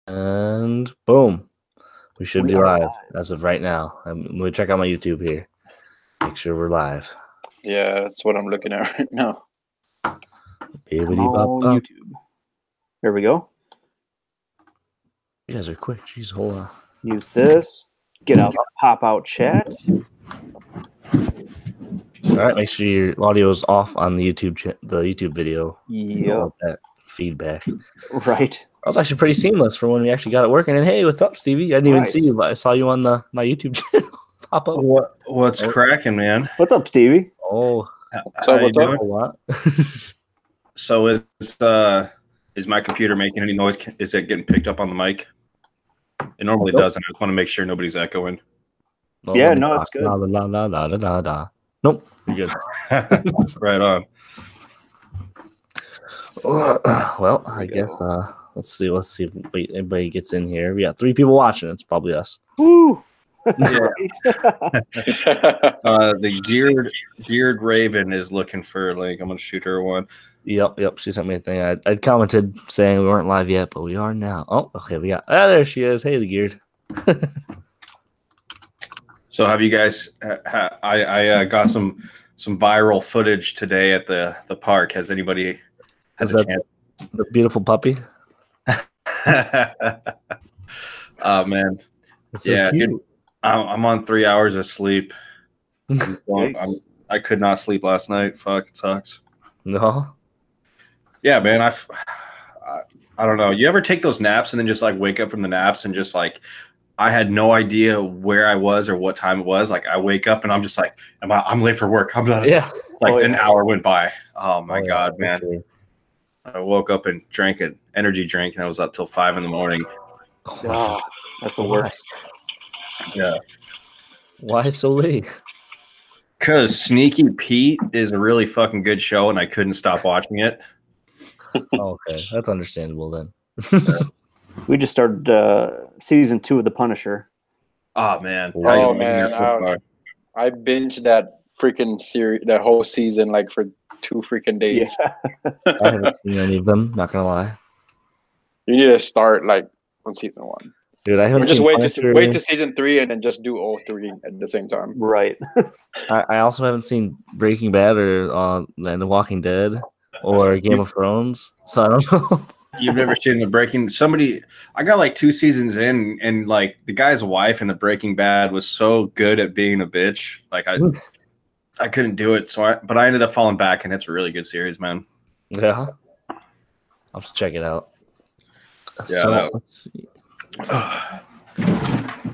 And boom. We should be live as of right now. I'm going to check out my YouTube here. Make sure we're live. Yeah, that's what I'm looking at right now. YouTube. There we go. You guys are quick. Jeez, hold on. Mute this. Get out the pop-out chat. All right, make sure your audio is off on the YouTube video. Yeah. That feedback. Right. That was actually pretty seamless for when we actually got it working. And hey, what's up, Stevie? I didn't even see you, but I saw you on my YouTube channel pop up. What's cracking, man? What's up, Stevie? Oh, what's up? A lot. So is my computer making any noise? Is it getting picked up on the mic? It normally doesn't. I just want to make sure nobody's echoing. Yeah, no, it's good. Nope, you're good. Right on. Well, I guess let's see if anybody gets in here. We got 3 people watching. It's probably us. Woo! Yeah. The geared Raven is looking for a link. I'm gonna shoot her one. Yep. She sent me a thing. I commented saying we weren't live yet, but we are now. Oh, okay. We got. There she is. Hey, the geared. So have you guys? I got some viral footage today at the park. Has anybody? Is that the beautiful puppy? Oh man, So yeah, cute. dude, I'm on 3 hours of sleep. I could not sleep last night. Fuck, it sucks. No. Yeah, man. I don't know. You ever take those naps and then just like wake up from the naps and just like I had no idea where I was or what time it was. Like I wake up and I'm just like, I'm late for work. I'm done. Yeah. It's like an hour went by. Oh my God, yeah, man. actually. I woke up and drank an energy drink and I was up till 5 in the morning. Oh, that's the worst. Yeah. Why so late? Because Sneaky Pete is a really fucking good show and I couldn't stop watching it. Okay, that's understandable then. We just started season 2 of The Punisher. Oh man. Oh man, I binged that freaking series, that whole season, like for 2 freaking days. Yeah. I haven't seen any of them. Not gonna lie, You need to start like on season 1. dude. I haven't Or just seen wait Punisher. to season 3 and then just do all 3 at the same time. Right. I also haven't seen Breaking Bad or The Walking Dead or Game of Thrones, so I don't know. You've never seen the Breaking somebody I got like 2 seasons in and like the guy's wife in the Breaking Bad was so good at being a bitch. Like I couldn't do it. But I ended up falling back and it's a really good series, man. Yeah, I'll have to check it out. Yeah, so, let's see.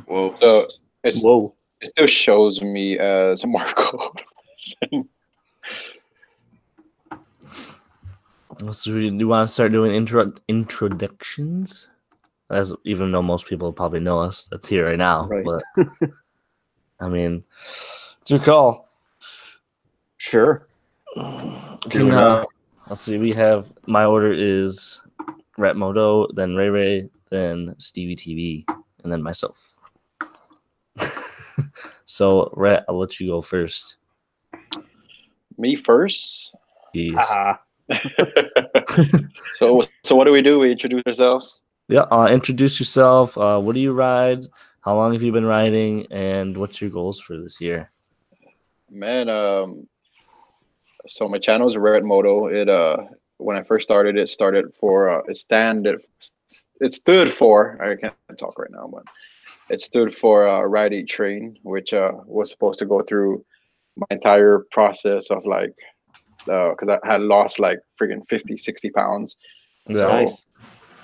Whoa. So it still shows me as Marco. So do you want to start doing introductions? As even though most people probably know us, that's here right now. Right. But I mean, it's your call. Sure. Let's see. We have my order is r.e.tmoto, then Ray, then Stevie-tv, and then myself. So Rhett, I'll let you go first. Me first? Yes. So what do? We introduce ourselves? Yeah, introduce yourself. What do you ride? How long have you been riding? And what's your goals for this year? Man, so my channel is r.e.tmoto. It when I first started, it stood for I can't talk right now, but it stood for Ride Eat Train, which was supposed to go through my entire process of like because I had lost like freaking 50-60 pounds. Yeah. Nice.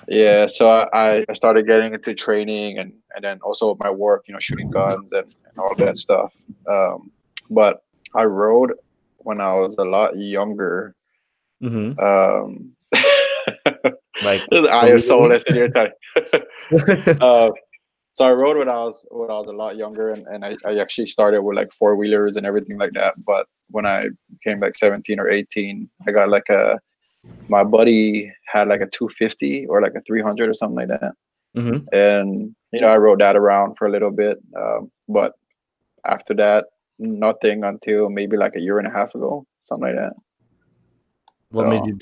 Yeah, so I started getting into training and then also my work, shooting guns and all that stuff. But I rode when I was a lot younger. Mm-hmm. Like I am so listening here. So I rode when I was a lot younger, and I actually started with like 4-wheelers and everything like that. But when I became like 17 or 18, I got like my buddy had like a 250 or like a 300 or something like that. Mm-hmm. And I rode that around for a little bit. But after that, nothing until maybe like a year and a half ago, something like that. What made you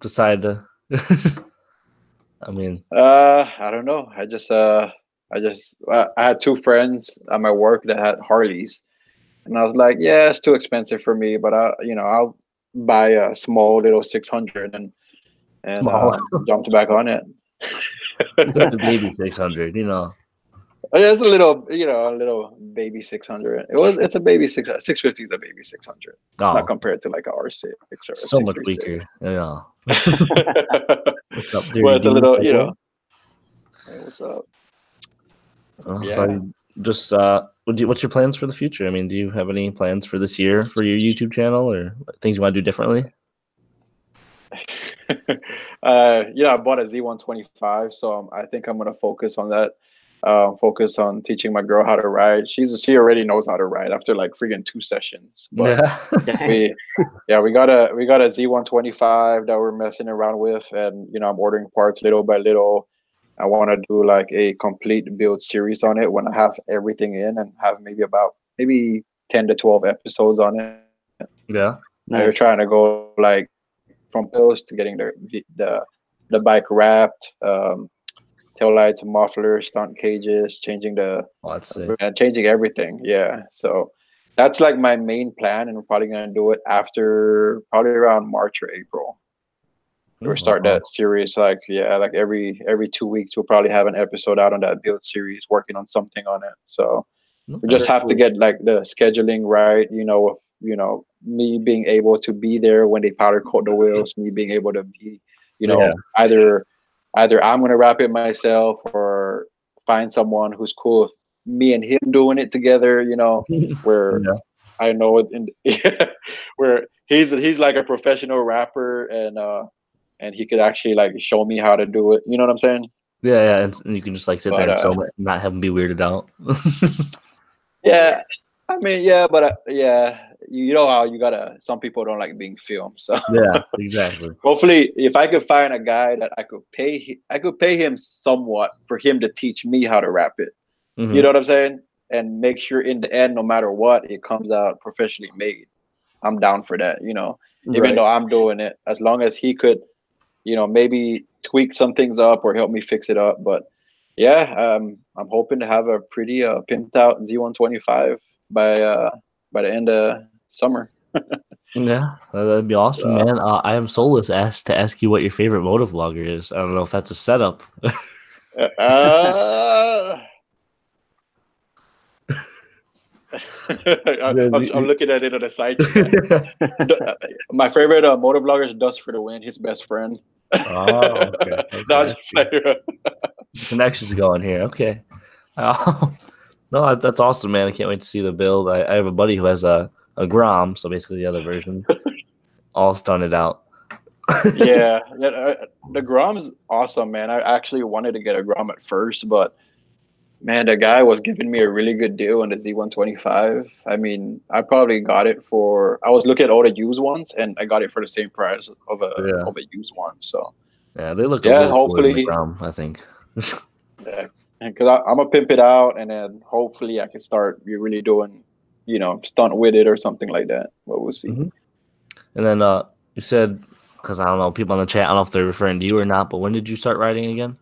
decide to? I mean, I don't know. I had two friends at my work that had Harleys, and I was like, yeah, it's too expensive for me, but I'll buy a small little 600 and small. jumped back on it. Got the baby 600. It's a little baby 600. It's a baby 650 is a baby 600. It's not Oh, compared to like a R6 or a so much 636. weaker. Yeah. What's up, Well, Dirty it's a D? little, hey, what's up? So Yeah. just what's your plans for the future? I mean, do you have any plans for this year for your YouTube channel or things you want to do differently? I bought a Z125, so I think I'm gonna focus on that. Focus on teaching my girl how to ride. She already knows how to ride after like freaking 2 sessions. But Yeah. we got a Z125 that we're messing around with, and I'm ordering parts little by little. I want to do like a complete build series on it when I have everything in, and have maybe 10 to 12 episodes on it. Yeah. Nice. We're trying to go like from builds to getting the bike wrapped, tail lights, mufflers, stunt cages, changing changing everything. Yeah, so that's like my main plan, and we're probably gonna do it after probably around March or April. We'll start that series like every 2 weeks we'll probably have an episode out on that build series, working on something on it. So we just have to get like the scheduling right, me being able to be there when they powder coat the wheels, me being able to be, either I'm gonna wrap it myself or find someone who's cool with me and him doing it together, where I know it where he's like a professional rapper, and he could actually like show me how to do it. You know what I'm saying? Yeah, and you can just like sit there and film it and not have him be weirded out. Yeah, I mean, you know how some people don't like being filmed, so yeah, exactly. Hopefully, if I could find a guy that I could pay him somewhat for him to teach me how to wrap it. Mm-hmm. You know what I'm saying? And make sure in the end, no matter what, it comes out professionally made. I'm down for that, even though I'm doing it, as long as he could, maybe tweak some things up or help me fix it up. But yeah, I'm hoping to have a pretty pimped out Z125 by the end of summer. Yeah, that'd be awesome, man. I am soulless asked to ask you what your favorite moto vlogger is. I don't know if that's a setup. I'm looking at it on the side. My favorite motor vlogger is Dust for the Win, his best friend. Oh, okay. The connection's going here. Okay. No, that's awesome, man. I can't wait to see the build. I have a buddy who has a Grom, so basically the other version, all stunted out. Yeah, the Grom's awesome, man. I actually wanted to get a Grom at first, but man, the guy was giving me a really good deal on the Z125. I mean, I probably got it I was looking at all the used ones, and I got it for the same price of a used one. So yeah, they look hopefully Grom, I think. Yeah, because I'm gonna pimp it out, and then hopefully I can start really doing, stunt with it or something like that. But we'll see. Mm-hmm. And then you said, because I don't know, people in the chat, I don't know if they're referring to you or not, but when did you start riding again?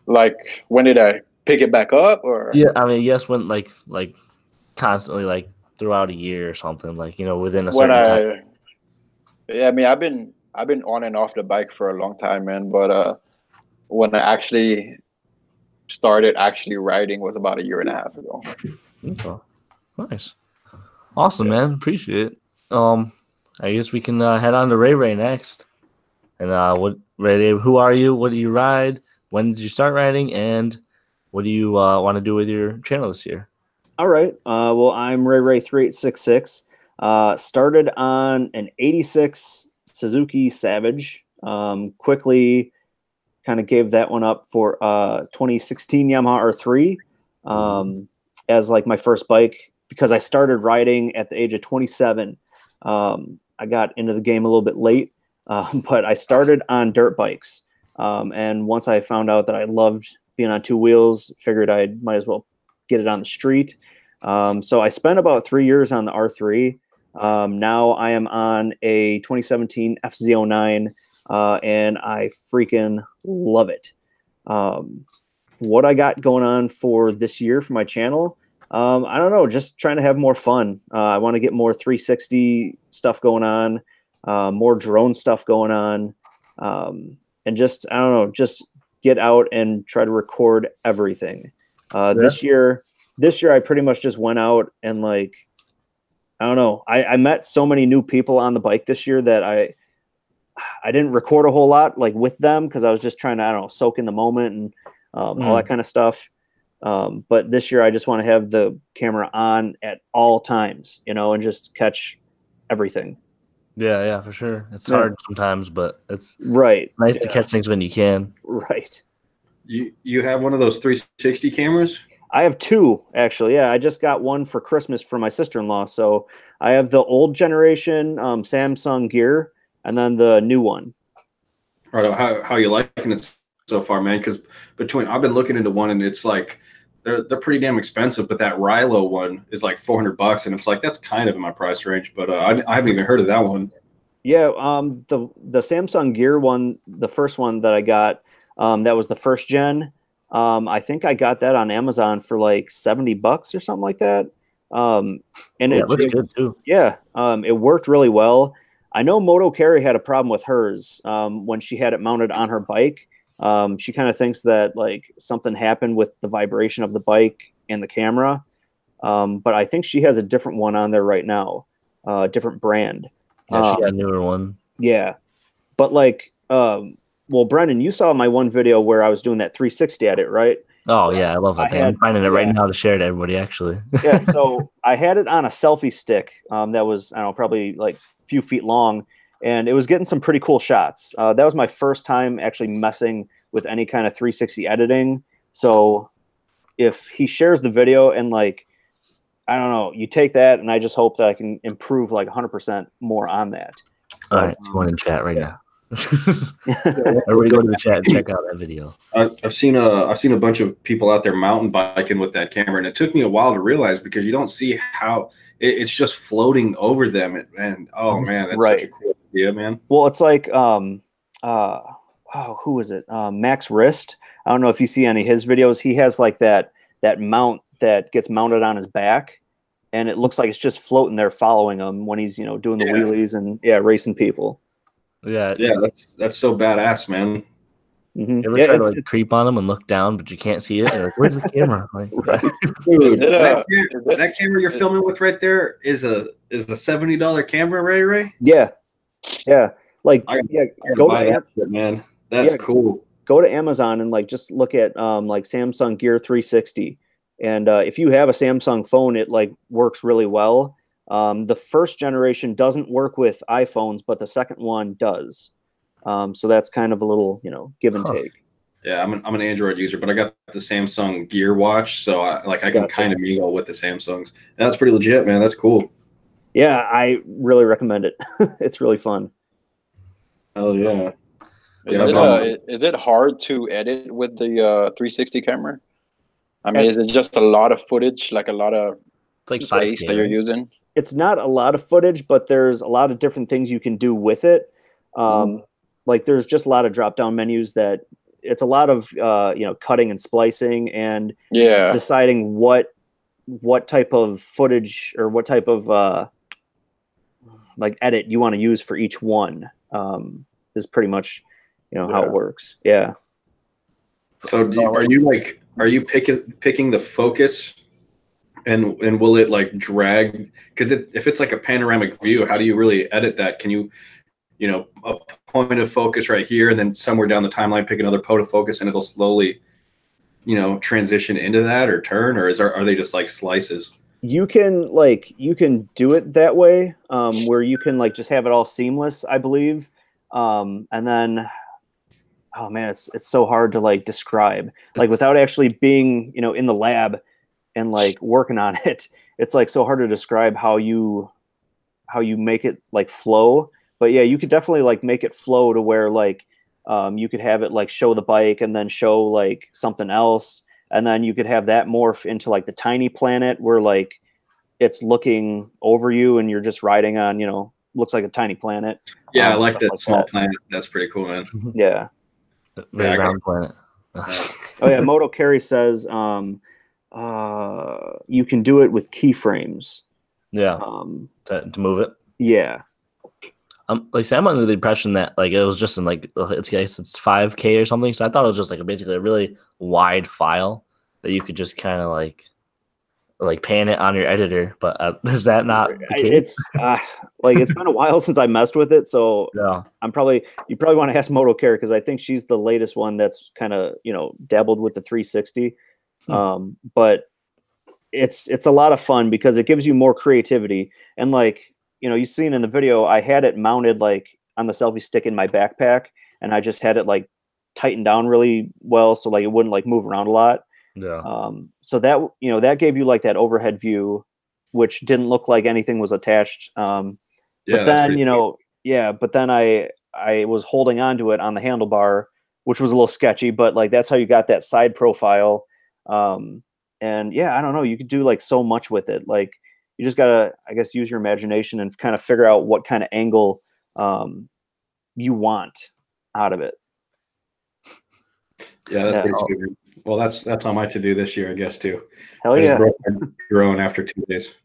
Like, when did I pick it back up? Or yeah, I mean, yes, when like constantly, like throughout a year or something, like within a certain time. Yeah, I mean, I've been on and off the bike for a long time, man. But when I actually started riding was about 1.5 years ago. Okay. Nice, awesome, man. Appreciate it. I guess we can head on to Ray next. And Ray, who are you? What do you ride? When did you start riding? And what do you want to do with your channel this year? All right. Well, I'm Ray3866. Started on an 86 Suzuki Savage. Quickly kind of gave that one up for 2016 Yamaha R3 as like my first bike, because I started riding at the age of 27. I got into the game a little bit late, but I started on dirt bikes. And once I found out that I loved being on 2 wheels, figured I might as well get it on the street. So I spent about 3 years on the R3. Now I am on a 2017 FZ09 and I freaking love it. What I got going on for this year for my channel, I don't know, just trying to have more fun. I want to get more 360 stuff going on, more drone stuff going on, and just, I don't know, just get out and try to record everything. This year I pretty much just went out and like, I don't know, I met so many new people on the bike this year that I didn't record a whole lot like with them because I was just trying to, I don't know, soak in the moment and all that kind of stuff. But this year I just want to have the camera on at all times, you know, and just catch everything. Yeah, for sure. It's hard sometimes, but it's nice to catch things when you can. Right. You have one of those 360 cameras? I have two, actually. Yeah, I just got one for Christmas for my sister-in-law. So I have the old generation Samsung Gear and then the new one. Right. How you liking it so far, man? Because I've been looking into one, and it's like they're pretty damn expensive. But that Rilo one is like $400, and it's like that's kind of in my price range. But I haven't even heard of that one. Yeah, the Samsung Gear one, the first one that I got, that was the first gen. I think I got that on Amazon for like $70 or something like that. And it looks good too. Yeah, it worked really well. I know Moto Carry had a problem with hers when she had it mounted on her bike. She kind of thinks that like something happened with the vibration of the bike and the camera. But I think she has a different one on there right now, a different brand. Yeah, she got a newer one. Yeah, but like, well, Brendan, you saw my one video where I was doing that 360 edit, right? Oh yeah, I love that thing. I'm finding it right now to share to everybody, actually. Yeah, so I had it on a selfie stick that was, I don't know, probably like a few feet long, and it was getting some pretty cool shots. That was my first time actually messing with any kind of 360 editing. So if he shares the video and like, I don't know, you take that, and I just hope that I can improve like 100% more on that. All right, it's going in chat right now. Everybody go to the chat and check out that video. I've seen a bunch of people out there mountain biking with that camera, and it took me a while to realize because you don't see how it's just floating over them, and oh man, that's such a cool idea, man. Well, it's like who is it? Max Wrist. I don't know if you see any of his videos. He has like that mount that gets mounted on his back, and it looks like it's just floating there following him when he's, you know, doing the wheelies and racing people. Yeah, that's so badass, man. Mm-hmm. You ever try to like creep on them and look down, but you can't see it? Like, where's the camera? Like, dude, that camera you're filming with right there is a $70 camera, Ray? Yeah. Like, go to that shit, man. That's cool. Go to Amazon and like just look at like Samsung Gear 360, and if you have a Samsung phone, it like works really well. The first generation doesn't work with iPhones, but the second one does. So that's kind of a little, you know, give and take. Yeah, I'm an Android user, but I got the Samsung Gear Watch, so I can kind of mingle with the Samsungs. And that's pretty legit, man. That's cool. Yeah, I really recommend it. It's really fun. Oh yeah. Is it hard to edit with the 360 camera? I mean, is it just a lot of footage, like a lot of space that you're using? It's not a lot of footage, but there's a lot of different things you can do with it. Like there's just a lot of drop-down menus that it's a lot of you know, cutting and splicing and deciding what type of footage or what type of like edit you want to use for each one is pretty much, you know, how it works. Yeah. So are you picking the focus and will it like drag? Because if it's like a panoramic view, how do you really edit that? Can you know, a point of focus right here and then somewhere down the timeline pick another point of focus and it'll slowly, you know, transition into that or turn, or are they just like slices? You can do it that way, where you can like just have it all seamless, I believe. And then, oh man, it's so hard to like describe, like without actually being, you know, in the lab and like working on it. It's like so hard to describe how you make it like flow. But yeah, you could definitely like make it flow to where like you could have it like show the bike and then show like something else, and then you could have that morph into like the tiny planet where like it's looking over you and you're just riding on, you know, looks like a tiny planet. Yeah, I like that like small that. planet. That's pretty cool, man. Yeah. Very round planet. Oh yeah, Moto Carry says you can do it with keyframes. Yeah. To move it. Yeah. Like I said, I'm under the impression that like it was just in like it's 5K or something. So I thought it was just like basically a really wide file that you could just kind of like pan it on your editor. But is that not the case? It's like it's been a while since I messed with it, so Yeah. you probably want to ask Moto Care because I think she's the latest one that's kind of dabbled with the 360. But it's a lot of fun because it gives you more creativity, and like you've seen in the video, I had it mounted like on the selfie stick in my backpack, and I just had it like tightened down really well so like it wouldn't like move around a lot. Yeah. So that that gave you like that overhead view, which didn't look like anything was attached. But then but then I was holding on to it on the handlebar, which was a little sketchy, but like that's how you got that side profile. And yeah, I don't know, you could do like so much with it. Like you just gotta, I guess, use your imagination and kind of figure out what kind of angle you want out of it. Yeah, that's pretty stupid. Well, that's on my to-do this year, I guess, too. Hell yeah. Drone after 2 days.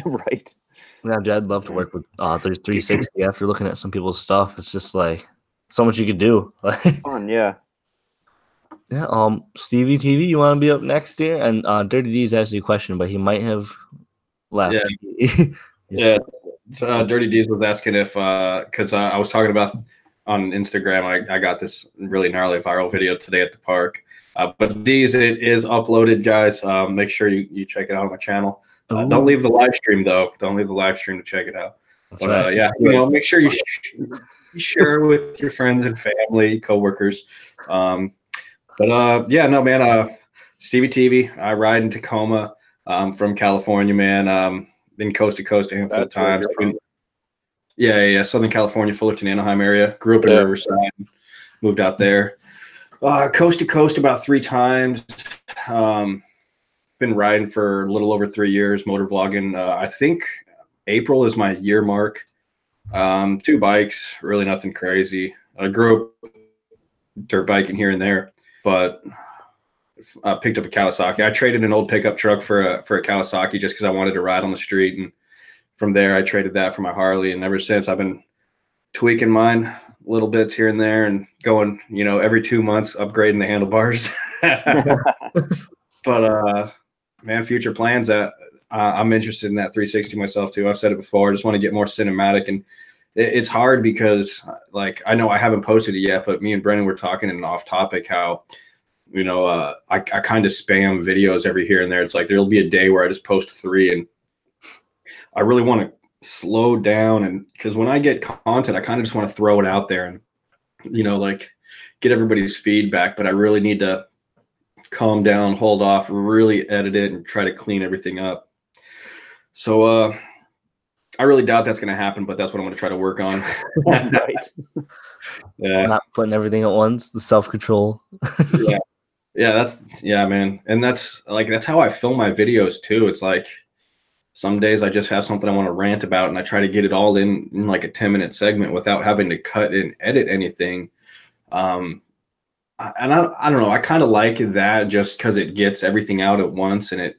Right. Yeah, dude, I'd love to work with 360 after looking at some people's stuff. It's just like so much you could do. Fun, yeah. Yeah. Stevie-tv, you want to be up next year? And Dirty D's asked you a question, but he might have left. Yeah. Dirty D's was asking if because I was talking about on Instagram, I got this really gnarly viral video today at the park. But D's, it is uploaded, guys. Make sure you check it out on my channel. Don't leave the live stream though. Don't leave the live stream to check it out. That's right. Yeah, make sure you share with your friends and family, coworkers. Yeah, no, man. Stevie-tv. I ride in Tacoma. From California, man. Been coast to coast a handful of times. Yeah, Southern California, Fullerton, Anaheim area. Grew up in Riverside. Moved out there. Coast to coast about 3 times. Been riding for a little over 3 years, motor vlogging. I think April is my year mark. 2 bikes, really nothing crazy. I grew up dirt biking here and there, but I picked up a Kawasaki. I traded an old pickup truck for a Kawasaki just because I wanted to ride on the street, and from there I traded that for my Harley. And ever since, I've been tweaking mine little bits here and there, and going, every 2 months upgrading the handlebars. But man, future plans that I'm interested in that 360 myself too. I've said it before. I just want to get more cinematic, and it's hard because like I know I haven't posted it yet, but me and Brennan were talking in an off topic how I kind of spam videos every here and there. It's like there'll be a day where I just post 3, and I really want to slow down, and because when I get content, I kind of just want to throw it out there and like get everybody's feedback, but I really need to calm down, hold off, really edit it, and try to clean everything up. So I really doubt that's going to happen, but that's what I'm going to try to work on. Right. Yeah. Not putting everything at once, the self-control. Yeah, man. And that's how I film my videos too. It's like some days I just have something I want to rant about, and I try to get it all in like a 10-minute segment without having to cut and edit anything. And I don't know. I kind of like that just because it gets everything out at once, and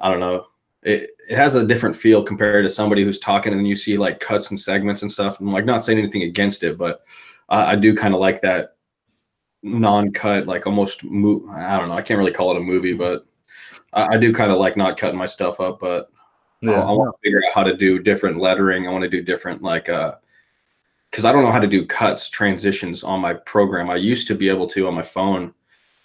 I don't know. It has a different feel compared to somebody who's talking and then you see like cuts and segments and stuff. I'm like not saying anything against it, but I do kind of like that non-cut, like almost I don't know. I can't really call it a movie, but I do kind of like not cutting my stuff up. But I want to figure out how to do different lettering. I want to do different because I don't know how to do cuts, transitions on my program. I used to be able to on my phone,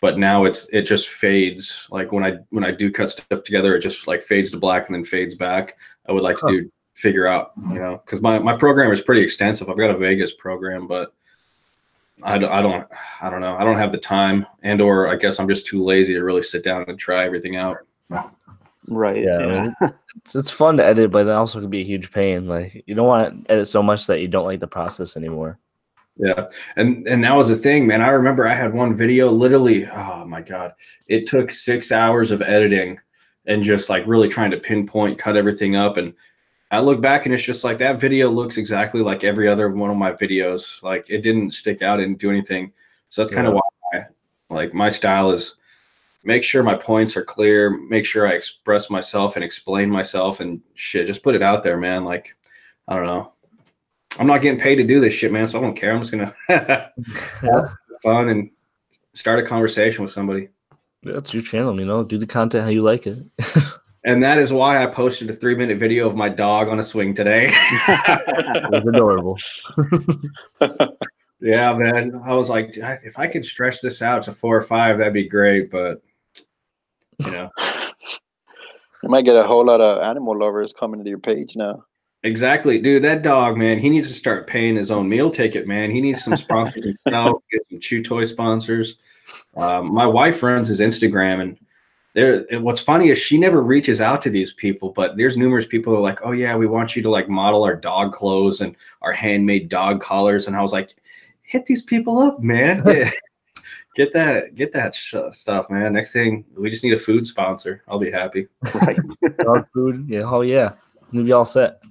but now it just fades. Like when I do cut stuff together, it just like fades to black and then fades back. I would like to figure out, because my program is pretty extensive. I've got a Vegas program, but I don't know. I don't have the time, or I guess I'm just too lazy to really sit down and try everything out. Right. Yeah. It's fun to edit, but it also can be a huge pain. Like you don't want to edit so much that you don't like the process anymore. Yeah. And that was the thing, man. I remember I had one video literally, oh my God, it took 6 hours of editing and just like really trying to pinpoint, cut everything up. And I look back and it's just like that video looks exactly like every other one of my videos. Like it didn't stick out, didn't do anything. So that's kind of why like my style is make sure my points are clear, make sure I express myself and explain myself and shit. Just put it out there, man. Like, I don't know. I'm not getting paid to do this shit, man, so I don't care. I'm just gonna have fun and start a conversation with somebody. That's your channel, you know. Do the content how you like it. And that is why I posted a 3-minute video of my dog on a swing today. It was adorable. Yeah, man. I was like, if I could stretch this out to 4 or 5, that'd be great. But, you know. You might get a whole lot of animal lovers coming to your page now. Exactly. Dude, that dog, man, he needs to start paying his own meal ticket, man. He needs some sponsors himself, get some chew toy sponsors. My wife runs his Instagram, and what's funny is she never reaches out to these people, but there's numerous people who are like, oh yeah, we want you to like model our dog clothes and our handmade dog collars. And I was like, hit these people up, man. Get that stuff, man. Next thing, we just need a food sponsor. I'll be happy. Right. Dog food. Yeah. Oh yeah. We'll be all set.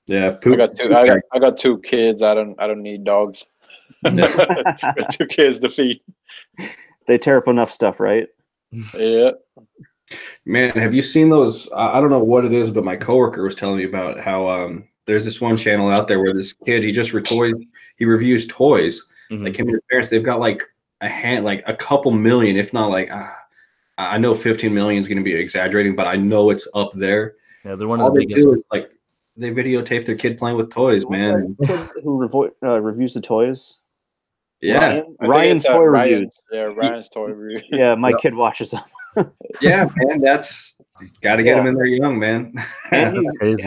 Yeah. Poop. I got 2 kids. I don't need dogs. I got 2 kids to feed. They tear up enough stuff, right? Yeah. Man, have you seen those? I don't know what it is, but my coworker was telling me about how there's this one channel out there where this kid he reviews toys. Mm-hmm. Like him and his parents, they've got like a couple million, if not like I know 15 million is going to be exaggerating, but I know it's up there. Yeah, they're one of the biggest. Do is, like they videotape their kid playing with toys, man. Who reviews the toys? Yeah, Ryan's toy reviews. Yeah, Ryan's toy review. Yeah, my kid watches them. Yeah, man, that's got to get them in there young, man. And that kid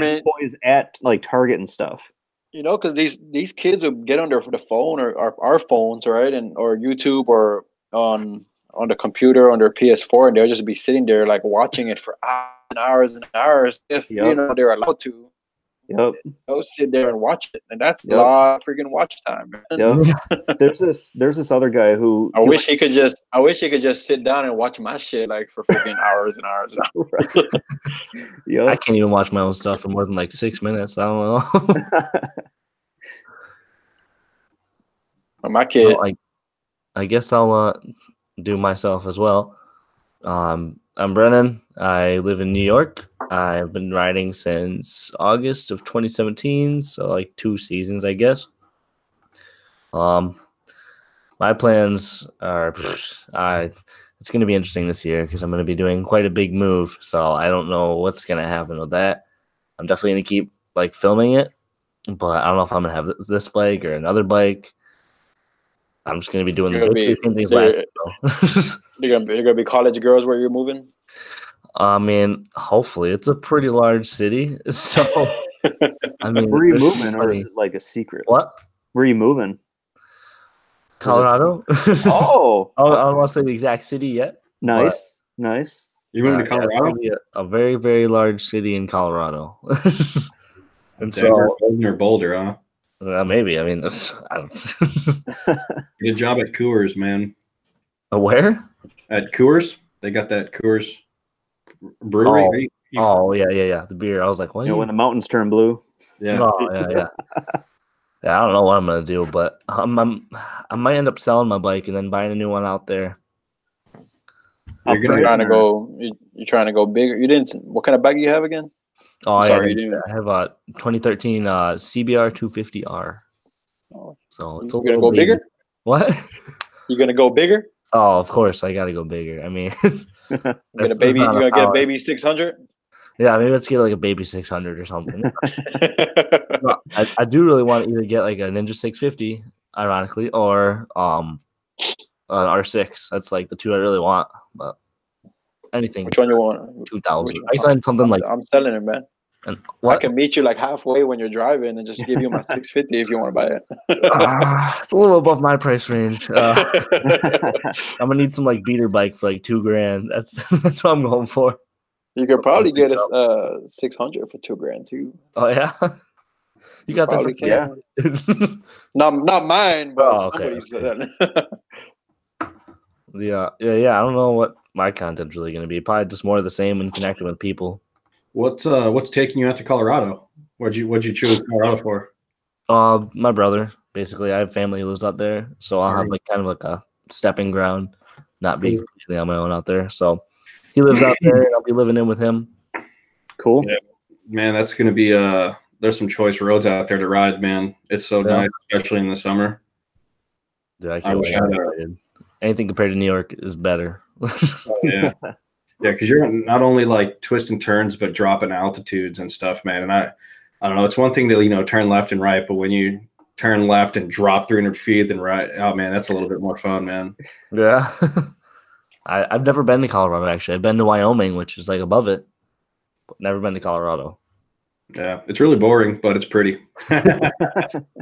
has toys at like Target and stuff. You know, because these kids will get on the phone or our phones, right, or YouTube or on the computer on their PS4, and they'll just be sitting there like watching it for hours and hours if you know they're allowed to. Yep. Go sit there and watch it, and that's a lot of freaking watch time, man. Yep. There's this other guy who I wish he could just sit down and watch my shit like for freaking hours and hours. Yep. I can't even watch my own stuff for more than like 6 minutes. I don't know. My kid. I guess I'll do myself as well. I'm Brennan. I live in New York. I've been riding since August of 2017, so like 2 seasons, I guess. My plans are it's going to be interesting this year because I'm going to be doing quite a big move, so I don't know what's going to happen with that. I'm definitely going to keep like filming it, but I don't know if I'm going to have this bike or another bike. I'm just going to be doing the same things last year. You're gonna be college girls where you're moving? I mean, hopefully, it's a pretty large city. So, I mean, where are you moving, or is it like a secret? What? Where are you moving? Colorado. Oh, I don't want to say the exact city yet. Nice. You're moving to Colorado? Yeah, a very, very large city in Colorado. And Denver, or Boulder, huh? Maybe. I mean, I don't. Good job at Coors, man. Where? At Coors, they got that Coors brewery. Oh, yeah. The beer. I was like, what? When the mountains turn blue. Yeah. Oh, yeah. Yeah, I don't know what I'm gonna do, but I might end up selling my bike and then buying a new one out there. You're trying to go bigger. You didn't. What kind of bike do you have again? Oh, I have a 2013 CBR 250R. So it's gonna go bigger. What? You gonna go bigger? Oh, of course, I gotta go bigger. I mean, you gonna get a baby 600? Yeah, maybe let's get like a baby 600 or something. No, I do really want to either get like a Ninja 650, ironically, or an R6. That's like the 2 I really want. But anything. Which one you want? 2000. I signed something like. I'm selling it, man. And what? I can meet you like halfway when you're driving and just give you my 650 if you want to buy it. It's a little above my price range. I'm gonna need some like beater bike for like $2,000. That's what I'm going for. You could probably get a 600 for $2,000 too. Oh yeah, you got that for free? Yeah. not mine, but somebody's. Yeah. I don't know what my content's really gonna be. Probably just more of the same and connecting with people. What's taking you out to Colorado? What'd you choose Colorado for? My brother. Basically, I have family who lives out there, so I'll have like kind of like a stepping ground, not be completely on my own out there. So he lives out there, and I'll be living in with him. Cool. Yeah. Man, that's gonna be there's some choice roads out there to ride, man. It's so nice, especially in the summer. Dude, I can't wait. Anything compared to New York is better. Yeah. Yeah, because you're not only like twisting turns, but dropping altitudes and stuff, man. And I don't know. It's one thing to turn left and right, but when you turn left and drop 300 feet, then right, oh man, that's a little bit more fun, man. Yeah, I've never been to Colorado actually. I've been to Wyoming, which is like above it, but never been to Colorado. Yeah, it's really boring, but it's pretty. Yeah,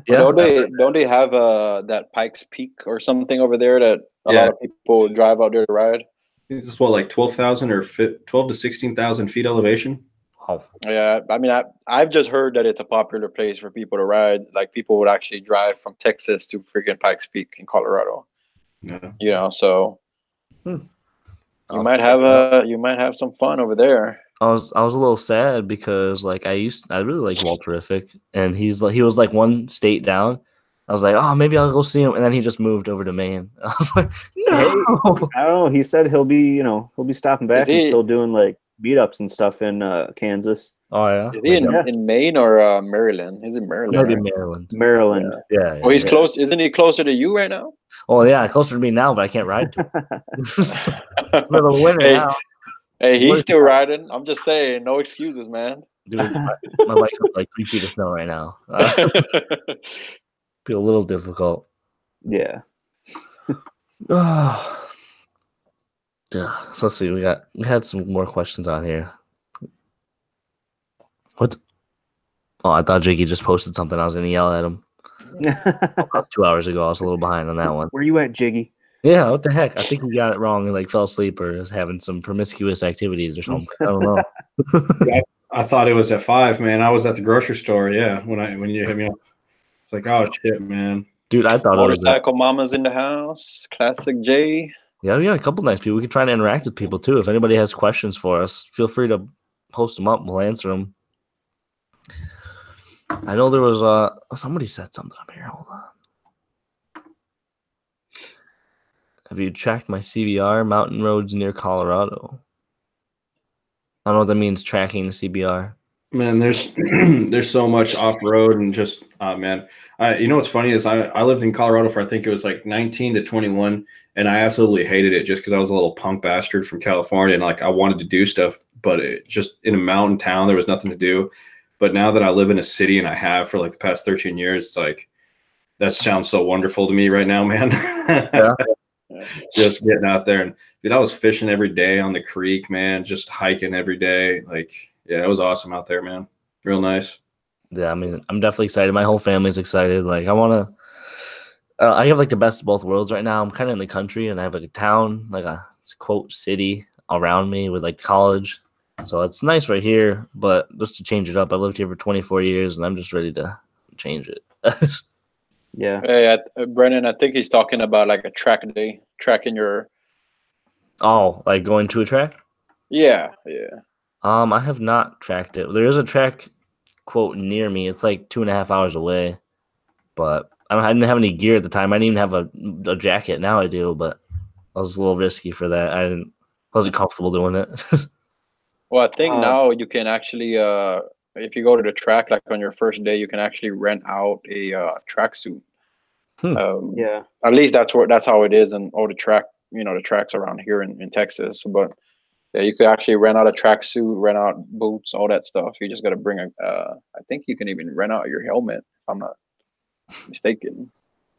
don't they have that Pikes Peak or something over there that a lot of people drive out there to ride? This is what, like 12,000 or 12 to 16,000 feet elevation. Oh. Yeah, I mean, I've just heard that it's a popular place for people to ride. Like people would actually drive from Texas to freaking Pikes Peak in Colorado. Yeah. So you might have some fun over there. I was a little sad because like I really like Walterific, and he was like one state down. I was like, oh, maybe I'll go see him, and then he just moved over to Maine. I was like, no. Hey, I don't know. He said he'll be stopping back and still doing like beat ups and stuff in Kansas. Oh yeah. Is he in Maine or Maryland? He's in Maryland. Maybe right? Maryland. Maryland. Yeah. Oh, he's close. Isn't he closer to you right now? Oh yeah, closer to me now, but I can't ride to him. For the winter now. Hey, he's still riding. I'm just saying, no excuses, man. Dude, my bike's up like 3 feet of snow right now. Be a little difficult. Yeah. Yeah. So let's see. We had some more questions on here. What? Oh, I thought Jiggy just posted something. I was gonna yell at him. About 2 hours ago. I was a little behind on that one. Where you at, Jiggy? Yeah, what the heck? I think he got it wrong and like fell asleep or is having some promiscuous activities or something. I don't know. I thought it was at 5, man. I was at the grocery store. Yeah, when you hit me up, it's like, oh shit, man. Dude, I thought Motorcycle Mama's in the house. Classic J. Yeah, we got a couple nice people. We can try to interact with people too. If anybody has questions for us, feel free to post them up. We'll answer them. I know there was somebody said something up here. Hold on. Have you tracked my CBR mountain roads near Colorado? I don't know what that means, tracking the CBR. Man, there's so much off road and just man. What's funny is I lived in Colorado for I think it was like 19 to 21, and I absolutely hated it just because I was a little punk bastard from California and like I wanted to do stuff, but it just in a mountain town there was nothing to do. But now that I live in a city and I have for like the past 13 years, it's like that sounds so wonderful to me right now, man. Yeah. Just getting out there and dude, I was fishing every day on the creek, man, just hiking every day. Like, yeah, it was awesome out there, man. Real nice. Yeah, I mean, I'm definitely excited. My whole family's excited. Like, I have like the best of both worlds right now. I'm kind of in the country and I have like a town, like a quote city around me with like college. So it's nice right here, but just to change it up, I lived here for 24 years and I'm just ready to change it. Yeah. Hey, Brennan, I think he's talking about like a track day, tracking your. Oh, like going to a track? Yeah. I have not tracked it. There is a track, quote, near me. It's like 2.5 hours away, but I didn't have any gear at the time. I didn't even have a jacket. Now I do, but I was a little risky for that. I wasn't comfortable doing it. Well, I think now you can actually, if you go to the track, like on your first day, you can actually rent out a tracksuit. Yeah. At least that's how it is in all the the tracks around here in Texas. But yeah, you could actually rent out a tracksuit, rent out boots, all that stuff. You just got to bring I think you can even rent out your helmet, if I'm not mistaken.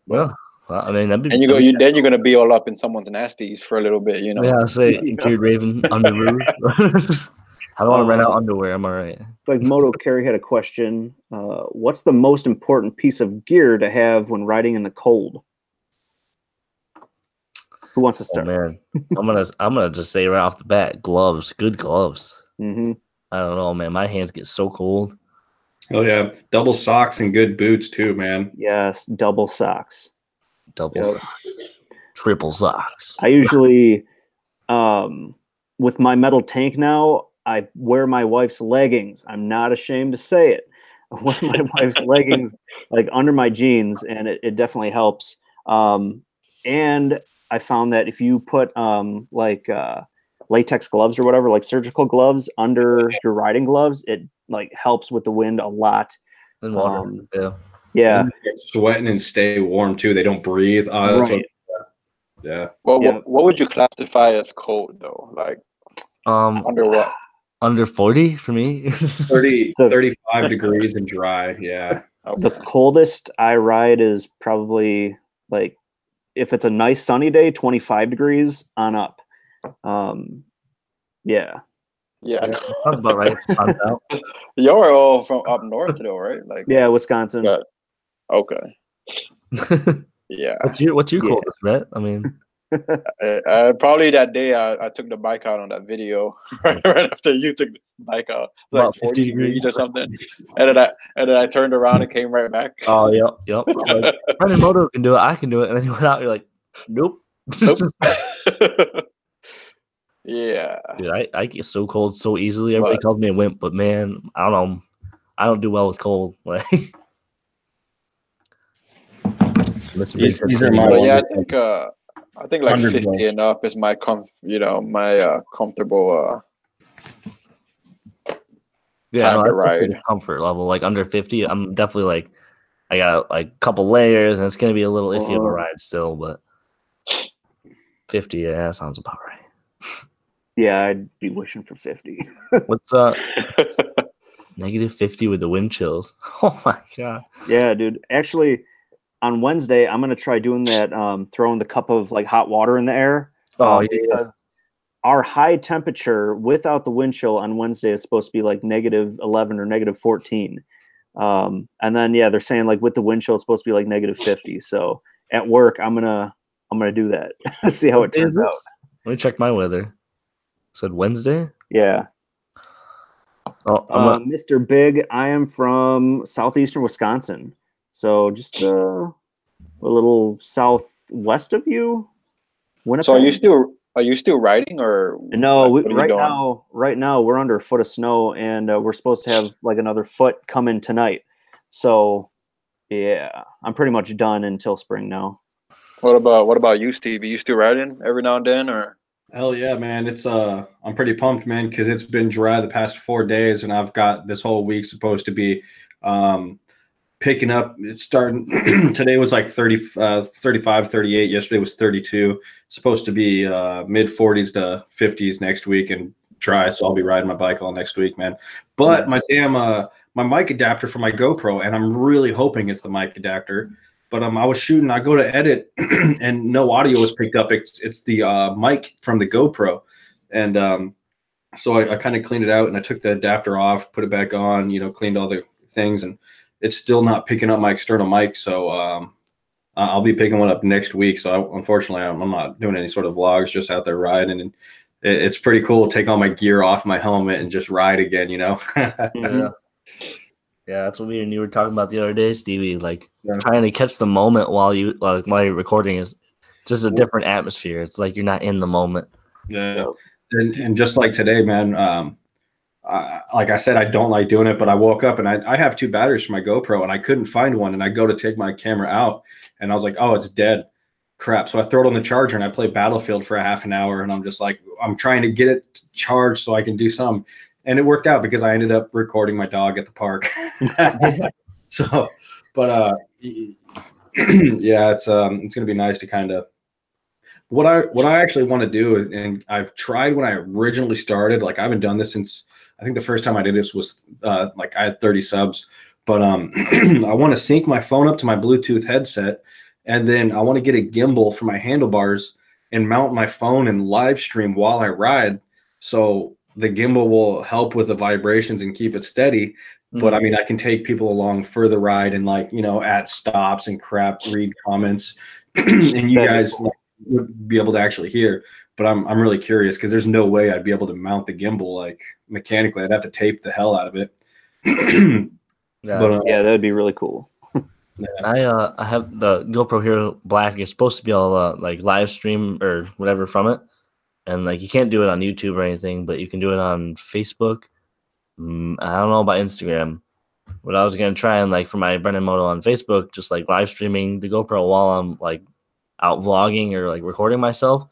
Well, I mean, then you're gonna be all up in someone's nasties for a little bit, Yeah, I'll say Geared Raven Underoos. I don't want to rent out underwear. I'm all right. Like Moto Carry had a question. What's the most important piece of gear to have when riding in the cold? Who wants to start? Oh, man, I'm gonna just say right off the bat, gloves. Good gloves. Mm-hmm. I don't know, man. My hands get so cold. Oh yeah, double socks and good boots too, man. Yes, double socks. Socks. Triple socks. I usually, with my metal tank now, I wear my wife's leggings. I'm not ashamed to say it. I wear my wife's leggings like under my jeans, and it definitely helps. And I found that if you put latex gloves or whatever, like surgical gloves under your riding gloves, it like helps with the wind a lot. And water. Yeah. And get sweating and stay warm too. They don't breathe. That's Right. yeah. Well, Yeah. what would you classify as cold though? Like under what? Under 40 for me. 35 degrees and dry. Yeah. Okay. The coldest I ride is probably like if it's a nice sunny day, 25 degrees on up. Yeah. Yeah. Sounds about right. Out. You're all from up north though, right? Like Yeah, Wisconsin. yeah. Okay. Yeah. What's your coldest, Rhett? I mean, probably that day I took the bike out on that video right after you took the bike out. It's like 40 degrees or something. And then I turned around and came right back. oh yep. Like, running moto can do it. I can do it. And then you went out. You're like, nope. Yeah. Dude, I get so cold so easily. Everybody calls me a wimp, but man, I don't know. I don't do well with cold. Like, These are my but yeah, I think like 50 100 and up is my comfortable yeah, time no, to that's ride. the comfort level. Like under 50, I'm definitely like I got like a couple layers, and it's gonna be a little iffy of a ride still, but 50, yeah, that sounds about right. Yeah, I'd be wishing for 50. What's negative 50 with the wind chills? Oh my god. Yeah, dude. Actually, on Wednesday, I'm gonna try doing that. Throwing the cup of like hot water in the air. Oh yeah. Because our high temperature without the wind chill on Wednesday is supposed to be like negative 11 or negative 14. And then yeah, they're saying like with the wind chill it's supposed to be like negative 50. So at work, I'm gonna do that. See how it turns out. Let me check my weather. Said Wednesday? Yeah. Oh, Mr. Big, I am from southeastern Wisconsin. So just a little southwest of you. Winnipeg. So are you still riding or no? Right now we're under a foot of snow, and we're supposed to have like another foot coming tonight. So yeah, I'm pretty much done until spring now. What about you, Steve? Are you still riding every now and then, or? Hell yeah, man. It's I'm pretty pumped, man, because it's been dry the past 4 days, and I've got this whole week supposed to be picking up. It's starting today was like 35, 38. Yesterday was 32. Supposed to be mid 40s to 50s next week and dry, so I'll be riding my bike all next week, man. But my damn my mic adapter for my GoPro, and I'm really hoping it's the mic adapter. But I was shooting, I go to edit and no audio was picked up. It's the mic from the GoPro. And so I kind of cleaned it out and I took the adapter off, put it back on, cleaned all the things, and it's still not picking up my external mic. So I'll be picking one up next week. So unfortunately, I'm not doing any sort of vlogs, just out there riding. And it's pretty cool to take all my gear off my helmet and just ride again, Yeah. Yeah, that's what me and you were talking about the other day, Stevie. Like trying to catch the moment while you're recording is just a different atmosphere. It's like you're not in the moment. Yeah, and just like today, man. Like I said, I don't like doing it, but I woke up and I have 2 batteries for my GoPro and I couldn't find one. And I go to take my camera out and I was like, oh, it's dead. Crap. So I throw it on the charger and I play Battlefield for a half an hour. And I'm just like, I'm trying to get it charged so I can do some. And it worked out because I ended up recording my dog at the park. So, but yeah, it's going to be nice to kind of what I actually want to do. And I've tried when I originally started, like I haven't done this since I think the first time I did this was like I had 30 subs, but I want to sync my phone up to my Bluetooth headset. And then I want to get a gimbal for my handlebars and mount my phone and live stream while I ride. So the gimbal will help with the vibrations and keep it steady. But I mean, I can take people along for the ride and at stops and crap, read comments and you guys would be able to actually hear. But I'm really curious because there's no way I'd be able to mount the gimbal like mechanically. I'd have to tape the hell out of it. Yeah, that'd be really cool. Yeah. I have the GoPro Hero Black. You're supposed to be able to like live stream or whatever from it. and like you can't do it on YouTube or anything, but you can do it on Facebook. I don't know about Instagram. But I was gonna try and like for my Brennan Moto on Facebook, just like live streaming the GoPro while I'm like out vlogging or like recording myself.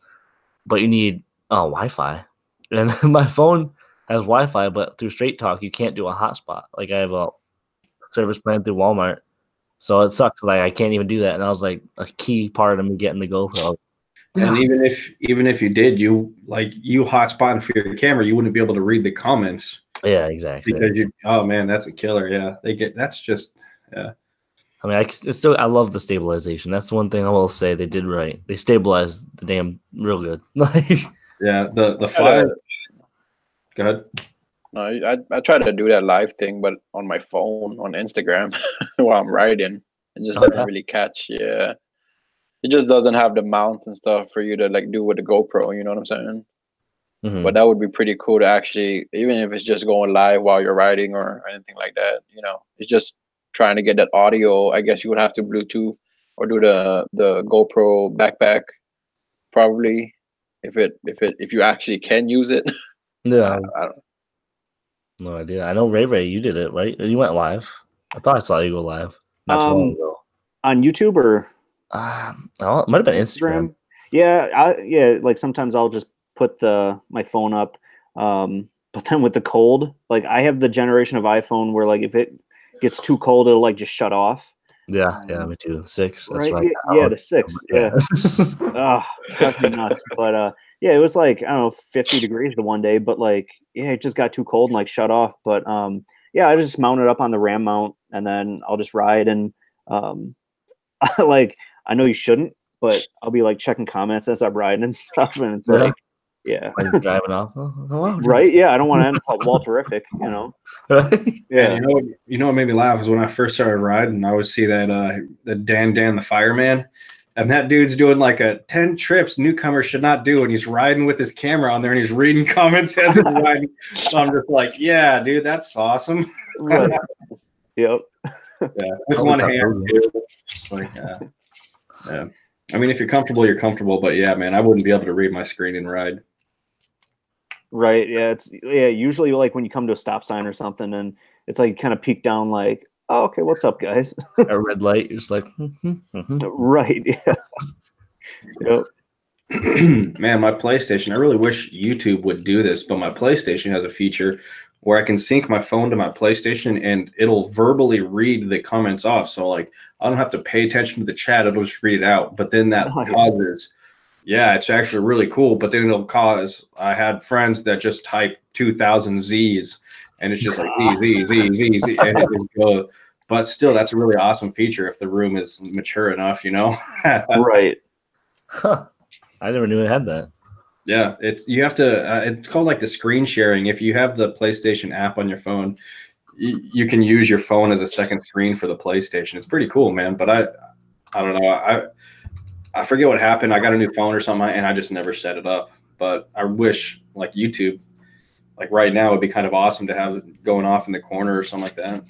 But you need Wi-Fi, and my phone has Wi-Fi, but through Straight Talk you can't do a hotspot. Like I have a service plan through Walmart, so it sucks. Like I can't even do that, and that was like a key part of me getting the GoPro. And even if you did, you hotspotting for your camera, you wouldn't be able to read the comments. Yeah, exactly. Because oh man, that's a killer. Yeah, that's just yeah. I mean, I love the stabilization. That's one thing I will say they did right. They stabilized the damn real good. Yeah, the fire. Go ahead. No, I try to do that live thing, but on my phone, on Instagram, while I'm riding, it just doesn't really catch. Yeah, it just doesn't have the mount and stuff for you to like do with the GoPro. You know what I'm saying? Mm-hmm. But that would be pretty cool to actually, even if it's just going live while you're riding or anything like that. You know, it's just trying to get that audio. I guess you would have to Bluetooth or do the GoPro backpack, probably, if you actually can use it. Yeah, I don't. No idea. I know Ray, you did it right. You went live. I thought I saw you go live not too long ago. On YouTube or it might have been Instagram. Yeah, like sometimes I'll just put my phone up, but then with the cold, like I have the generation of iPhone where like if it gets too cold, it'll like just shut off. Yeah, me too. 6. That's right. Yeah, the 6. Yeah. Drives me nuts. But yeah, it was like I don't know 50 degrees the one day, but like yeah, it just got too cold and like shut off. But yeah, I just mount it up on the RAM mount and then I'll just ride and like I know you shouldn't, but I'll be like checking comments as I'm riding and stuff, and it's like. Yeah, like driving off. Right? Yeah, I don't want to end up Walterific, you know. Yeah, and you know what made me laugh is when I first started riding, I would see that the Dan the fireman, and that dude's doing like a 10 trips newcomers should not do, and he's riding with his camera on there and he's reading comments as he's riding. So I'm just like, yeah, dude, that's awesome. Right. Yep. Yeah, with one hand, dude. Like, yeah. I mean, if you're comfortable, you're comfortable, but yeah, man, I wouldn't be able to read my screen and ride. Right. Yeah. Usually like when you come to a stop sign or something and it's like you kind of peek down like, oh, okay, what's up, guys? A red light, you're just like, Right. Yeah. Yep. Man, my PlayStation, I really wish YouTube would do this, but my PlayStation has a feature where I can sync my phone to my PlayStation and it'll verbally read the comments off. So like I don't have to pay attention to the chat, it'll just read it out. But then that causes it's actually really cool. But then it'll cause I had friends that just type 2,000 Z's and it's just like Z, and it just goes. But still, that's a really awesome feature if the room is mature enough, you know? Right. Huh. I never knew it had that. Yeah, you have to. It's called like the screen sharing. If you have the PlayStation app on your phone, you can use your phone as a second screen for the PlayStation. It's pretty cool, man. But I don't know. I forget what happened. I got a new phone or something, and I just never set it up. But I wish like YouTube, like right now, would be kind of awesome to have it going off in the corner or something like that.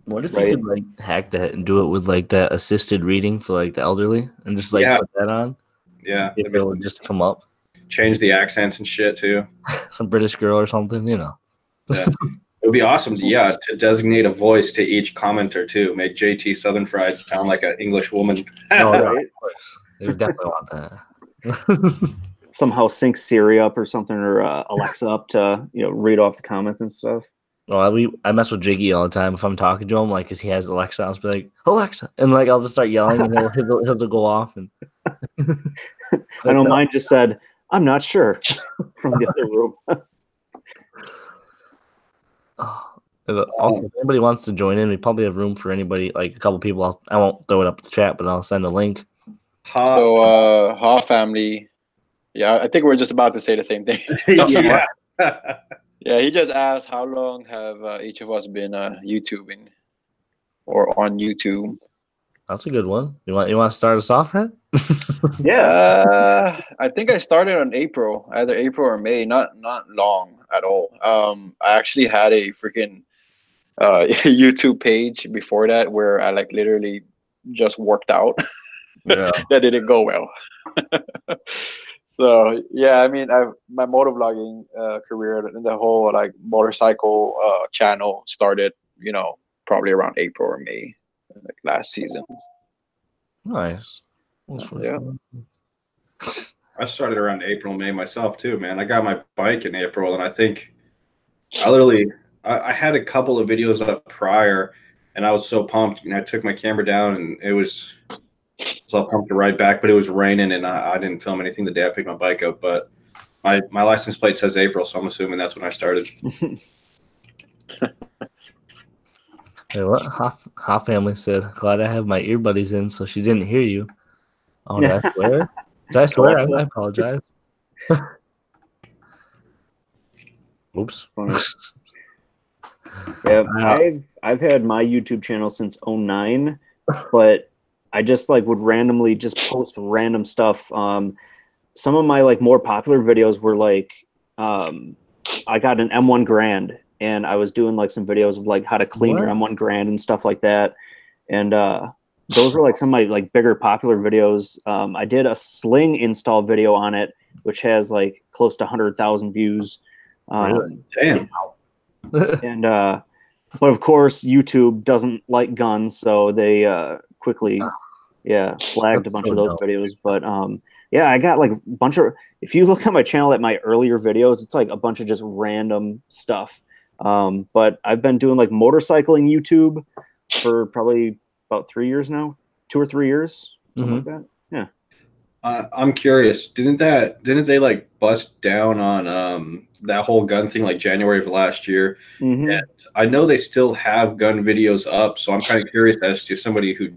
What if you could like hack that and do it with like that assisted reading for like the elderly and just like put that on? Yeah, if it would just come up. Change the accents and shit too. Some British girl or something, you know. Yeah. It would be awesome to designate a voice to each commenter too. Make JT Southern Fried sound like an English woman. No, of course. They would definitely want that. Somehow sync Siri up or something, or Alexa up to read off the comments and stuff. Well, I mess with Jiggy all the time if I'm talking to him, like, because he has Alexa. I'll just be like, Alexa, and like I'll just start yelling, and he'll go off. And I know mine just said, "I'm not sure," from the other room. Also, if anybody wants to join in, we probably have room for anybody, like a couple people. I won't throw it up in the chat, but I'll send a link. So, Ha family, yeah, I think we're just about to say the same thing. Yeah. Yeah, he just asked how long have each of us been YouTubing or on YouTube. That's a good one. You want to start us off, Red? Yeah, I think I started on either April or May. Not long at all. I actually had a freaking YouTube page before that where I like literally just worked out. Yeah. That didn't go well. So yeah, I mean, my motovlogging career and the whole like motorcycle channel started, probably around April or May, like last season. Nice. Yeah. I started around April, May myself too, man. I got my bike in April, and I think I had a couple of videos up prior, and I was so pumped. And I took my camera down, and I was all pumped to ride back, but it was raining, and I didn't film anything the day I picked my bike up. But my license plate says April, so I'm assuming that's when I started. Hey, what? Half family said, "Glad I have my earbuddies in, so she didn't hear you." Oh, did I swear? Did I swear? I apologize. Oops. Yeah, I've had my YouTube channel since 2009, but I just like would randomly just post random stuff. Some of my like more popular videos were like I got an M1 Grand, and I was doing like some videos of like how to clean your M1 Grand and stuff like that. And those were like some of my like bigger popular videos. I did a sling install video on it, which has like close to 100,000 views. Really? Damn. And but of course YouTube doesn't like guns, so they quickly flagged a bunch of those videos. But yeah, I got like a bunch of, if you look at my channel at my earlier videos, it's like a bunch of just random stuff. But I've been doing like motorcycling YouTube for probably about 3 years now, 2 or 3 years, something like that. Yeah. I'm curious. Didn't they like bust down on that whole gun thing like January of last year? Mm-hmm. And I know they still have gun videos up, so I'm kind of curious as to somebody who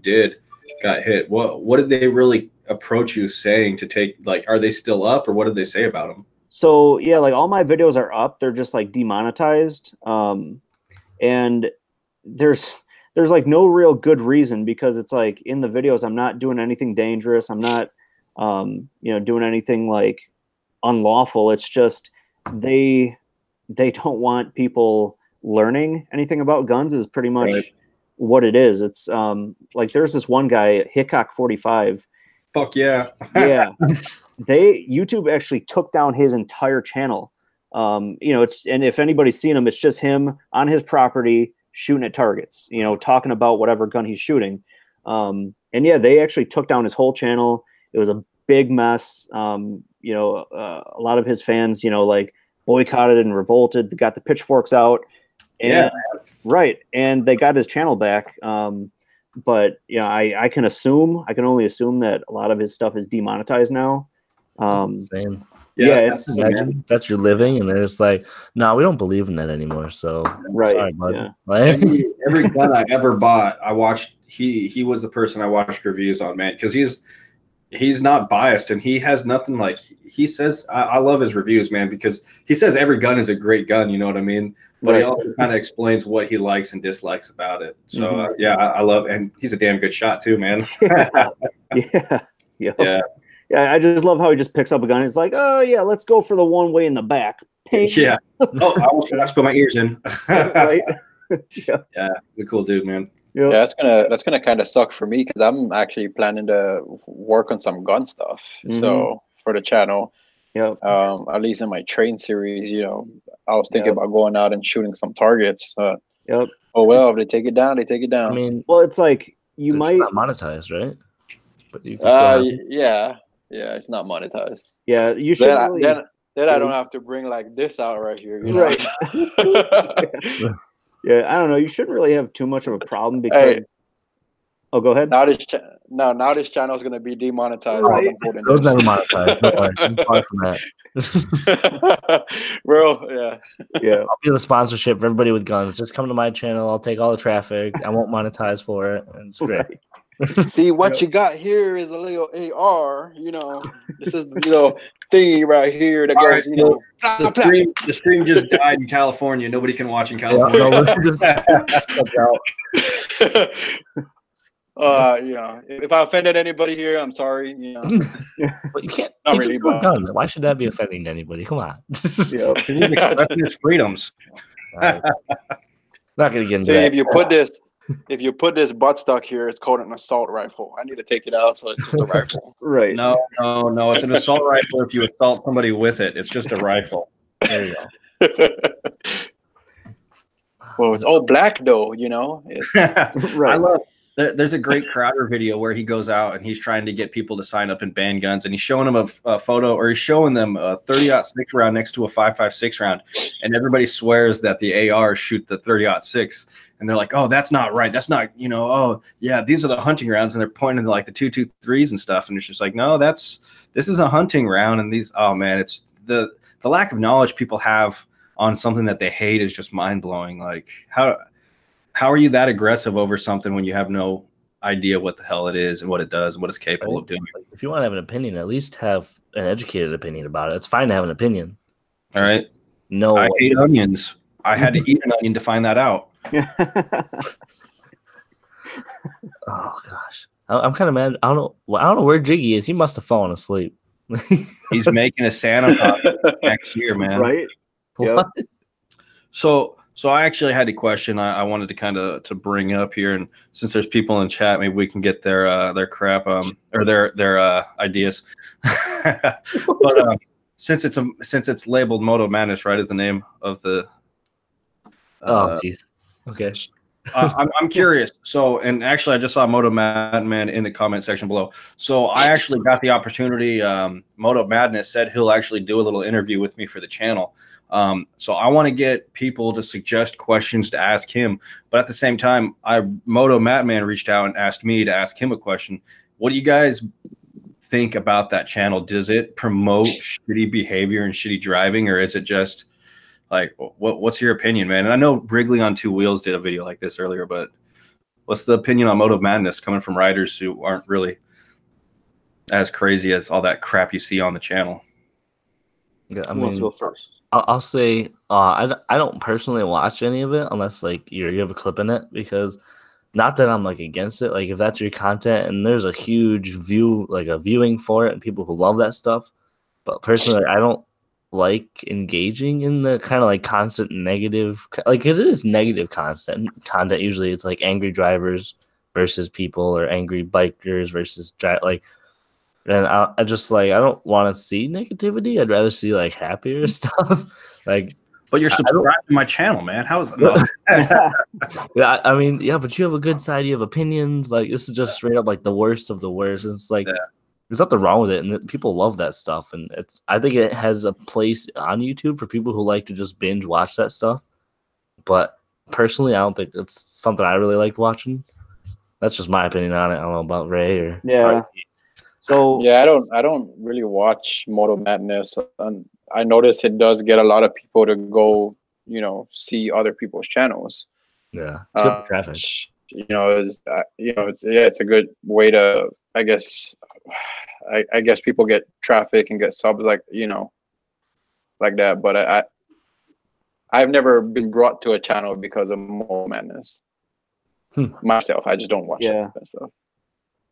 got hit. What did they really approach you saying to take? Like, are they still up, or what did they say about them? So yeah, like all my videos are up. They're just like demonetized, and there's like no real good reason, because it's like in the videos I'm not doing anything dangerous. I'm not doing anything like unlawful. It's just they don't want people learning anything about guns is pretty much what it is. It's like there's this one guy, Hickok 45. Fuck yeah. Yeah. YouTube actually took down his entire channel. And if anybody's seen him, it's just him on his property shooting at targets, talking about whatever gun he's shooting. And yeah, they actually took down his whole channel. It was a big mess. A lot of his fans, like boycotted and revolted. They got the pitchforks out. And, right. And they got his channel back. But I can only assume that a lot of his stuff is demonetized now. Insane. Yeah, imagine that's your living, and then it's like, no, we don't believe in that anymore. So sorry, bud. Yeah. Like, every gun I ever bought, I watched. He was the person I watched reviews on, man, because he's not biased, and he has nothing like he says. I love his reviews, man, because he says every gun is a great gun. You know what I mean? But he also kind of explains what he likes and dislikes about it. So I love, and he's a damn good shot too, man. Yeah, I just love how he just picks up a gun. He's like, oh yeah, let's go for the one way in the back. Pink. Yeah. Oh, I want to put my ears in. Right. Yeah, he's a cool dude, man. Yep. Yeah, that's gonna kind of suck for me, because I'm actually planning to work on some gun stuff. So for the channel, at least in my train series, I was thinking about going out and shooting some targets. Oh well, if they take it down, they take it down. I mean, well, it's like you might not monetize, right? But you can it's not monetized. Yeah, you should. Then I don't have to bring like this out right here. Right. Yeah, I don't know. You shouldn't really have too much of a problem because. Oh, go ahead. Now this channel is going to be demonetized. Right. Those never monetized. Don't worry. I'm far from that. Bro, yeah. I'll be the sponsorship for everybody with guns. Just come to my channel. I'll take all the traffic. I won't monetize for it. And it's great. Right. See, what you got here is a little AR. This is thingy right here that goes. The stream just died in California. Nobody can watch in California. If I offended anybody here, I'm sorry. But you can't. Not really, but gun. Why should that be offending to anybody? Come on. He's expressing his freedoms. Not gonna get into See, that. if you put this. if you put this buttstock here, it's called an assault rifle. I need to take it out, so it's just a rifle. Right. No, it's an assault rifle. If you assault somebody with it, it's just a rifle. There you go. Well, it's all black though, you know. Right. I love. There's a great Crowder video where he goes out and he's trying to get people to sign up in band guns, and he's showing them a photo, or he's showing them a 30-06 round next to a 5.56 round, and everybody swears that the AR shoot the 30-06, and they're like, "Oh, that's not right. That's not, you know. Oh, yeah, these are the hunting rounds," and they're pointing to like the 223s and stuff, and it's just like, no, this is a hunting round, and these, oh man, it's the lack of knowledge people have on something that they hate is just mind blowing. Like how are you that aggressive over something when you have no idea what the hell it is and what it does and what it's capable of doing? Like, if you want to have an opinion, at least have an educated opinion about it. It's fine to have an opinion. All right. No, I hate onions. I had to eat an onion to find that out. Oh gosh, I'm kind of mad. I don't know where Jiggy is. He must have fallen asleep. He's making a Santa puppet next year, man. Right. What? Yep. So I actually had a question I wanted to kind of to bring up here, and since there's people in chat, maybe we can get their crap or their ideas. But since it's labeled Moto-madness, right, is the name of the. Oh jeez. Okay. I'm curious. So, and actually, I just saw Moto-madman in the comment section below. So I actually got the opportunity. Moto-madness said he'll actually do a little interview with me for the channel. So I want to get people to suggest questions to ask him, but at the same time, Moto-madman reached out and asked me to ask him a question. What do you guys think about that channel? Does it promote shitty behavior and shitty driving, or is it just like, what's your opinion, man? And I know Wrigley on Two Wheels did a video like this earlier, but what's the opinion on Moto-madness coming from riders who aren't really as crazy as all that crap you see on the channel? Yeah, I Who wants mean, to go first? I'll say I don't personally watch any of it unless like you have a clip in it, because not that I'm like against it. Like if that's your content and there's a huge viewing for it and people who love that stuff, but personally I don't like engaging in the kind of like constant negative, like because it is negative content. Usually it's like angry drivers versus people, or angry bikers versus like. And I just like, I don't want to see negativity. I'd rather see like happier stuff. Like, but you're subscribed to my channel, man. How is it? No. Yeah, I mean, yeah, but you have a good side. You have opinions. Like this is just straight up like the worst of the worst. And it's like there's nothing wrong with it, and people love that stuff. And I think it has a place on YouTube for people who like to just binge watch that stuff. But personally, I don't think it's something I really like watching. That's just my opinion on it. I don't know about Ray or So yeah, I don't really watch Moto-madness, and I notice it does get a lot of people to go, see other people's channels. Yeah, it's good for traffic. It's a good way to, I guess people get traffic and get subs, like that. But I've never been brought to a channel because of Moto-madness. Myself, I just don't watch that stuff.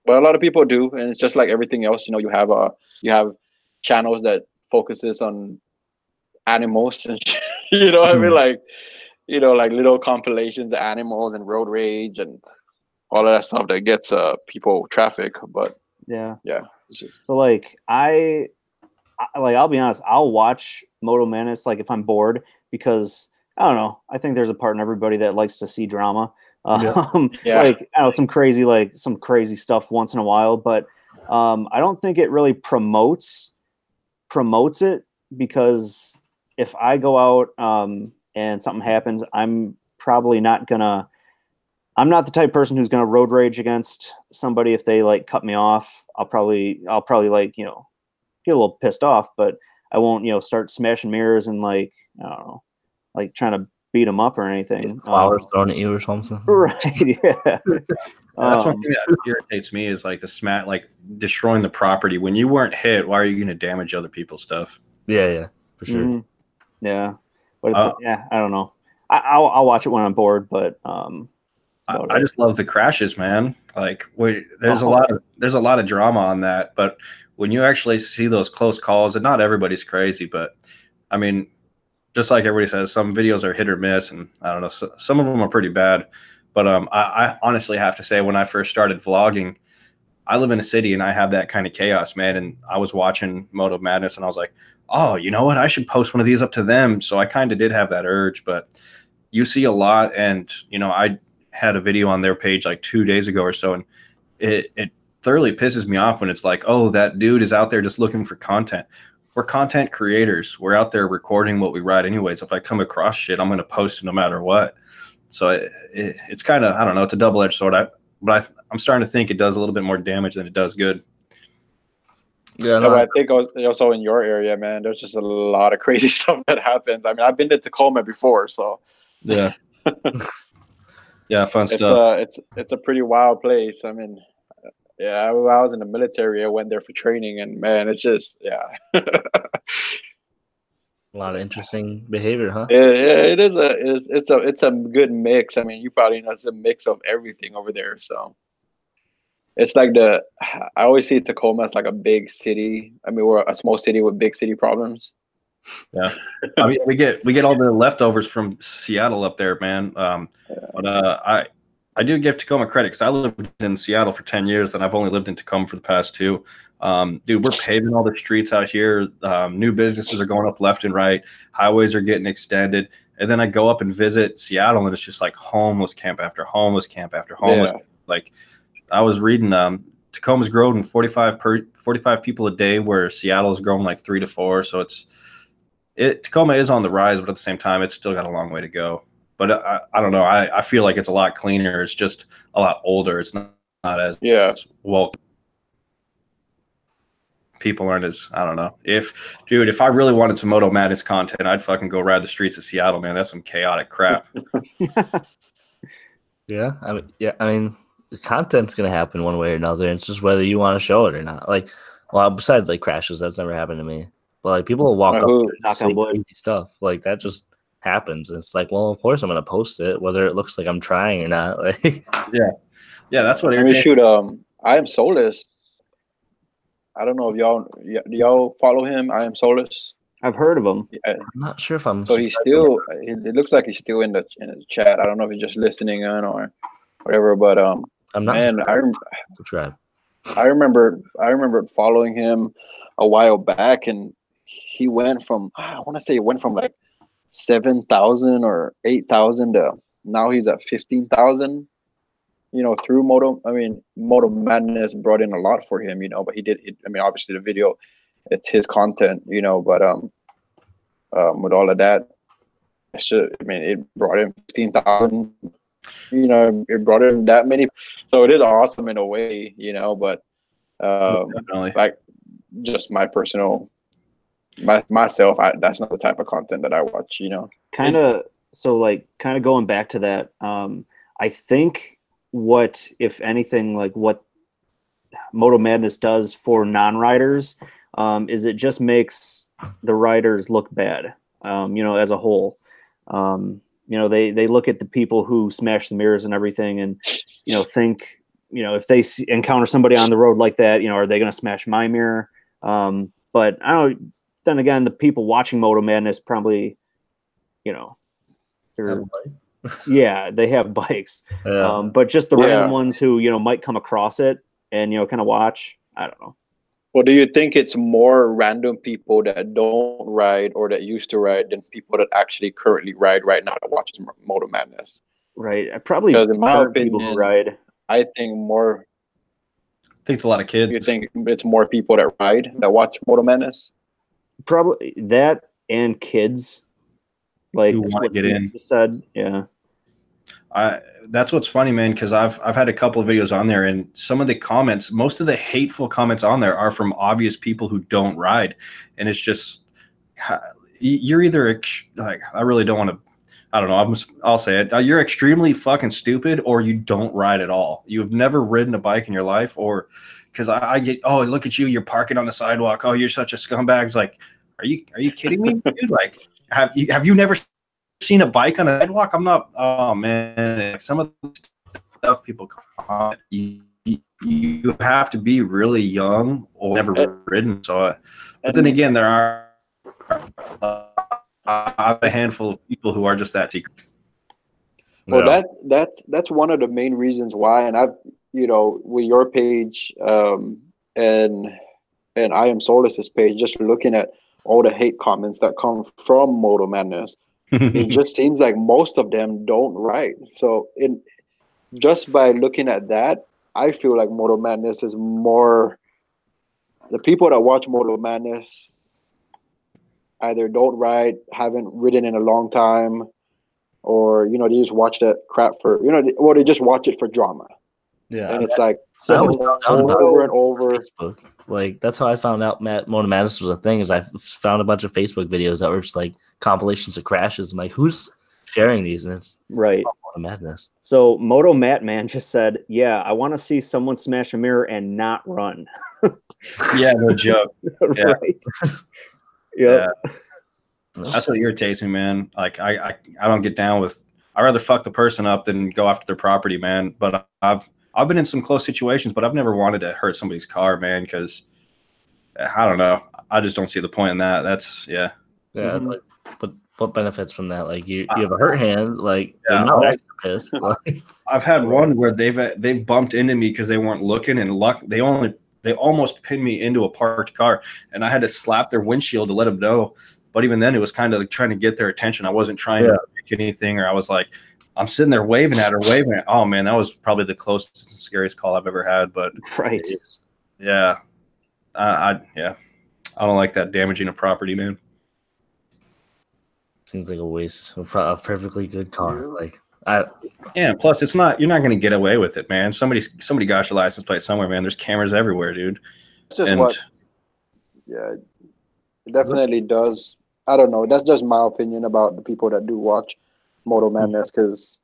But a lot of people do, and it's just like everything else. You have channels that focuses on animals, and I mean, like little compilations of animals and road rage and all of that stuff that gets people traffic. But yeah. So like I'll be honest, I'll watch Moto-madness like if I'm bored, because I don't know. I think there's a part in everybody that likes to see drama. Like I don't know, some crazy stuff once in a while, but I don't think it really promotes it, because if I go out and something happens, I'm not the type of person who's gonna road rage against somebody if they like cut me off. I'll probably like get a little pissed off, but I won't start smashing mirrors and like I don't know, like trying to beat them up or anything. Flowers thrown at you or something. Right. Yeah. That's one thing that irritates me is like like destroying the property. When you weren't hit, why are you going to damage other people's stuff? Yeah, for sure. Mm-hmm. Yeah, but it's, I don't know. I'll watch it when I'm bored, but I just love the crashes, man. Like there's a lot of drama on that, but when you actually see those close calls, and not everybody's crazy, but I mean, just like everybody says, some videos are hit or miss, and I don't know, some of them are pretty bad. But I honestly have to say, when I first started vlogging, I live in a city and I have that kind of chaos, man. And I was watching Moto-Madness and I was like, oh, you know what? I should post one of these up to them. So I kind of did have that urge, but you see a lot. And, you know, I had a video on their page like 2 days ago or so, and it thoroughly pisses me off when it's like, oh, that dude is out there just looking for content. We're content creators. We're out there recording what we write anyways. If I come across shit, I'm going to post it no matter what. So it's kind of, I don't know, it's a double-edged sword. I'm starting to think it does a little bit more damage than it does good. Yeah, no, I think also in your area, man, there's just a lot of crazy stuff that happens. I mean, I've been to Tacoma before, so yeah, yeah, fun stuff. It's a pretty wild place. I mean, yeah, I was in the military. I went there for training, and man, it's just a lot of interesting behavior, huh? Yeah, it is it's a good mix. I mean, you probably know it's a mix of everything over there. So it's like I always see Tacoma as like a big city. I mean, we're a small city with big city problems. Yeah, I mean, we get all the leftovers from Seattle up there, man. But I do give Tacoma credit because I lived in Seattle for 10 years and I've only lived in Tacoma for the past 2. Dude, we're paving all the streets out here. New businesses are going up left and right. Highways are getting extended. And then I go up and visit Seattle and it's just like homeless camp after homeless camp after homeless. Yeah. Like I was reading Tacoma's growing 45 people a day, where Seattle is growing like 3 to 4. So Tacoma is on the rise, but at the same time, it's still got a long way to go. But I don't know. I feel like it's a lot cleaner. It's just a lot older. It's not as well. People aren't as, I don't know. If I really wanted some Moto-Madness content, I'd fucking go ride the streets of Seattle, man. That's some chaotic crap. Yeah, I mean, the content's gonna happen one way or another. It's just whether you want to show it or not. Like, well, besides like crashes, that's never happened to me. But like people will walk up and say crazy stuff like that. Just happens. And it's like, well, of course I'm gonna post it, whether it looks like I'm trying or not. Like, yeah, that's what. Let me shoot. I am Soulless. I don't know if y'all follow him. I am Soulless. I've heard of him. I'm not sure if I'm. So he's still. It looks like he's still in the chat. I don't know if he's just listening in or whatever. But I'm not. Man, subscribe. I remember following him a while back, and he went from, I want to say it went from like 7,000 or 8,000 to now he's at 15,000. You know, through Moto-Madness brought in a lot for him. You know, but he did. I mean, obviously the video, it's his content. You know, but with all of that, it brought in 15,000. You know, it brought in that many, so it is awesome in a way. You know, but like just my personal. Myself, that's not the type of content that I watch, you know. Kind of going back to that, I think what, if anything, like what Moto-Madness does for non-riders, is it just makes the riders look bad, you know, as a whole. You know, they look at the people who smash the mirrors and everything and, you know, think, you know, if they encounter somebody on the road like that, you know, are they going to smash my mirror? But I don't know. Then again, the people watching Moto-Madness probably, you know, they have bikes. Yeah. But just the random ones who, you know, might come across it and, you know, kind of watch. I don't know. Well, do you think it's more random people that don't ride or that used to ride than people that actually currently ride right now that watch Moto-Madness? Right. Probably because in my opinion, people who ride. I think more. I think it's a lot of kids. You think it's more people that ride that watch Moto-Madness? Probably that and kids, like who want to get in. Said, yeah. That's what's funny, man, because I've had a couple of videos on there, and some of the comments, most of the hateful comments on there are from obvious people who don't ride, and it's just you're either like, I really don't want to. I don't know. I'll say it. You're extremely fucking stupid, or you don't ride at all. You've never ridden a bike in your life, or because I get, oh, look at you, you're parking on the sidewalk. Oh, you're such a scumbag. It's like, are you kidding me, dude? Like, have you never seen a bike on a sidewalk? I'm not. Oh man, some of the stuff people comment, you have to be really young or never ridden. So, but then again, there are a handful of people who are just that secret. Well, Yeah. that's one of the main reasons why, and I've, with your page, and I Am Solace's page, just looking at all the hate comments that come from Moto-madness, it just seems like most of them don't write. So just by looking at that, I feel like Moto-madness is more, the people that watch Moto-madness either don't write, haven't written in a long time, or they just watch that crap for or they just watch it for drama. Yeah. And it's like I always found out about over and over. Facebook. Like that's how I found out Moto-madness was a thing. Is I found a bunch of Facebook videos that were just like compilations of crashes. I'm like, who's sharing these? And it's Right. Moto-madness. So Moto Matman just said, "Yeah, I want to see someone smash a mirror and not run." Yeah, no joke. Yeah. Right. Yep. Yeah. That's what irritates me, man. Like I don't get down with. I'd rather fuck the person up than go after their property, man. But I've been in some close situations, but I've never wanted to hurt somebody's car, man, because I don't know. I just don't see the point in that. That's Yeah. Mhm. It's like, but what benefits from that? Like you have a hurt hand. Like Yeah. they're not extra pissed. Like, I've had one where they've bumped into me because they weren't looking, and they almost pinned me into a parked car, and I had to slap their windshield to let them know. But even then, it was kind of like trying to get their attention. I wasn't trying to make anything, or I was like, I'm sitting there waving at her, waving at. Oh man, that was probably the closest and scariest call I've ever had. But Right. yeah, I don't like that damaging a property, man. seems like a waste of a perfectly good car. Like Yeah, plus you're not going to get away with it, man. Somebody got your license plate somewhere, man. There's cameras everywhere, dude. It's just it definitely does. I don't know. That's just my opinion about the people that do watch Moto-madness, because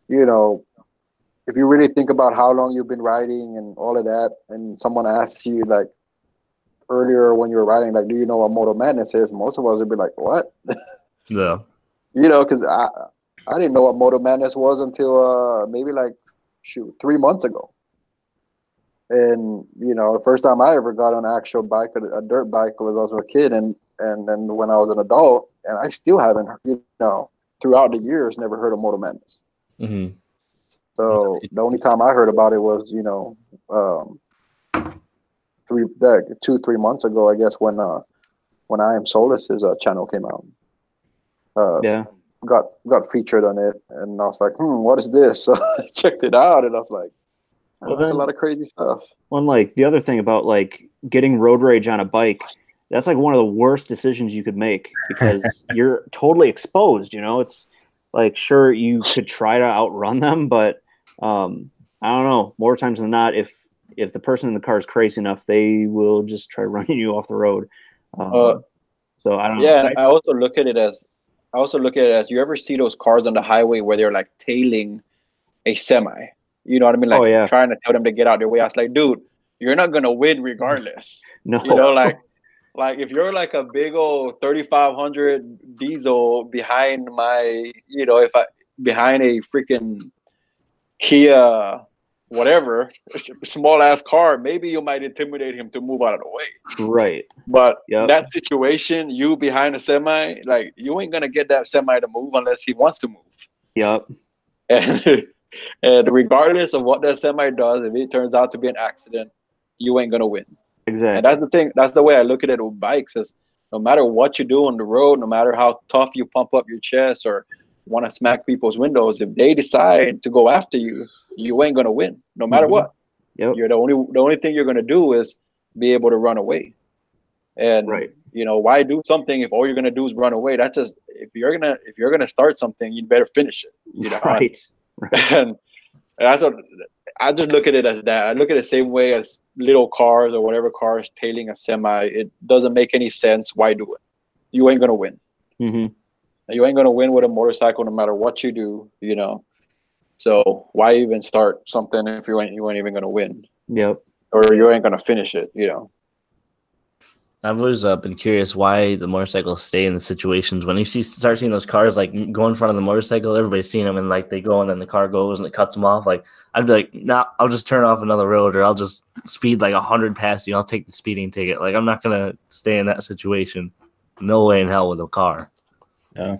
if you really think about how long you've been riding and all of that, and someone asks you like earlier when you were riding, like, do you know what Moto-madness is? Most of us would be like, what? yeah. Because I didn't know what Moto-madness was until maybe like 3 months ago. And the first time I ever got on an actual bike, a dirt bike, was also a kid, and then when I was an adult, and I still haven't, throughout the years, never heard of Moto-madness. Mm-hmm. So the only time I heard about it was 2-3 months ago, I guess, when I Am Solace's channel came out. Got featured on it, and I was like, what is this? So I checked it out, and I was like, that's a lot of crazy stuff. Well, like the other thing about like getting road rage on a bike, that's like one of the worst decisions you could make, because you're totally exposed. It's like, sure, you could try to outrun them, but I don't know. More times than not, if the person in the car is crazy enough, they will just try running you off the road. So I don't know. Yeah, I also look at it as you ever see those cars on the highway where they're like tailing a semi? You know what I mean? Like trying to tell them to get out their way. I was like, dude, you're not gonna win regardless. No. Like if you're like a big old 3500 diesel behind my, behind a freaking Kia, whatever, small ass car, maybe you might intimidate him to move out of the way. Right. But that situation, you behind a semi, like you ain't gonna get that semi to move unless he wants to move. Yep. And regardless of what that semi does, if it turns out to be an accident, you ain't gonna win. Exactly. And that's the thing. That's the way I look at it with bikes. Is no matter what you do on the road, no matter how tough you pump up your chest or want to smack people's windows, if they decide to go after you, you ain't gonna win, no matter what. Yep. You're the only thing you're gonna do is be able to run away. And why do something if all you're gonna do is run away? That's just if you're gonna start something, you better finish it. Right. And that's what I just look at it as that. I look at it the same way as little cars or whatever cars tailing a semi. It doesn't make any sense. Why do it? You ain't gonna win. Mm-hmm. You ain't gonna win with a motorcycle no matter what you do. So why even start something if you ain't even gonna win? Yep. Or you ain't gonna finish it. I've always been curious why the motorcycles stay in the situations when you start seeing those cars like go in front of the motorcycle. Everybody's seeing them, and like they go, and then the car goes and it cuts them off. Like I'd be like, nah, I'll just turn off another road, or I'll just speed like 100 past you. I'll take the speeding ticket. Like I'm not gonna stay in that situation. No way in hell with a car. Yeah,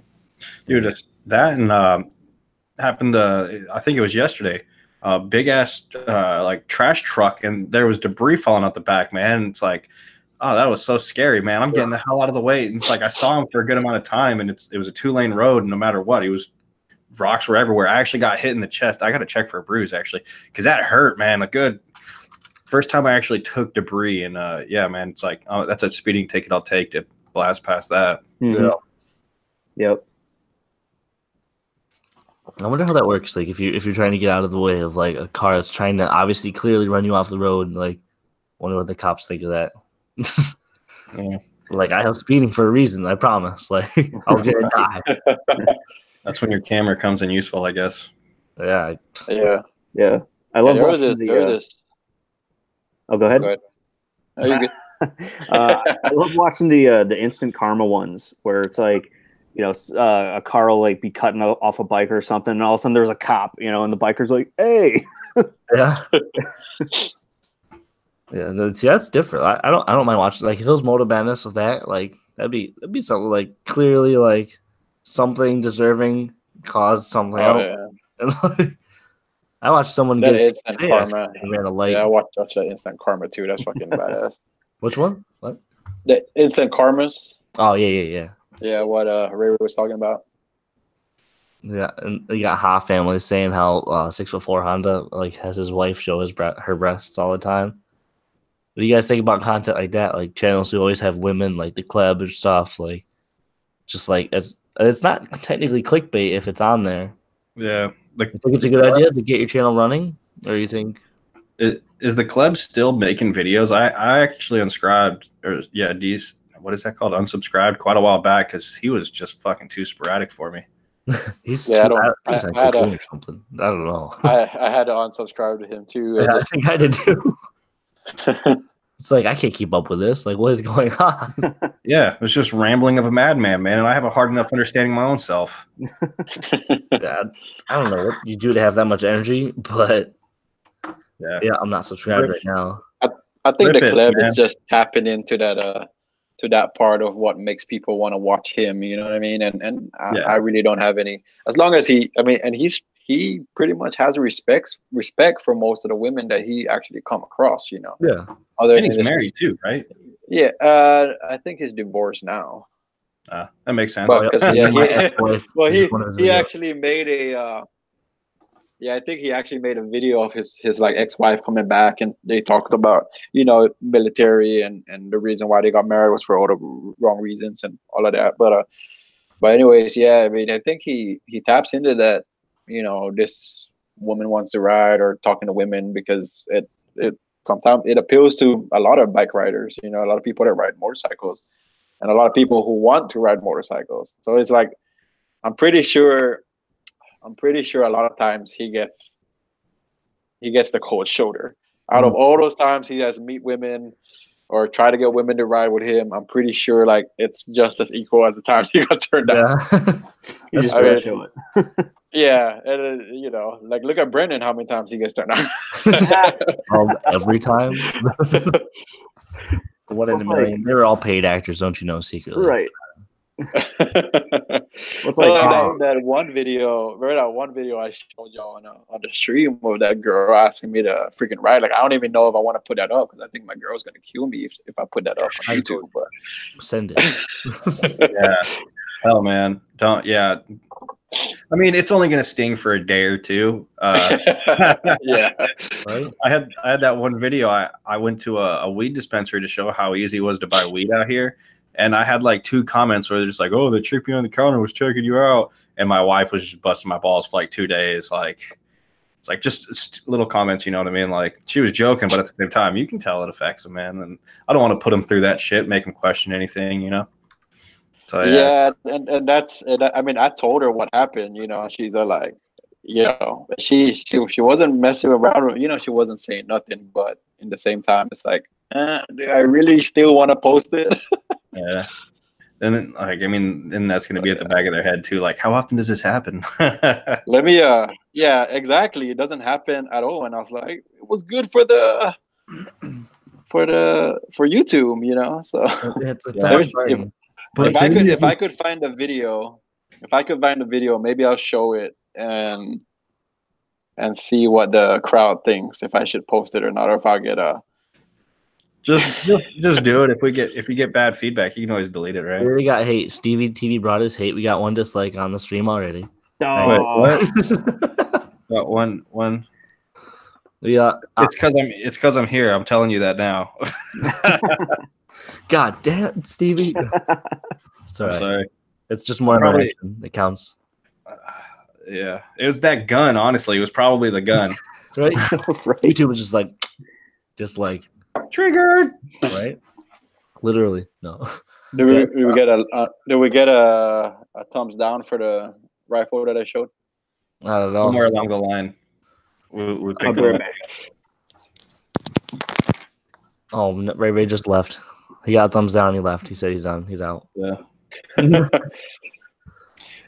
dude, just that, and happened I think it was yesterday. Big ass like trash truck, and there was debris falling out the back, man. It's like, oh, that was so scary, man. I'm getting the hell out of the way. And it's like I saw him for a good amount of time, and it was a 2-lane road, and no matter what, rocks were everywhere. I actually got hit in the chest. I got to check for a bruise actually, because that hurt, man. A good first time I actually took debris, and yeah, man, it's like, oh, that's a speeding ticket I'll take to blast past that. Mm-hmm. Yeah. Yep. I wonder how that works. Like, if you're trying to get out of the way of like a car that's trying to obviously clearly run you off the road, like, wonder what the cops think of that. Yeah. Like, I have speeding for a reason. I promise. Like, I'll get a die. That's when your camera comes in useful, I guess. Yeah. Yeah. Yeah. I love there was watching this. Oh, go ahead. Go ahead. Oh, you good? I love watching the instant karma ones where it's like, you know, a car will like be cutting off a biker or something, and all of a sudden there's a cop, you know, and the biker's like, "Hey." Yeah. Yeah. See, that's different. I don't mind watching. Like, if it was Moto-madness of that, like, that'd be something like clearly like something deserving caused something else. Yeah. And like, I watched someone That get instant karma. ran a light. Yeah, I watched that instant karma too. That's fucking badass. Which one? What? The instant karmas. Oh yeah. Yeah, what Ray was talking about. Yeah, and you got Ha family saying how 6'4" Honda like has his wife show her breasts all the time. What do you guys think about content like that? Like channels who always have women like the club and stuff, like just like it's not technically clickbait if it's on there. Yeah. You think it's a good idea to get your channel running, or you think is the club still making videos? I actually unsubscribed, or yeah, what is that called? Unsubscribed quite a while back because he was just fucking too sporadic for me. he's Yeah, he's on cocaine or something. I don't know. I had to unsubscribe to him too. Yeah, I think I did too. It's like I can't keep up with this. Like, what is going on? Yeah, it was just rambling of a madman, man, and I have a hard enough understanding my own self. Yeah, I don't know what you do to have that much energy, but yeah, I'm not subscribed right now. I think Rip the club man. is just tapping into that part of what makes people want to watch him. You know what I mean? And I really don't have any. As long as he pretty much has respect for most of the women that he actually come across. You know. Yeah. And he's married too, right? Yeah. I think he's divorced now. That makes sense. But, Well, he actually made a. I think he actually made a video of his like ex-wife coming back, and they talked about, you know, military and the reason why they got married was for all the wrong reasons and all of that. But anyways, yeah, I mean, I think he taps into that, you know, this woman wants to ride or talking to women because it sometimes it appeals to a lot of bike riders, you know, a lot of people that ride motorcycles and a lot of people who want to ride motorcycles. So it's like, I'm pretty sure a lot of times he gets the cold shoulder. Out of all those times he has to meet women or try to get women to ride with him, I'm pretty sure like it's just as equal as the times he got turned down. You just show it. Yeah, and you know, like look at Brendan, how many times he gets turned down. Every time. One in a million. They were all paid actors, don't you know, secretly. Right. What's like that one video? Remember that one video I showed y'all on the stream of that girl asking me to freaking ride? Like I don't even know if I want to put that up because I think my girl's gonna kill me if I put that up on YouTube. But send it. Yeah. Hell, man, don't. Yeah. I mean, it's only gonna sting for a day or two. Yeah. Right? I had that one video. I went to a weed dispensary to show how easy it was to buy weed out here. And I had like 2 comments where they're just like, "Oh, the chick behind the counter was checking you out," and my wife was just busting my balls for like 2 days. Like, it's like just little comments, you know what I mean? Like she was joking, but at the same time, you can tell it affects them, man. And I don't want to put them through that shit, make them question anything, you know. So yeah, and that's. I mean, I told her what happened. You know, she's like, you know, she wasn't messing around. You know, she wasn't saying nothing, but in the same time, it's like, do I really still want to post it? Yeah. And then, like, I mean, then that's going to be at the back of their head too. Like, how often does this happen? Let me, yeah, exactly. It doesn't happen at all. And I was like, it was good for YouTube, you know. So if I could find a video, maybe I'll show it and see what the crowd thinks, if I should post it or not, or if I'll get a. Just do it. If we get bad feedback, you can always delete it, right? We already got hate. Stevie-tv brought us hate. We got one dislike on the stream already. Oh. Wait, what? Got one. Yeah, It's because I'm here. I'm telling you that now. God damn, Stevie. It's all right. Sorry. It's just more Probably- interaction. It counts. Yeah, it was that gun. Honestly, it was probably the gun. Right? Right. YouTube was just like Triggered. right? Literally, no. Did we get a thumbs down for the rifle that I showed? I don't know. Somewhere along the line, we picked be it right up. Oh, Ray just left. He got a thumbs down. He left. He said he's done. He's out. Yeah.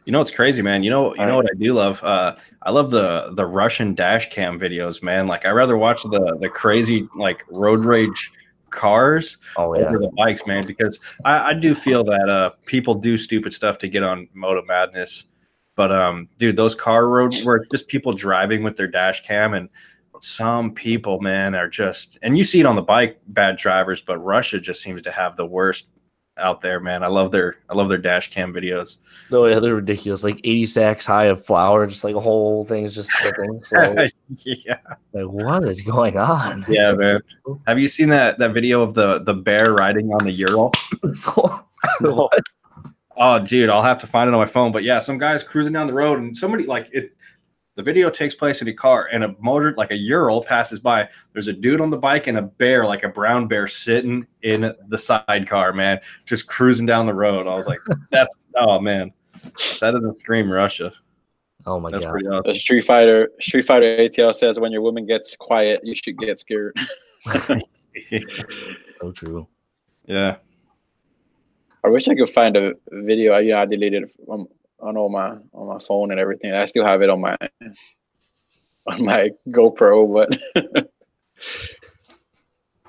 You know what's crazy, man? You know what I do love? I love the Russian dash cam videos, man. Like I rather watch the crazy like road rage cars over the bikes, man, because I do feel that people do stupid stuff to get on Moto-madness. But dude, those car road where just people driving with their dash cam, and some people, man, are just, and you see it on the bike, bad drivers, but Russia just seems to have the worst out there, man. I love their dash cam videos. No, yeah, they're ridiculous. Like 80 sacks high of flour, just like a whole thing is just flipping. So, Yeah. like, what is going on? Yeah, man. Have you seen that video of the bear riding on the Ural? What? Oh, dude, I'll have to find it on my phone. But yeah, some guy's cruising down the road, and somebody the video takes place in a car, and a motor, like a Ural, passes by. There's a dude on the bike and a bear, like a brown bear, sitting in the sidecar, man, just cruising down the road. I was like, oh man, that doesn't scream Russia. Oh my That's god. pretty awesome. The Street Fighter ATL says, when your woman gets quiet, you should get scared. So true. Yeah. I wish I could find a video. I deleted it on my phone and everything. I still have it on my GoPro, but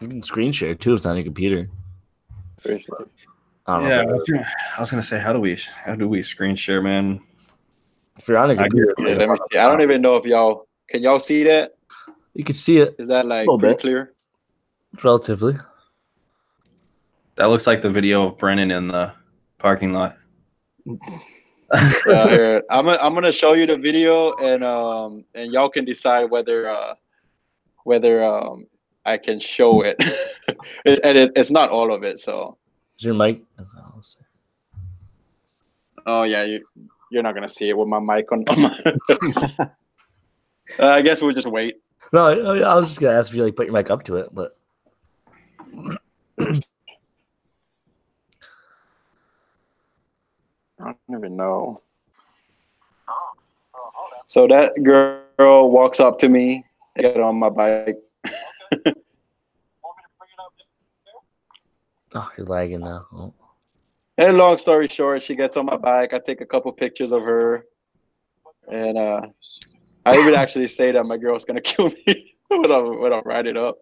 You can screen share too if it's on your computer. I don't Yeah, know. I was gonna say, how do we screen share, man? If you're on a computer, yeah, let me see. I don't even know if y'all see that. you can see it Is that like Little pretty bit. clear? relatively. That looks like the video of Brennan in the parking lot. Here, I'm gonna show you the video, and y'all can decide whether I can show it. It's not all of it, so. Is your mic? Oh yeah, you're not gonna see it with my mic on. I guess we'll just wait. No, I was just gonna ask if you like put your mic up to it, but I don't even know. So that girl walks up to me, get on my bike. oh, you're lagging now. Oh. And long story short, she gets on my bike. I take a couple pictures of her, and I even actually say that my girl's gonna kill me when I ride it up.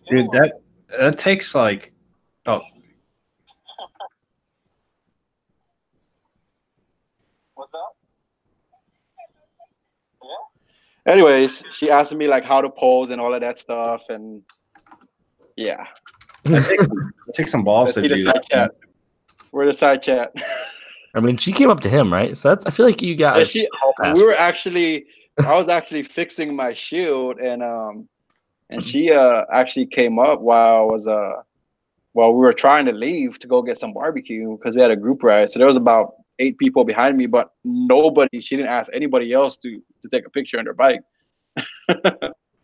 Dude, that takes like, oh, What's that? Yeah. Anyways, she asked me like how to pose and all of that stuff, and yeah. it takes some balls Let's to see the do side that. chat. We're the side chat. I mean, she came up to him, right? So I feel like you got. Yeah, I was actually fixing my shield, and she actually came up while we were trying to leave to go get some barbecue because we had a group ride. So there was about 8 people behind me, but she didn't ask anybody else to take a picture on their bike.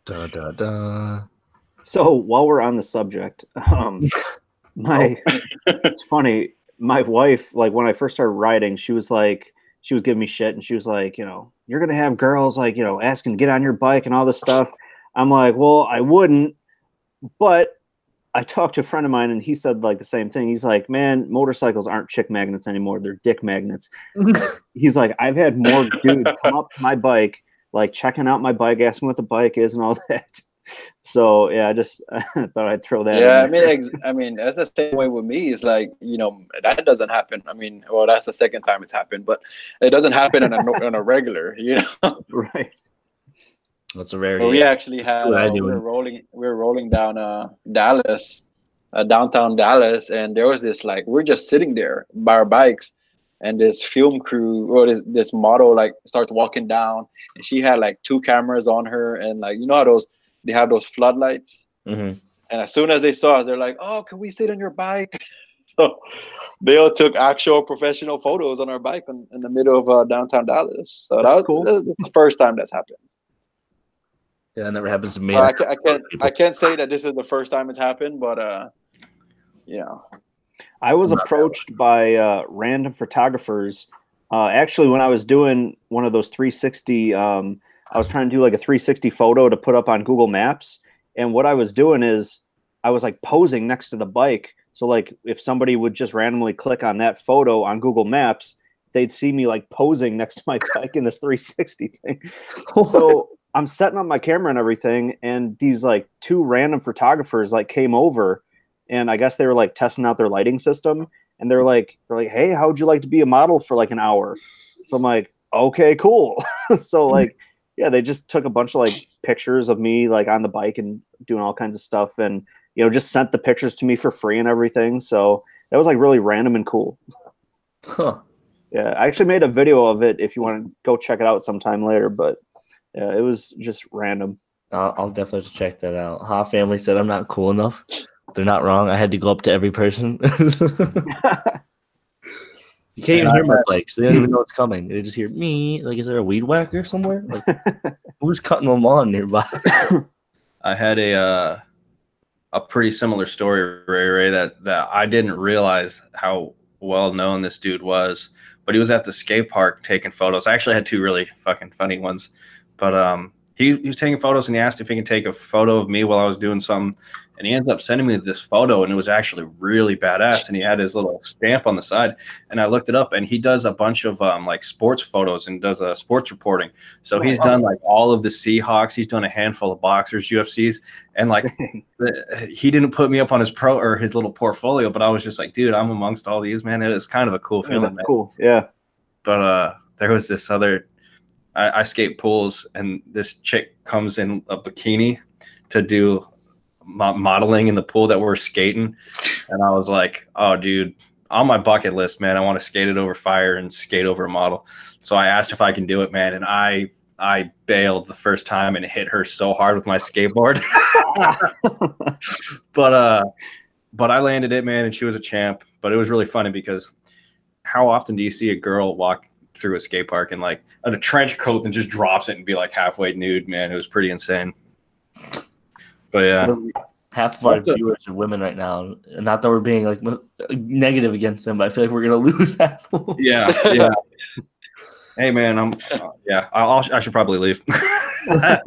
Da, da, da. So while we're on the subject, it's funny. My wife, like when I first started riding, she was giving me shit, and she was like, you're gonna have girls like, asking to get on your bike and all this stuff. I'm like, well, I wouldn't, but I talked to a friend of mine, and he said like the same thing. He's like, man, motorcycles aren't chick magnets anymore. They're dick magnets. He's like, I've had more dudes come up to my bike, like checking out my bike, asking what the bike is and all that. So yeah, I thought I'd throw that. Yeah, in I mean, that's the same way with me. It's like, that doesn't happen. I mean, well, that's the second time it's happened, but it doesn't happen on a regular, Right. That's a rarity. Well, we actually had we were rolling down Dallas, downtown Dallas, and there was this like we're just sitting there by our bikes, and this film crew or this model like starts walking down, and she had like 2 cameras on her, and like how they have those floodlights, Mm-hmm. and as soon as they saw us, they're like, "Oh, can we sit on your bike?" So they all took actual professional photos on our bike in the middle of downtown Dallas. So That's that was cool. That's the first time that's happened. Yeah, that never happens to me. I can't say that this is the first time it's happened, but I was approached by random photographers. Actually, when I was doing one of those 360, I was trying to do like a 360 photo to put up on Google Maps. And what I was doing is I was like posing next to the bike. So like if somebody would just randomly click on that photo on Google Maps, they'd see me like posing next to my bike in this 360 thing. So I'm setting up my camera and everything, and these like 2 random photographers like came over, and I guess they were like testing out their lighting system, and they're like, hey, how would you like to be a model for like an hour? So I'm like, okay, cool. So like, yeah, they just took a bunch of like pictures of me like on the bike and doing all kinds of stuff, and just sent the pictures to me for free and everything. So that was like really random and cool. Huh. Yeah, I actually made a video of it if you want to go check it out sometime later, but yeah, it was just random. I'll definitely have to check that out. Ha family said I'm not cool enough. They're not wrong. I had to go up to every person. You can't even hear my bikes. They don't even know it's coming. They just hear me. Like, is there a weed whacker somewhere? Like, who's cutting the lawn nearby? I had a pretty similar story, Ray, that I didn't realize how well known this dude was. But he was at the skate park taking photos. I actually had 2 really fucking funny ones. But he was taking photos, and he asked if he could take a photo of me while I was doing something. And he ends up sending me this photo, and it was actually really badass. And he had his little stamp on the side. And I looked it up, and he does a bunch of like sports photos and does sports reporting. So he's done like all of the Seahawks. He's done a handful of boxers, UFCs, and like he didn't put me up on his his little portfolio. But I was just like, dude, I'm amongst all these, man. It is kind of a cool feeling. That's cool. Yeah. But there was this other. I skate pools, and this chick comes in a bikini to do modeling in the pool that we're skating. And I was like, oh, dude, on my bucket list, man, I want to skate it over fire and skate over a model. So I asked if I can do it, man. And I bailed the first time and hit her so hard with my skateboard. But I landed it, man, and she was a champ. But it was really funny because how often do you see a girl walk through a skate park and like in a trench coat and just drops it and be like halfway nude, man? It was pretty insane. But yeah, half of our viewers are women right now. Not that we're being like negative against them, but I feel like we're gonna lose that. Yeah. Hey man, I should probably leave. Like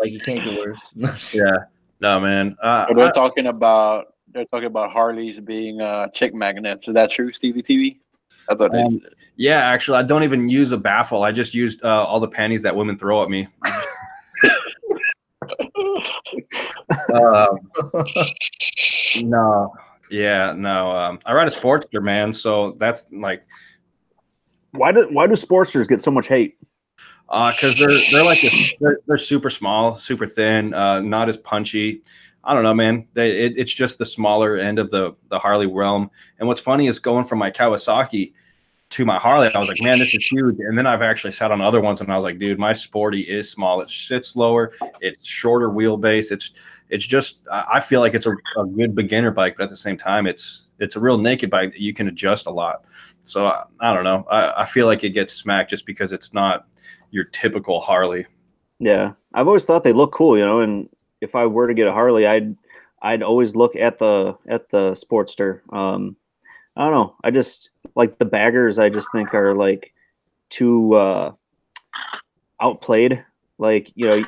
you can't get worse. Yeah, no man. They're talking about Harleys being chick magnets. Is that true, Stevie-tv? I thought yeah, actually, I don't even use a baffle. I just used all the panties that women throw at me. No. I ride a Sportster, man. So that's like, why do Sportsters get so much hate? Because they're like they're super small, super thin, not as punchy. I don't know, man. It's just the smaller end of the Harley realm. And what's funny is going from my Kawasaki to my Harley, I was like, man, this is huge. And then I've actually sat on other ones, and I was like, dude, my Sporty is small. It sits lower. It's shorter wheelbase. It's just, I feel like it's a good beginner bike, but at the same time, it's a real naked bike that you can adjust a lot. So I don't know. I feel like it gets smacked just because it's not your typical Harley. Yeah, I've always thought they look cool, and if I were to get a Harley, I'd always look at the Sportster. I don't know. I just like the baggers. I just think are like too outplayed. Like I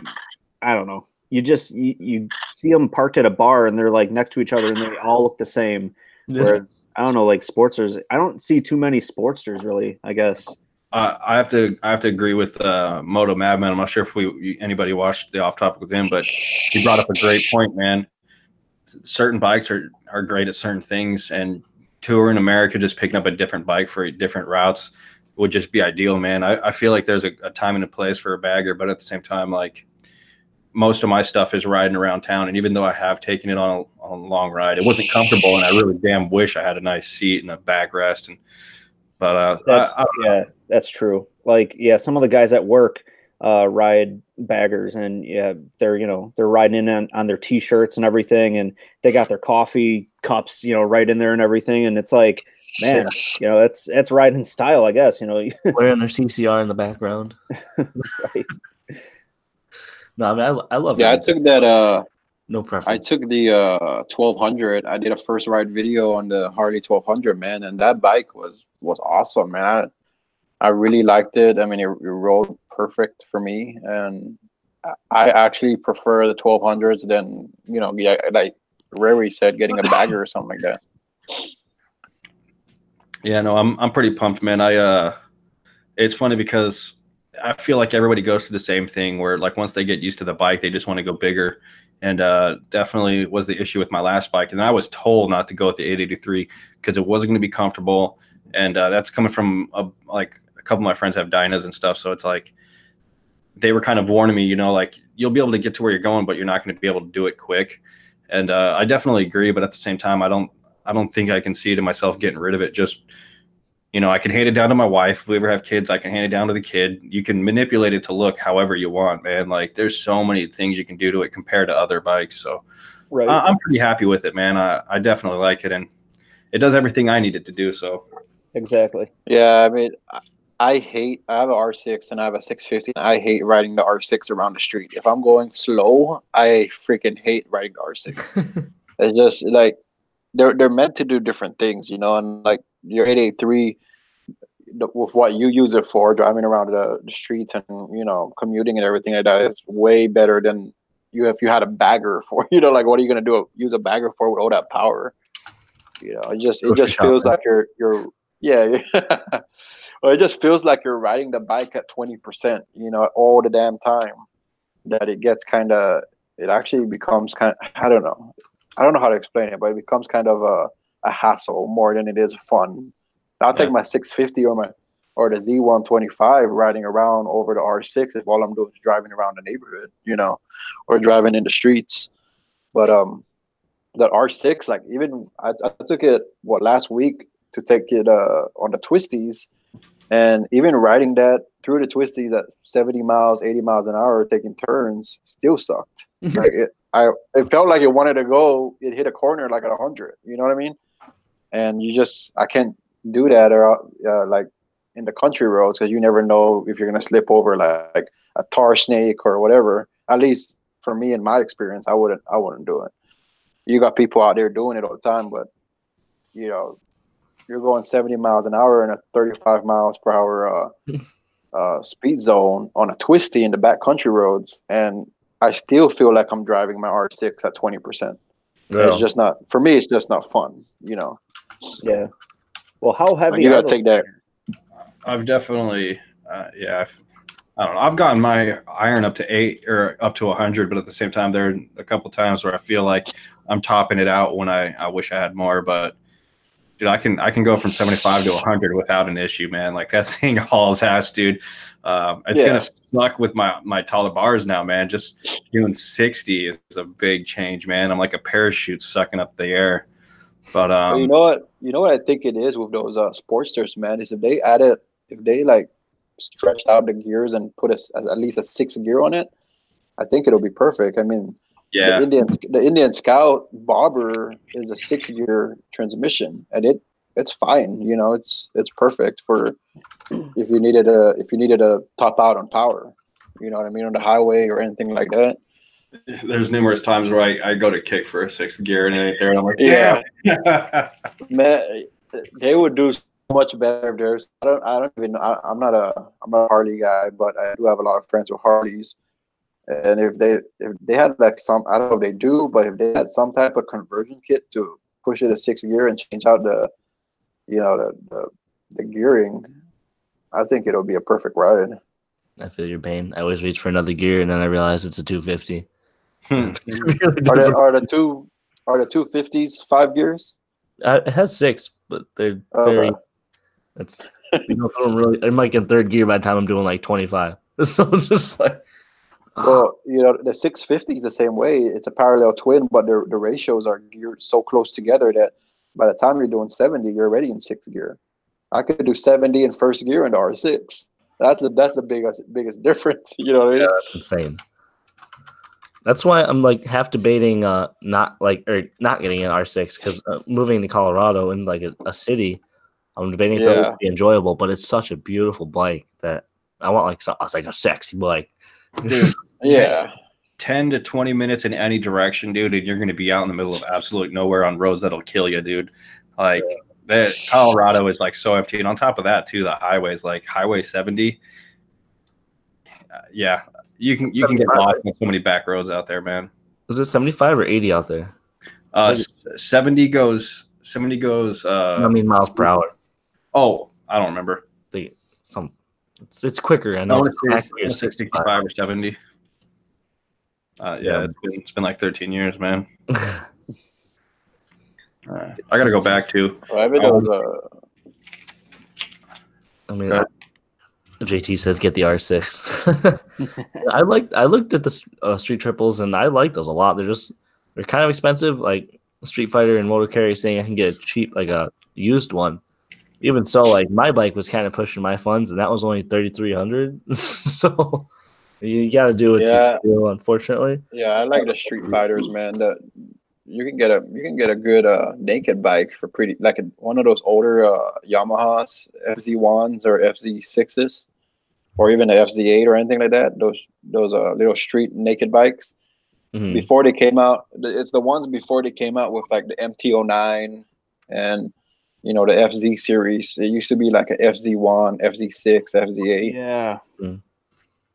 don't know. You see see them parked at a bar and they're like next to each other and they all look the same. Whereas I don't know, like Sportsters, I don't see too many Sportsters really, I guess. I have to agree with Moto-madness. I'm not sure if anybody watched the Off Topic with him, but he brought up a great point, man. Certain bikes are great at certain things, and touring America, just picking up a different bike for different routes would just be ideal, man. I feel like there's a time and a place for a bagger, but at the same time, like most of my stuff is riding around town, and even though I have taken it on a long ride, it wasn't comfortable, and I really damn wish I had a nice seat and a backrest. But that's true. Like, yeah, some of the guys at work ride baggers, and yeah, they're riding in on their t-shirts and everything, and they got their coffee cups, right in there and everything, and it's like, man, it's riding style, I guess, wearing their CCR in the background. Right. No, I mean, I love. Yeah, I took that. No preference. I took the 1200. I did a first ride video on the Harley 1200, man, and that bike was awesome, man. I really liked it. I mean, it rode perfect for me, and I actually prefer the 1200s than like Ray said, getting a bagger or something like that. Yeah, no, I'm pretty pumped, man. It's funny because I feel like everybody goes through the same thing where, like, once they get used to the bike, they just want to go bigger. And definitely was the issue with my last bike. And I was told not to go with the 883 because it wasn't going to be comfortable. And that's coming from like a couple of my friends have Dynas and stuff. So it's like they were kind of warning me, like you'll be able to get to where you're going, but you're not going to be able to do it quick. And I definitely agree. But at the same time, I don't think I can see it in myself getting rid of it. Just, I can hand it down to my wife. If we ever have kids, I can hand it down to the kid. You can manipulate it to look however you want, man. Like, there's so many things you can do to it compared to other bikes. So right. I'm pretty happy with it, man. I definitely like it, and it does everything I need it to do. So exactly. Yeah, I mean, I have an R6 and I have a 650. And I hate riding the R6 around the street. If I'm going slow, I freaking hate riding the R6. It's just like they're meant to do different things, and like your 883 with what you use it for, driving around the streets and commuting and everything like that, is way better than if you had a bagger for like, what are you going to do, use a bagger for with all that power? It just feels like you're yeah. Well, it just feels like you're riding the bike at 20%, all the damn time, that it gets it actually becomes I don't know how to explain it, but it becomes kind of a hassle more than it is fun. I'll take my 650 or the Z125 riding around over the R6 if all I'm doing is driving around the neighborhood, or driving in the streets. But that R6, like, even I took it last week to take it on the twisties, and even riding that through the twisties at 70 miles, 80 miles an hour, taking turns, still sucked. Like it felt like it wanted to go. It hit a corner like at 100. You know what I mean? And I can't do that or like in the country roads, because you never know if you're gonna slip over like a tar snake or whatever. At least for me, in my experience, I wouldn't do it. You got people out there doing it all the time, but you're going 70 miles an hour in a 35 miles per hour speed zone on a twisty in the back country roads, and I still feel like I'm driving my R6 at 20%. Yeah. It's just not, for me, it's just not fun, Yeah. Well, how heavy? You gotta take that. I've definitely, I don't know. I've gotten my iron up to 8 or up to 100, but at the same time, there are a couple times where I feel like I'm topping it out when I wish I had more. But dude, I can go from 75 to 100 without an issue, man. Like, that thing hauls ass, dude. It's gonna suck with my taller bars now, man. Just doing 60 is a big change, man. I'm like a parachute sucking up the air. But you know what I think it is with those Sportsters, man, is if they like stretched out the gears and put at least a 6th gear on it, I think it'll be perfect. I mean, yeah, the Indian Scout bobber is a 6-gear transmission, and it's fine. It's perfect for if you needed a top out on power. You know what I mean, on the highway or anything like that. There's numerous times where I go to kick for a 6th gear and it ain't there, and I'm like, yeah. Man, they would do so much better if there's. I'm not a Harley guy, but I do have a lot of friends with Harleys, And if they had like some, I don't know if they do, but if they had some type of conversion kit to push it to 6th gear and change out the, you know, the gearing, I think it'll be a perfect ride. I feel your pain. I always reach for another gear, and then I realize it's a 250. Are the 250s 5 gears? It has 6, but they're very. Okay. It's you know, throw them really. I might get 3rd gear by the time I'm doing like 25. So it's just like. Well, you know, the 650 is the same way. It's a parallel twin, but the ratios are geared so close together that by the time you're doing 70, you're already in 6th gear. I could do 70 in 1st gear in the R6. That's the biggest difference. You know what I mean? Yeah, that's insane. That's why I'm like half debating not getting an R6 because moving to Colorado in like a city, I'm debating if that would be enjoyable. But it's such a beautiful bike that I want like a sexy bike. Dude, yeah. 10 to 20 minutes in any direction, dude, and you're going to be out in the middle of absolute nowhere on roads that'll kill you, dude. Like that, Colorado is like so empty, and on top of that, too, the highways, like Highway 70. Yeah, you can get lost in so many back roads out there, man. Is it 75 or 80 out there? 70 goes. I mean miles per hour. Oh, I don't remember. It's quicker. I know. It's 65 or 70. Yeah, it's been like 13 years, man. I got to go back to. I mean, JT says get the R6. I looked at the street triples and I like those a lot. They're kind of expensive. Like Street Fighter and Moto Carry saying I can get a cheap like a used one. Even so, like my bike was kind of pushing my funds, and that was only 3,300. So you got to do what you do, unfortunately. Yeah, I like the Street Fighters, man. You can get a good naked bike for pretty like one of those older Yamahas, FZ1s or FZ6s, or even a FZ8 or anything like that. Those little street naked bikes. Mm-hmm. Before they came out, it's the ones before they came out with like the MT-09 and. You know, the FZ series. It used to be like a FZ1, FZ6, FZ8. Yeah. Mm.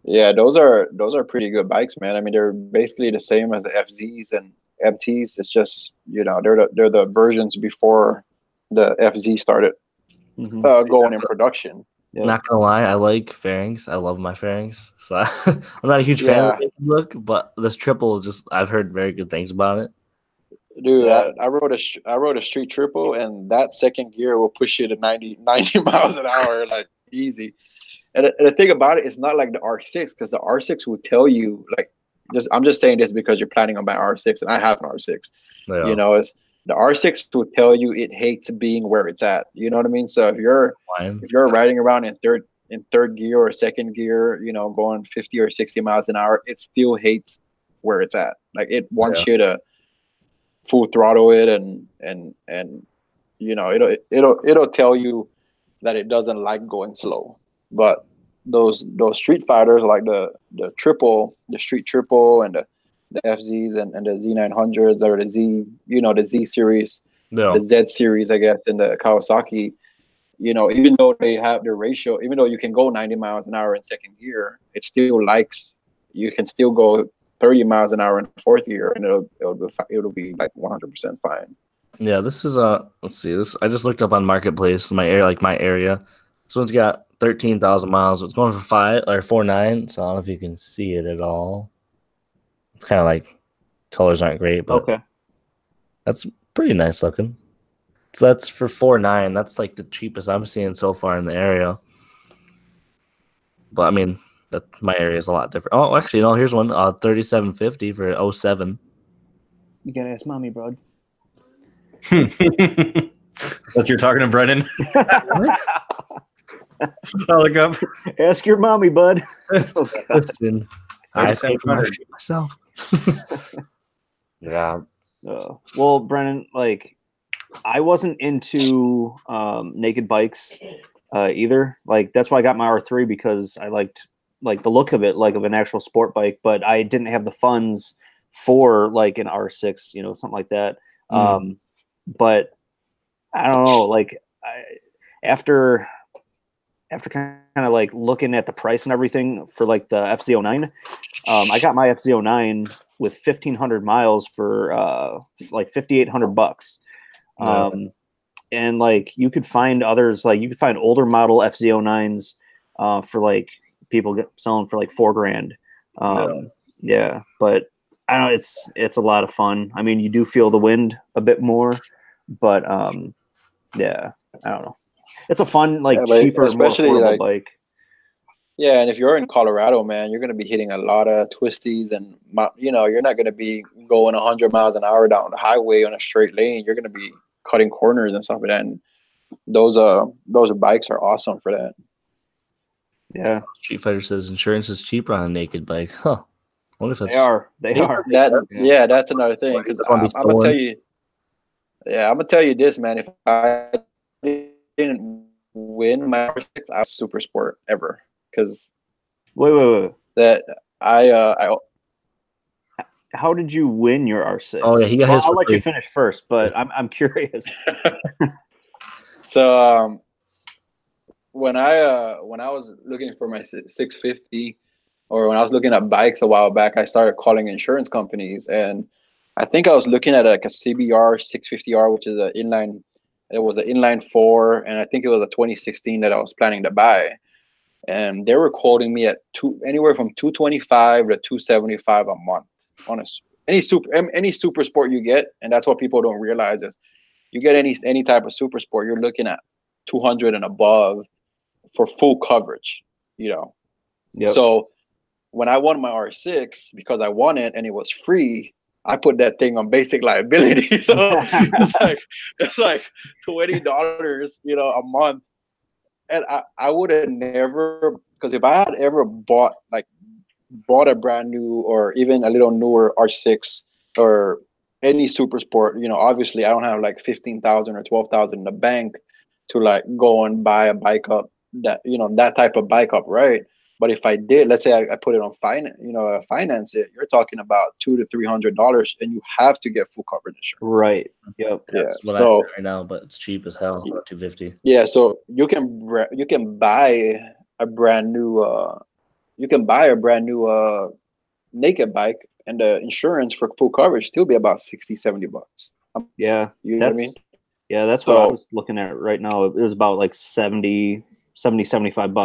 Yeah, those are pretty good bikes, man. I mean, they're basically the same as the FZs and MTs. It's just, you know, they're the versions before the FZ started going in production. Yeah. Not gonna lie, I like fairings. I love my fairings. So I'm not a huge fan of the look, but this triple I've heard very good things about it. Dude, I rode a street triple, and that 2nd gear will push you to 90 miles an hour, like easy. And the thing about it, it's not like the R6, because the R6 will tell you, like, I'm just saying this because you're planning on buying R6, and I have an R6. Yeah. You know, it's the R6 will tell you it hates being where it's at. You know what I mean? So if you're riding around in third gear or 2nd gear, you know, going 50 or 60 miles an hour, it still hates where it's at. Like it wants you to full throttle it and you know it'll tell you that it doesn't like going slow. But those Street Fighters like the street triple and the FZs and the Z900s or the Z, you know, the Z series, the Z series, I guess, and the Kawasaki, you know, even though they have the ratio, even though you can go 90 miles an hour in 2nd gear, it still likes, you can still go 30 miles an hour in 4th gear, and it'll be like 100% fine. Yeah, this is let's see, this I just looked up on Marketplace, my area. This one's got 13,000 miles. It's going for 4.9. So I don't know if you can see it at all. It's kind of like colors aren't great, but okay, that's pretty nice looking. So that's for 4.9. That's like the cheapest I'm seeing so far in the area. But I mean, that my area is a lot different. Oh, actually, no. Here's one. 3750 for 07. You gotta ask mommy, bro. What you're talking to Brennan? I'll look up. Ask your mommy, bud. Listen, I paid for my shit myself. Yeah. Well, Brennan, like, I wasn't into naked bikes either. Like, that's why I got my R3, because I liked like the look of it, like of an actual sport bike, but I didn't have the funds for like an R6, you know, something like that. But I don't know, like after after kind of like looking at the price and everything for like the FZ09, I got my FZ09 with 1,500 miles for like $5,800. And like you could find others, like you could find older model FZ09s for like people selling for like $4,000. Yeah, but I don't know, it's a lot of fun. I mean, you do feel the wind a bit more, but yeah, I don't know. It's a fun, like cheaper, especially more affordable like bike. Yeah, and if you're in Colorado, man, you're gonna be hitting a lot of twisties, and you're not gonna be going 100 miles an hour down the highway on a straight lane. You're gonna be cutting corners and stuff like that. And those bikes are awesome for that. Yeah. Street Fighter says insurance is cheaper on a naked bike. Huh. They are. Yeah, that's another thing. Because I'm gonna tell you. Yeah, I'm gonna tell you this, man. If I didn't win my R6, I was super sport ever. Because wait. That I how did you win your R6? Oh yeah, he got his. I'll let you finish first, but I'm curious. So when I was looking for my 650, or when I was looking at bikes a while back, I started calling insurance companies, and I think I was looking at like a CBR 650R, which is an inline. It was an inline 4, and I think it was a 2016 that I was planning to buy, and they were quoting me at anywhere from 225 to 275 a month on any super sport you get, and that's what people don't realize is you get any type of super sport, you're looking at 200 and above for full coverage, Yep. So when I won my R6, because I won it and it was free, I put that thing on basic liability. So it's like $20, a month. And I would have never, because if I had ever bought a brand new or even a little newer R6 or any super sport, obviously I don't have like 15,000 or 12,000 in the bank to like go and buy a bike up that type of bike up, right? But if I did, let's say I put it on finance it, you're talking about $200 to $300, and you have to get full coverage insurance. Right. Yep. Yeah. That's what I have right now, but it's cheap as hell. $250. Yeah. So you can buy a brand new naked bike, and the insurance for full coverage still be about $60-$70. Yeah. You know what I mean? Yeah, that's what I was looking at right now. It was about like $75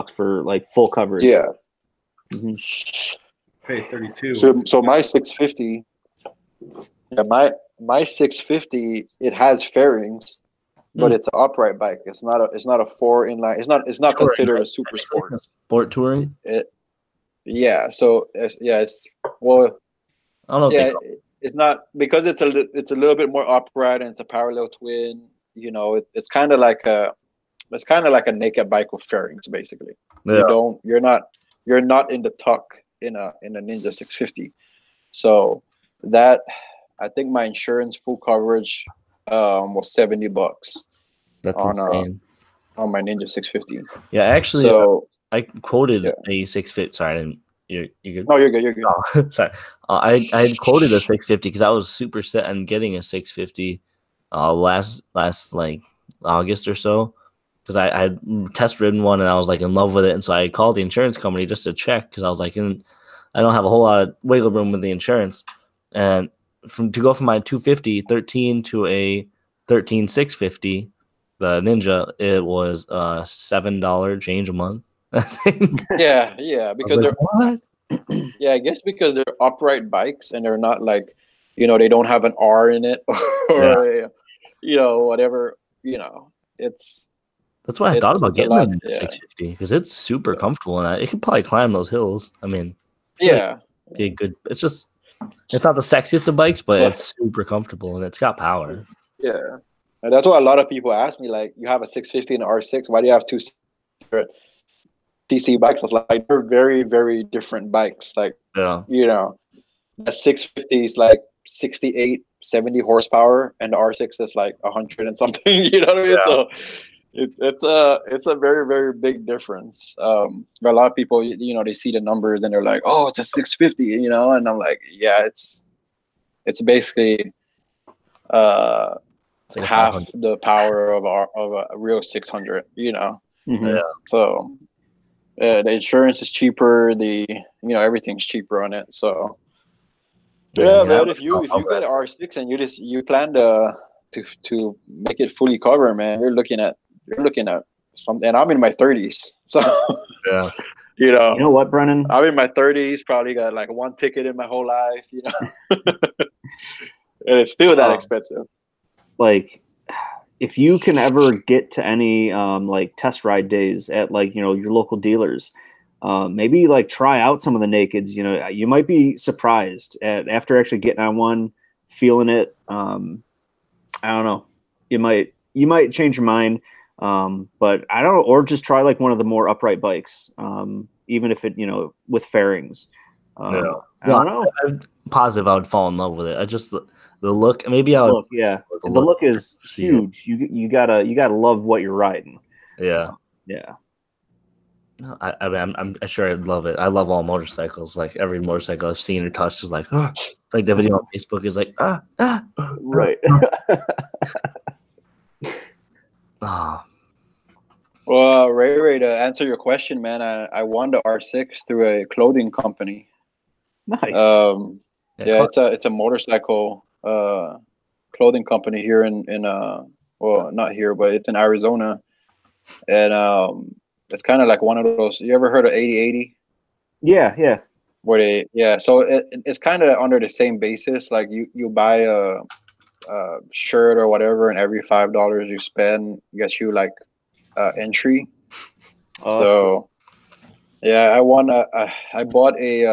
for like full coverage. Yeah. Mm-hmm. Pay 32. So my 650, my 650, it has fairings, but it's an upright bike. It's not a 4 inline. It's not considered a super sport. Sport touring. Yeah. So it's well. I don't know. Yeah, it's not, because it's a little bit more upright, and it's a parallel twin. It's kind of like a naked bike with fairings, basically. Yeah. You're not in the tuck in a Ninja 650. So that, I think my insurance full coverage was $70. That's insane. On my Ninja 650. Yeah, actually, so I quoted a 650. Sorry, you're good. No, you're good. You're good. Oh, sorry. I had quoted a 650 because I was super set on getting a 650 last like August or so, because I had test ridden one and I was like in love with it, and so I called the insurance company just to check, because I was like, I don't have a whole lot of wiggle room with the insurance, and to go from my 250 13 to a 13 650, the Ninja, it was $7 change a month. Yeah, because they're what? Yeah, I guess because they're upright bikes and they're not like, they don't have an R in it or whatever. That's why I thought about getting the 650, because it's super comfortable and it can probably climb those hills. I mean, be a good. It's not the sexiest of bikes, but it's super comfortable and it's got power. Yeah, and that's why a lot of people ask me, like, you have a 650 and an R6. Why do you have two separate TC bikes? I was like, they're very, very different bikes. Like, the 650 is like 68, 70 horsepower, and the R6 is like 100 and something. You know what I mean? So it's a very, very big difference. But a lot of people, they see the numbers and they're like, oh, it's a 650, and I'm like, yeah, it's basically it's like half the power of a real 600, Mhm. So the insurance is cheaper. Everything's cheaper on it. So Yeah, I mean, man. If you get an R6 and you plan to make it fully cover, man, you're looking at something. And I'm in my 30s, so yeah. You know what, Brennan? I'm in my 30s. Probably got like one ticket in my whole life. And it's still that expensive. Like, if you can ever get to any like test ride days at like your local dealers, maybe like try out some of the nakeds. You might be surprised after actually getting on one, feeling it. I don't know. You might change your mind. But I don't know, or just try like one of the more upright bikes. Even if it with fairings. I don't know. I'm positive I would fall in love with it. I just the look. Maybe I would. Look, yeah, the look is huge. You gotta love what you're riding. Yeah. Yeah. I mean, I'm sure I'd love it. I love all motorcycles. Like every motorcycle I've seen or touched is like, oh. It's like the video on Facebook is like, right. Oh. Well, Ray, to answer your question, man, I won the R6 through a clothing company. Nice. It's a motorcycle clothing company here in well, not here, but it's in Arizona, and it's kind of like one of those. You ever heard of 80/80? Yeah. So it's kind of under the same basis. Like you buy a shirt or whatever, and every $5 you spend gets you like entry. Oh, so yeah, I bought a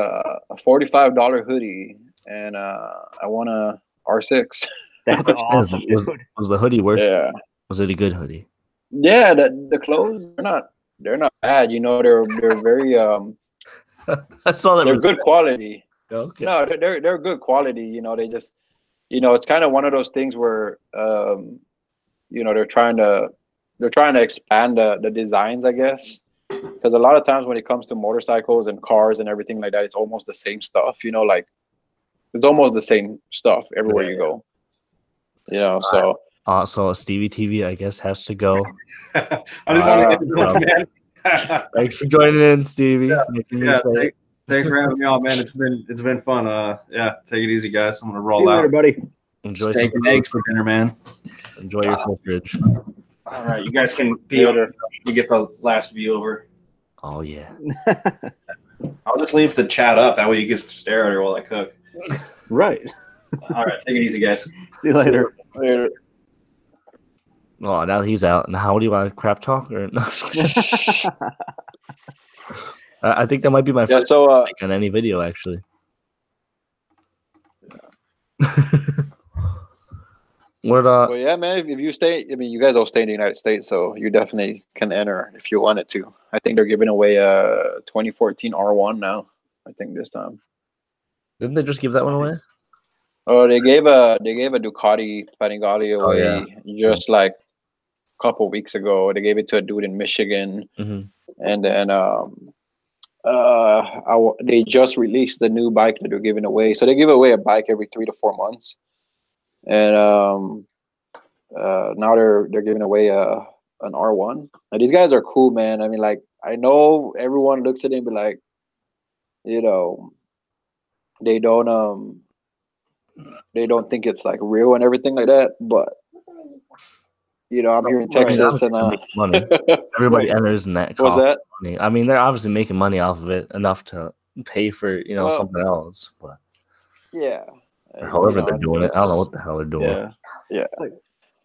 $45 hoodie, and I won a R6. That's awesome. Was the hoodie worth? Yeah. Was it a good hoodie? Yeah, the clothes they're not bad. They're very I saw that. They're good quality. Okay. No, they're good quality. They just it's kind of one of those things where they're trying to expand the designs, I guess. Because a lot of times when it comes to motorcycles and cars and everything like that, it's almost the same stuff. Like it's almost the same stuff everywhere you go. So. So Stevie-tv, I guess, has to go. Thanks for joining in, Stevie. Thanks for having me on, man. It's been fun. Take it easy, guys. I'm gonna roll See you out. later, buddy. Enjoy steak and eggs for dinner, man. Enjoy your full fridge. All right, you guys can be over. You get the last view over. Oh yeah. I'll just leave the chat up. That way you get to stare at her while I cook. Right. All right, take it easy, guys. See you later. Oh, now he's out. Now, how do you want to crap talk? Or no? I think that might be my first like on any video, actually. Well, yeah, man. If you stay, you guys all stay in the United States, so you definitely can enter if you wanted to. I think they're giving away a 2014 R1 now. I think this time. Didn't they just give that one away? Oh, they gave a Ducati Panigale away just like a couple weeks ago. They gave it to a dude in Michigan, and then they just released the new bike that they're giving away. So they give away a bike every 3 to 4 months, and now they're giving away an R1. Now, these guys are cool, man. I mean, like, I know everyone looks at it and be like, they don't think it's like real and everything like that, but I'm here in Texas, and money. Everybody enters in that. What's that? Money. I mean, they're obviously making money off of it enough to pay for something else, but or however they're doing it. I don't know what the hell they're doing. Yeah.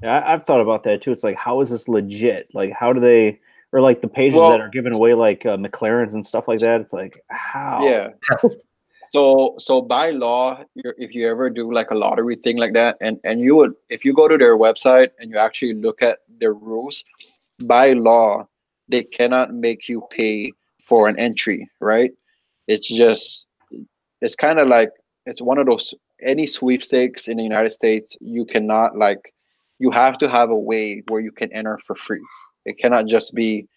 I've thought about that too. It's like, how is this legit? Like, how do they, or like the pages that are giving away like McLarens and stuff like that? It's like, how? Yeah. So by law, if you ever do like a lottery thing like that, and if you go to their website and you actually look at their rules, by law, they cannot make you pay for an entry, right? It's kind of like, it's one of those, any sweepstakes in the United States, you cannot you have to have a way where you can enter for free. It cannot just be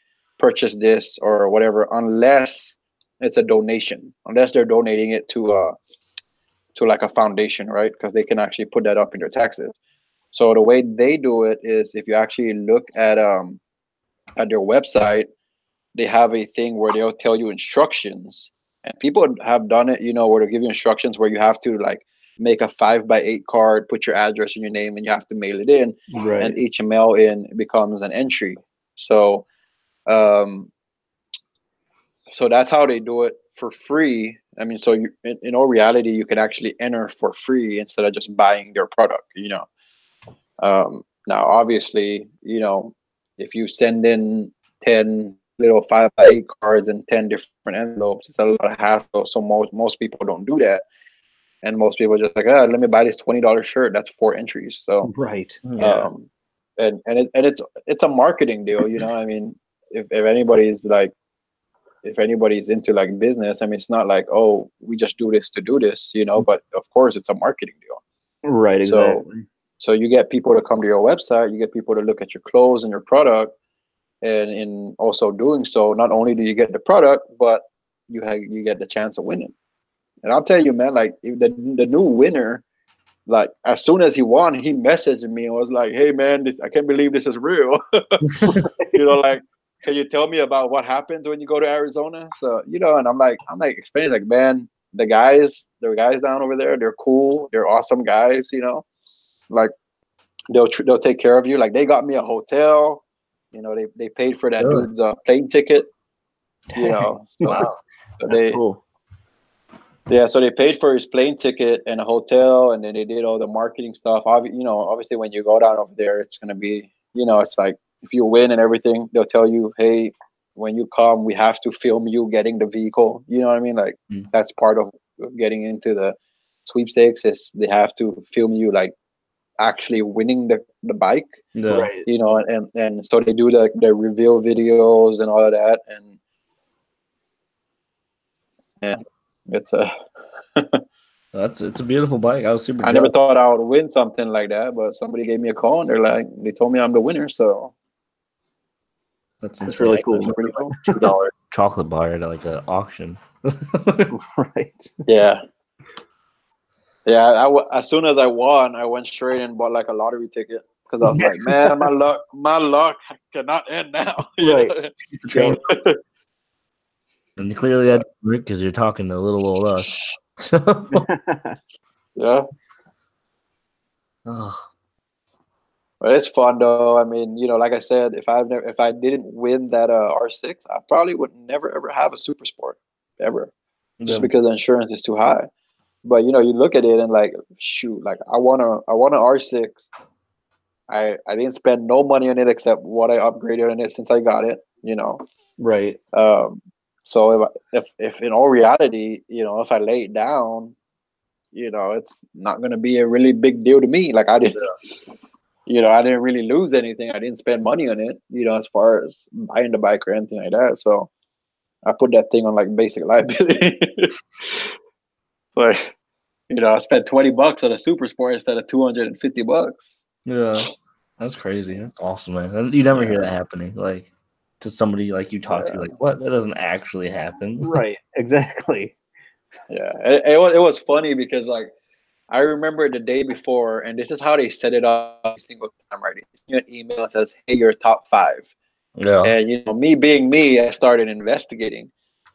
purchase this or whatever, unless it's a donation, unless they're donating it to like a foundation, right? Because they can actually put that up in their taxes. So the way they do it is, if you actually look at at their website, they have a thing where they'll tell you instructions, and people have done it, where they give you instructions where you have to like make a 5x8 card, put your address and your name, and you have to mail it in, Right. and each mail in becomes an entry. So, so that's how they do it for free. I mean, so in all reality, you can actually enter for free instead of just buying their product. Now, obviously, if you send in 10 little 5x8 cards and 10 different envelopes, it's a lot of hassle. So most people don't do that. And most people just like, let me buy this $20 shirt. That's 4 entries. So, Right. Yeah. it's a marketing deal, I mean, if anybody's like, if anybody's into like business, I mean, it's not like, oh, we just do this to do this, but of course it's a marketing deal. Right. Exactly. So you get people to come to your website, you get people to look at your clothes and your product, and in also doing so, not only do you get the product, but you get the chance of winning. And I'll tell you, man, like the new winner, like as soon as he won, he messaged me and was like, "Hey, man, I can't believe this is real." Like, can you tell me about what happens when you go to Arizona? So, and I'm like explaining, like, man, the guys down over there, they're cool, they're awesome guys, like they'll take care of you. Like they got me a hotel, they paid for that dude's plane ticket, So, Wow. So That's cool. Yeah, so they paid for his plane ticket and a hotel, and then they did all the marketing stuff. Obviously, when you go down over there, it's gonna be, it's like if you win and everything, they'll tell you, hey, when you come, we have to film you getting the vehicle. You know what I mean? Like that's part of getting into the sweepstakes is they have to film you like actually winning the bike. Yeah. Right. And so they do the reveal videos and all of that, and yeah, it's a. It's a beautiful bike. I was super. I never thought I would win something like that, but somebody gave me a call and they told me I'm the winner. So that's really cool. That's pretty cool. $2 chocolate bar at like an auction. Right. Yeah. Yeah. As soon as I won, I went straight and bought like a lottery ticket because I was like, man, my luck cannot end now. Right. Train. And you clearly had Rick because you're talking to little old us. Yeah. Oh. But it's fun though. I mean, like I said, if I didn't win that R6, I probably would never ever have a super sport ever, just because the insurance is too high. But you look at it and like, shoot, like I want a R6. I didn't spend no money on it except what I upgraded on it since I got it. Right. So if in all reality, if I lay it down, it's not gonna be a really big deal to me. Like I didn't. I didn't really lose anything. I didn't spend money on it, as far as buying the bike or anything like that. So I put that thing on like basic liability. Like, I spent $20 on a super sport instead of $250. Yeah, that's crazy. That's awesome, man. And you never hear that happening, like to somebody like you talk to, like, what? That doesn't actually happen. Right. Exactly. Yeah, it was funny because like I remember the day before, and this is how they set it up every single time, right? They send you an email that says, hey, you're top 5. Yeah. And, me being me, I started investigating.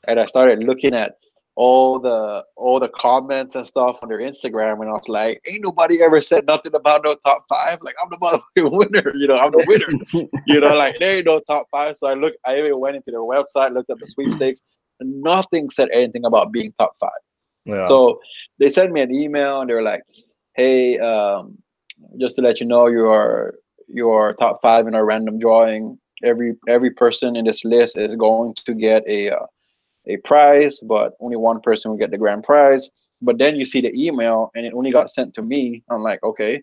And I started looking at all the comments and stuff on their Instagram. And I was like, ain't nobody ever said nothing about no top 5. Like, I'm the motherfucking winner. I'm the winner. Like, there ain't no top 5. So I even went into their website, looked at the sweepstakes, and nothing said anything about being top 5. Yeah. So they sent me an email and they were like, hey, just to let you know, you are top 5 in our random drawing. Every person in this list is going to get a prize, but only one person will get the grand prize. But then you see the email and it only got sent to me. I'm like, okay.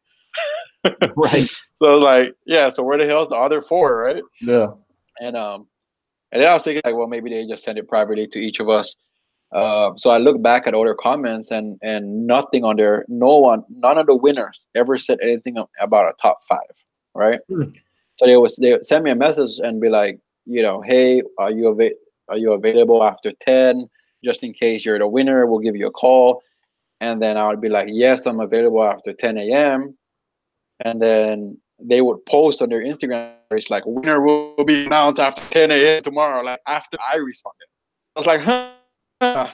Right. So like, yeah, so where the hell's the other 4, right? Yeah. And then I was thinking like, well, maybe they just send it privately to each of us. So I look back at all their comments and nothing on there. None of the winners ever said anything about a top 5, right? So they would send me a message and be like, hey, are you available after 10? Just in case you're the winner, we'll give you a call. And then I would be like, yes, I'm available after 10 a.m. And then they would post on their Instagram. It's like, winner will be announced after 10 a.m. tomorrow. Like after I responded, I was like, huh.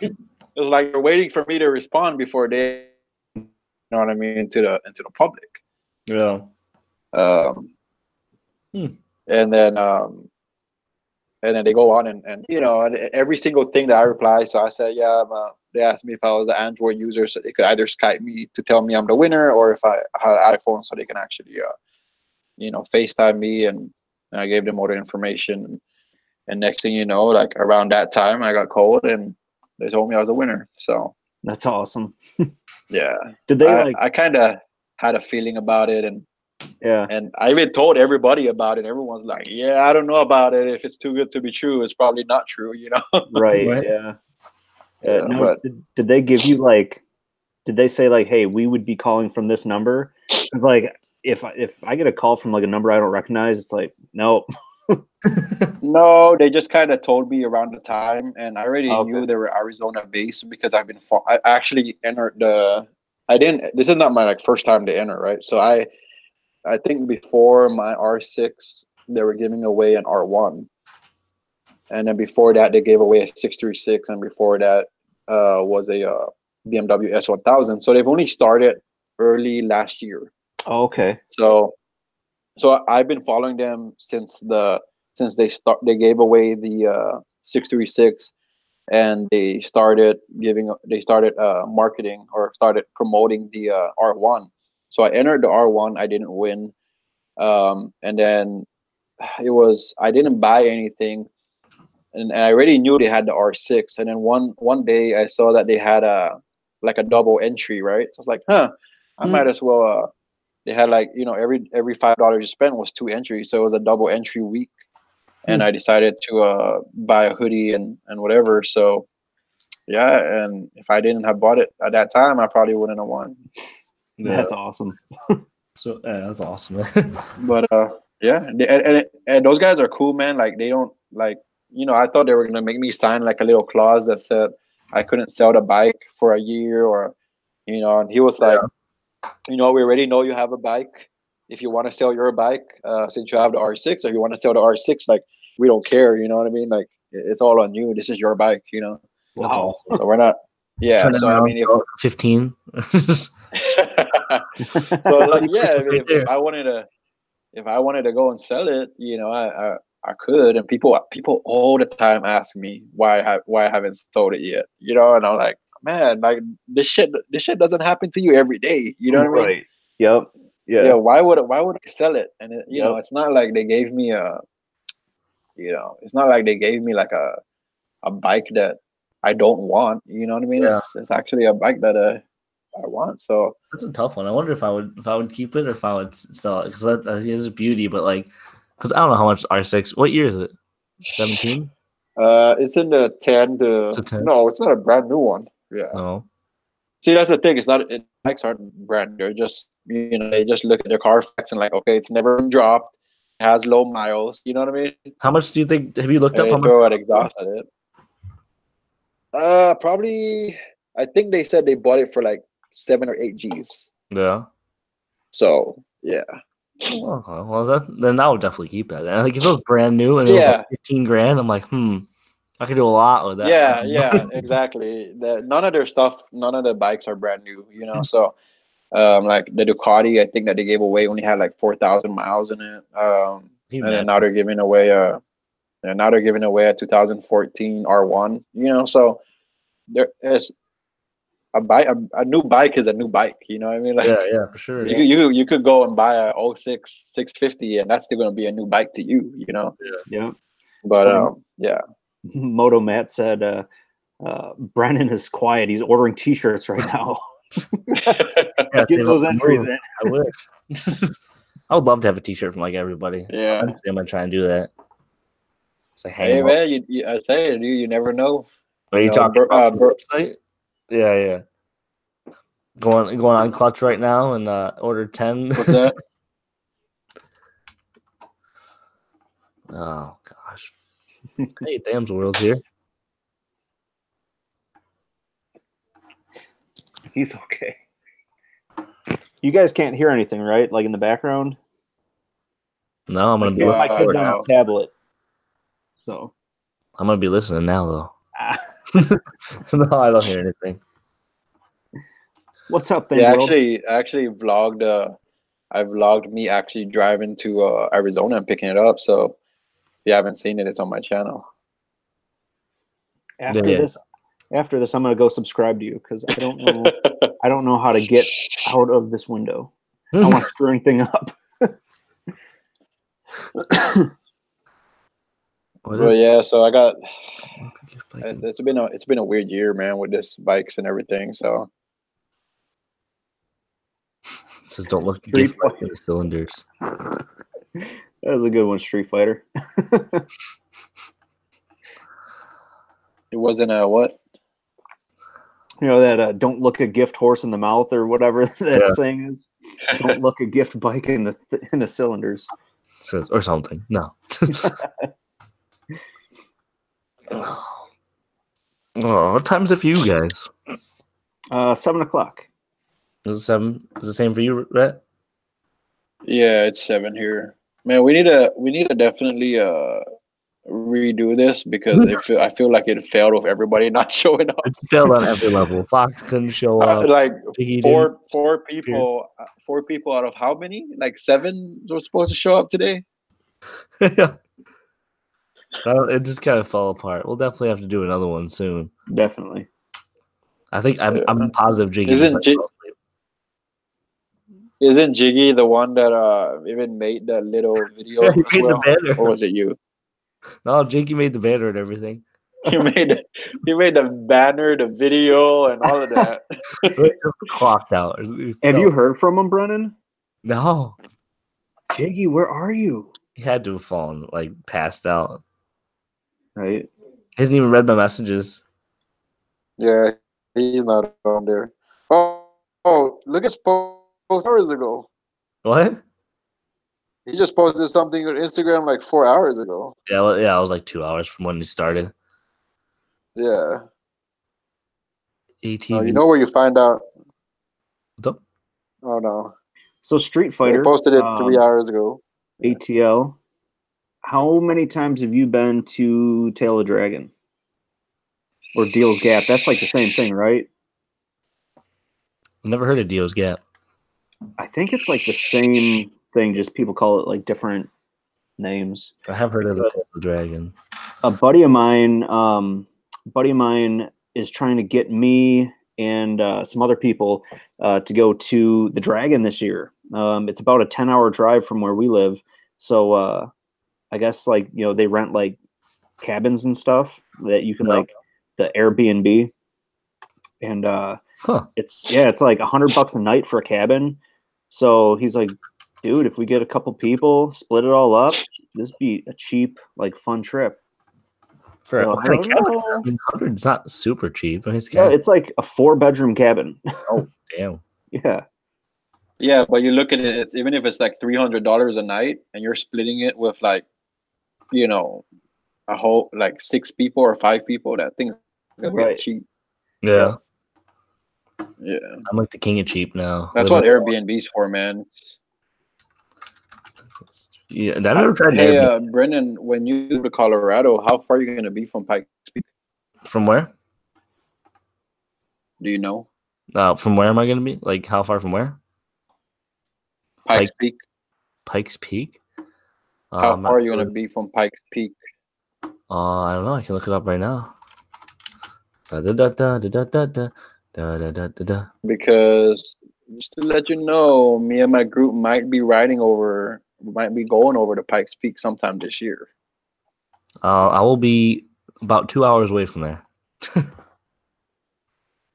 It was like they're waiting for me to respond before they, you know what I mean, into the public. Yeah. And then they go on and you know, and every single thing that I reply. So I said, yeah, they asked me if I was an Android user, so they could either Skype me to tell me I'm the winner, or if I had an iPhone, so they can actually, you know, FaceTime me, and I gave them all the information. And next thing you know, like around that time, I got called and they told me I was a winner. So That's awesome. yeah, Did they I kind of had a feeling about it, and yeah. and I even told everybody about it. Everyone's like, yeah, I don't know about it. If it's too good to be true, it's probably not true, you know? Right. Right. Yeah. Yeah, No, but did they give you like? Did they say like, hey, we would be calling from this number? Because like, if I get a call from like a number I don't recognize, it's like, no. no, they just kind of told me around the time, and I already Okay. knew they were Arizona based because I've been. I actually entered the. I didn't. This is not my like first time to enter, right? So I think before my R6, they were giving away an R1, and then before that they gave away a 636, and before that was a BMW S1000. So they've only started early last year. Oh, okay. So I've been following them since they gave away the 636, and they started marketing or started promoting the R1. So I entered the R1. I didn't win, and then I didn't buy anything, and I already knew they had the R6. And then one day I saw that they had a double entry, right? So I was like, huh, I might as well. They had like, you know, every $5 you spent was 2 entries, so it was a double entry week. And I decided to buy a hoodie and whatever. So yeah, and if I didn't have bought it at that time, I probably wouldn't have won. That's awesome. So that's awesome. But yeah, and those guys are cool, man. Like they don't like, you know, I thought they were gonna make me sign like a little clause that said I couldn't sell the bike for a year, or you know. And he was like, you know, we already know you have a bike. If you want to sell your bike, since you have the R6, or you want to sell the R6, like we don't care. You know what I mean? Like it's all on you. This is your bike. You know. That's awesome. So we're not. Yeah. Turn So I mean, if 15. so like yeah, I mean, if I wanted to go and sell it, you know, I could. And people all the time ask me why I haven't sold it yet, you know. And I'm like, man, like this shit doesn't happen to you every day, you know what I mean? Right. Yep. Yeah. Why would I sell it? And you know, Yep. it's not like they gave me it's not like they gave me like a bike that I don't want, you know what I mean? Yeah. It's actually a bike that I want. So That's a tough one. I wonder if I would keep it or if I would sell it, because I think it's beauty, but like, because I don't know how much R6. What year is it? 17. it's in the 10 to. To 10? No, it's not a brand new one. Yeah. No. See, that's the thing. Bikes aren't brand new. They're just, you know, they just look at their Carfax and like, okay, it's never been dropped. It has low miles. You know what I mean? How much do you think? Have you looked up They how much? throw an exhaust at it. Probably. I think they said they bought it for like 7 or 8 G's. Yeah. So yeah. Oh, okay. Well, then I would definitely keep that. And like if it was brand new and it was like 15 grand, I'm like, I could do a lot with that. Yeah, exactly. None of the bikes are brand new, you know. So, like the Ducati, I think that they gave away only had like 4,000 miles in it. And then now they're giving away a 2014 R1, you know. So there is a new bike is a new bike, you know what I mean? Like, yeah, for sure. You could go and buy a 06 650, and that's still gonna be a new bike to you, you know. Yeah. But yeah. Moto Matt said, Brandon is quiet. He's ordering T-shirts right now. Get those entries in. I wish. I would love to have a T-shirt from like everybody. Yeah. I'm gonna try and do that. It's like, hey man, I say it, you never know. Are you talking about the website? Yeah. Going on Clutch right now and order 10. What's that? Oh gosh. Hey, Dam's World's here. He's okay. You guys can't hear anything, right? Like in the background? No, I'm gonna be. My kid's no. on his tablet. So I'm gonna be listening now, though. No, I don't hear anything. what's up, Yeah, World? I actually vlogged. I vlogged me actually driving to Arizona and picking it up. So if you haven't seen it, it's on my channel. After Yeah. this, I'm gonna go subscribe to you because I don't know. I don't know how to get out of this window. I want to screw anything up. Well, yeah. So I got. It It's been a weird year, man, with this bikes and everything. So says don't look Street gift like in the cylinders. That was a good one, Street Fighter. it wasn't a what? You know that don't look a gift horse in the mouth or whatever that saying is. Don't look a gift bike in the cylinders. Says or something. No. Oh, what time is it for you guys? 7 o'clock. Is it 7? Is it the same for you, Rhett? Yeah, it's 7 here. Man, we need to definitely redo this because I feel like it failed with everybody not showing up. It failed on every level. Fox couldn't show up. Like Piggy four people out of how many? Like 7 were supposed to show up today. Yeah. It just kind of fell apart. We'll definitely have to do another one soon. Definitely. I think I'm positive Jiggy Isn't Jiggy the one that even made that little video Yeah, he as made well? the banner. Or was it you? No, Jiggy made the banner and everything. You made the banner, the video, and all of that. Clocked out. Have you heard from him, Brennan? No. Jiggy, where are you? He had to have fallen, like passed out. Right. He hasn't even read my messages. Yeah, he's not on there. Oh, look at post hours ago. What? He just posted something on Instagram like 4 hours ago. Yeah, I was like 2 hours from when he started. Yeah. ATV. Oh, you know where you find out? What's up? Oh no. So Street Fighter. They posted it 3 hours ago. ATL. How many times have you been to Tail of Dragon? Or Deal's Gap? That's like the same thing, right? I've never heard of Dio's Gap. I think it's like the same thing, just people call it like different names. I have heard of the Tail of the Dragon. A buddy of mine is trying to get me and some other people to go to the Dragon this year. It's about a 10-hour drive from where we live. So I guess like, you know, they rent like cabins and stuff that you can like the Airbnb. And it's like $100 a night for a cabin. So he's like, dude, if we get a couple people, split it all up, this be a cheap, like fun trip. For So, a cabin, it's not super cheap. It's like a 4-bedroom cabin. Oh, damn. Yeah. Yeah, but you look at it, even if it's like $300 a night and you're splitting it with like, you know, a whole like 6 people or 5 people, that thing's gonna get cheap. Yeah. Yeah. I'm like the king of cheap now. That's what Airbnb's for, man. Yeah, I've never tried Hey, Brendan, when you go to Colorado, how far are you going to be from Pikes Peak? From where? Do you know? From where am I going to be? Like, how far from where? Pikes Peak. Pikes Peak? How far are you going to be from Pikes Peak? I don't know. I can look it up right now. Because just to let you know, me and my group might be going over to Pikes Peak sometime this year. I will be about 2 hours away from there.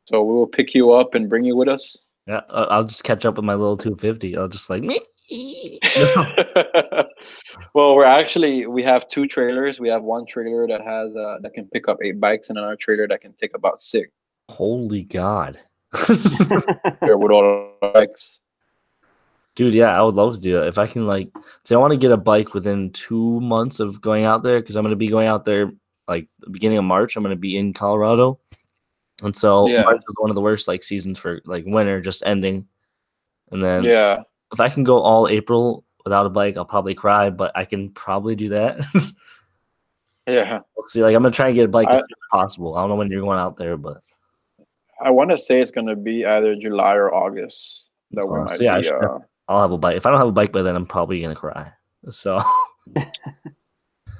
So we will pick you up and bring you with us. Yeah, I'll just catch up with my little 250. I'll just like me. Well, we have 2 trailers. We have one trailer that has that can pick up 8 bikes, and another trailer that can take about 6. Holy God! There with all the bikes. Dude, yeah, I would love to do that. If I can, like, say I want to get a bike within 2 months of going out there, because I'm going to be going out there, like, the beginning of March. I'm going to be in Colorado. And so March is one of the worst, like, seasons for, like, winter just ending. And then if I can go all April without a bike, I'll probably cry, but I can probably do that. Yeah. We'll see. Like I'm gonna try and get a bike as I, soon as possible. I don't know when you're going out there, but I want to say it's going to be either July or August that we might so yeah, be. I'll have a bike. If I don't have a bike by then, I'm probably gonna cry. So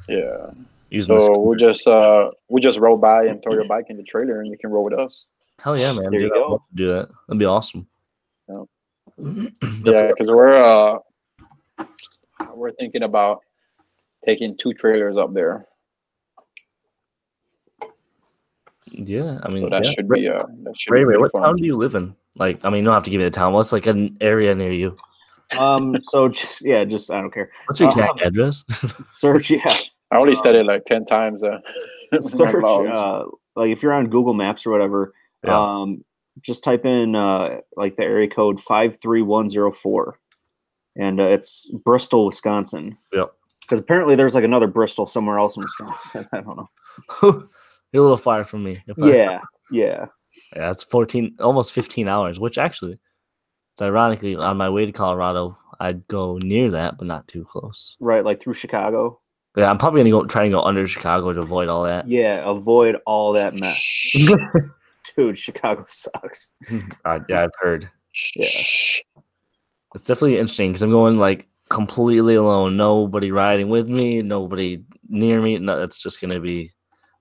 Yeah. using the So scooter. we'll just roll by and throw your bike in the trailer, and you can roll with us. Hell yeah, man! There Dude, you I'd go. love to do that. That'd be awesome. Yeah. The Yeah, because we're thinking about taking 2 trailers up there. Yeah, I mean, So that yeah. should be Ray, pretty what fun. town do you live in? Like, I mean, you don't have to give me the town. What's like an area near you? So just I don't care. What's your exact address? Search, yeah. I only said it like 10 times. In my Search, vlogs. like if you're on Google Maps or whatever, Yeah. just type in like the area code 53104, and it's Bristol, Wisconsin. Yep. Because apparently there's like another Bristol somewhere else in Wisconsin. I don't know. You're a little far from me. Yeah. Yeah, it's 14, almost 15 hours, which actually, it's ironically, on my way to Colorado, I'd go near that, but not too close. Right, like through Chicago. Yeah, I'm probably going to try and go under Chicago to avoid all that. Yeah, avoid all that mess. Dude, Chicago sucks. Yeah, I've heard. Yeah. It's definitely interesting because I'm going like completely alone. Nobody riding with me, nobody near me. No, it's just going to be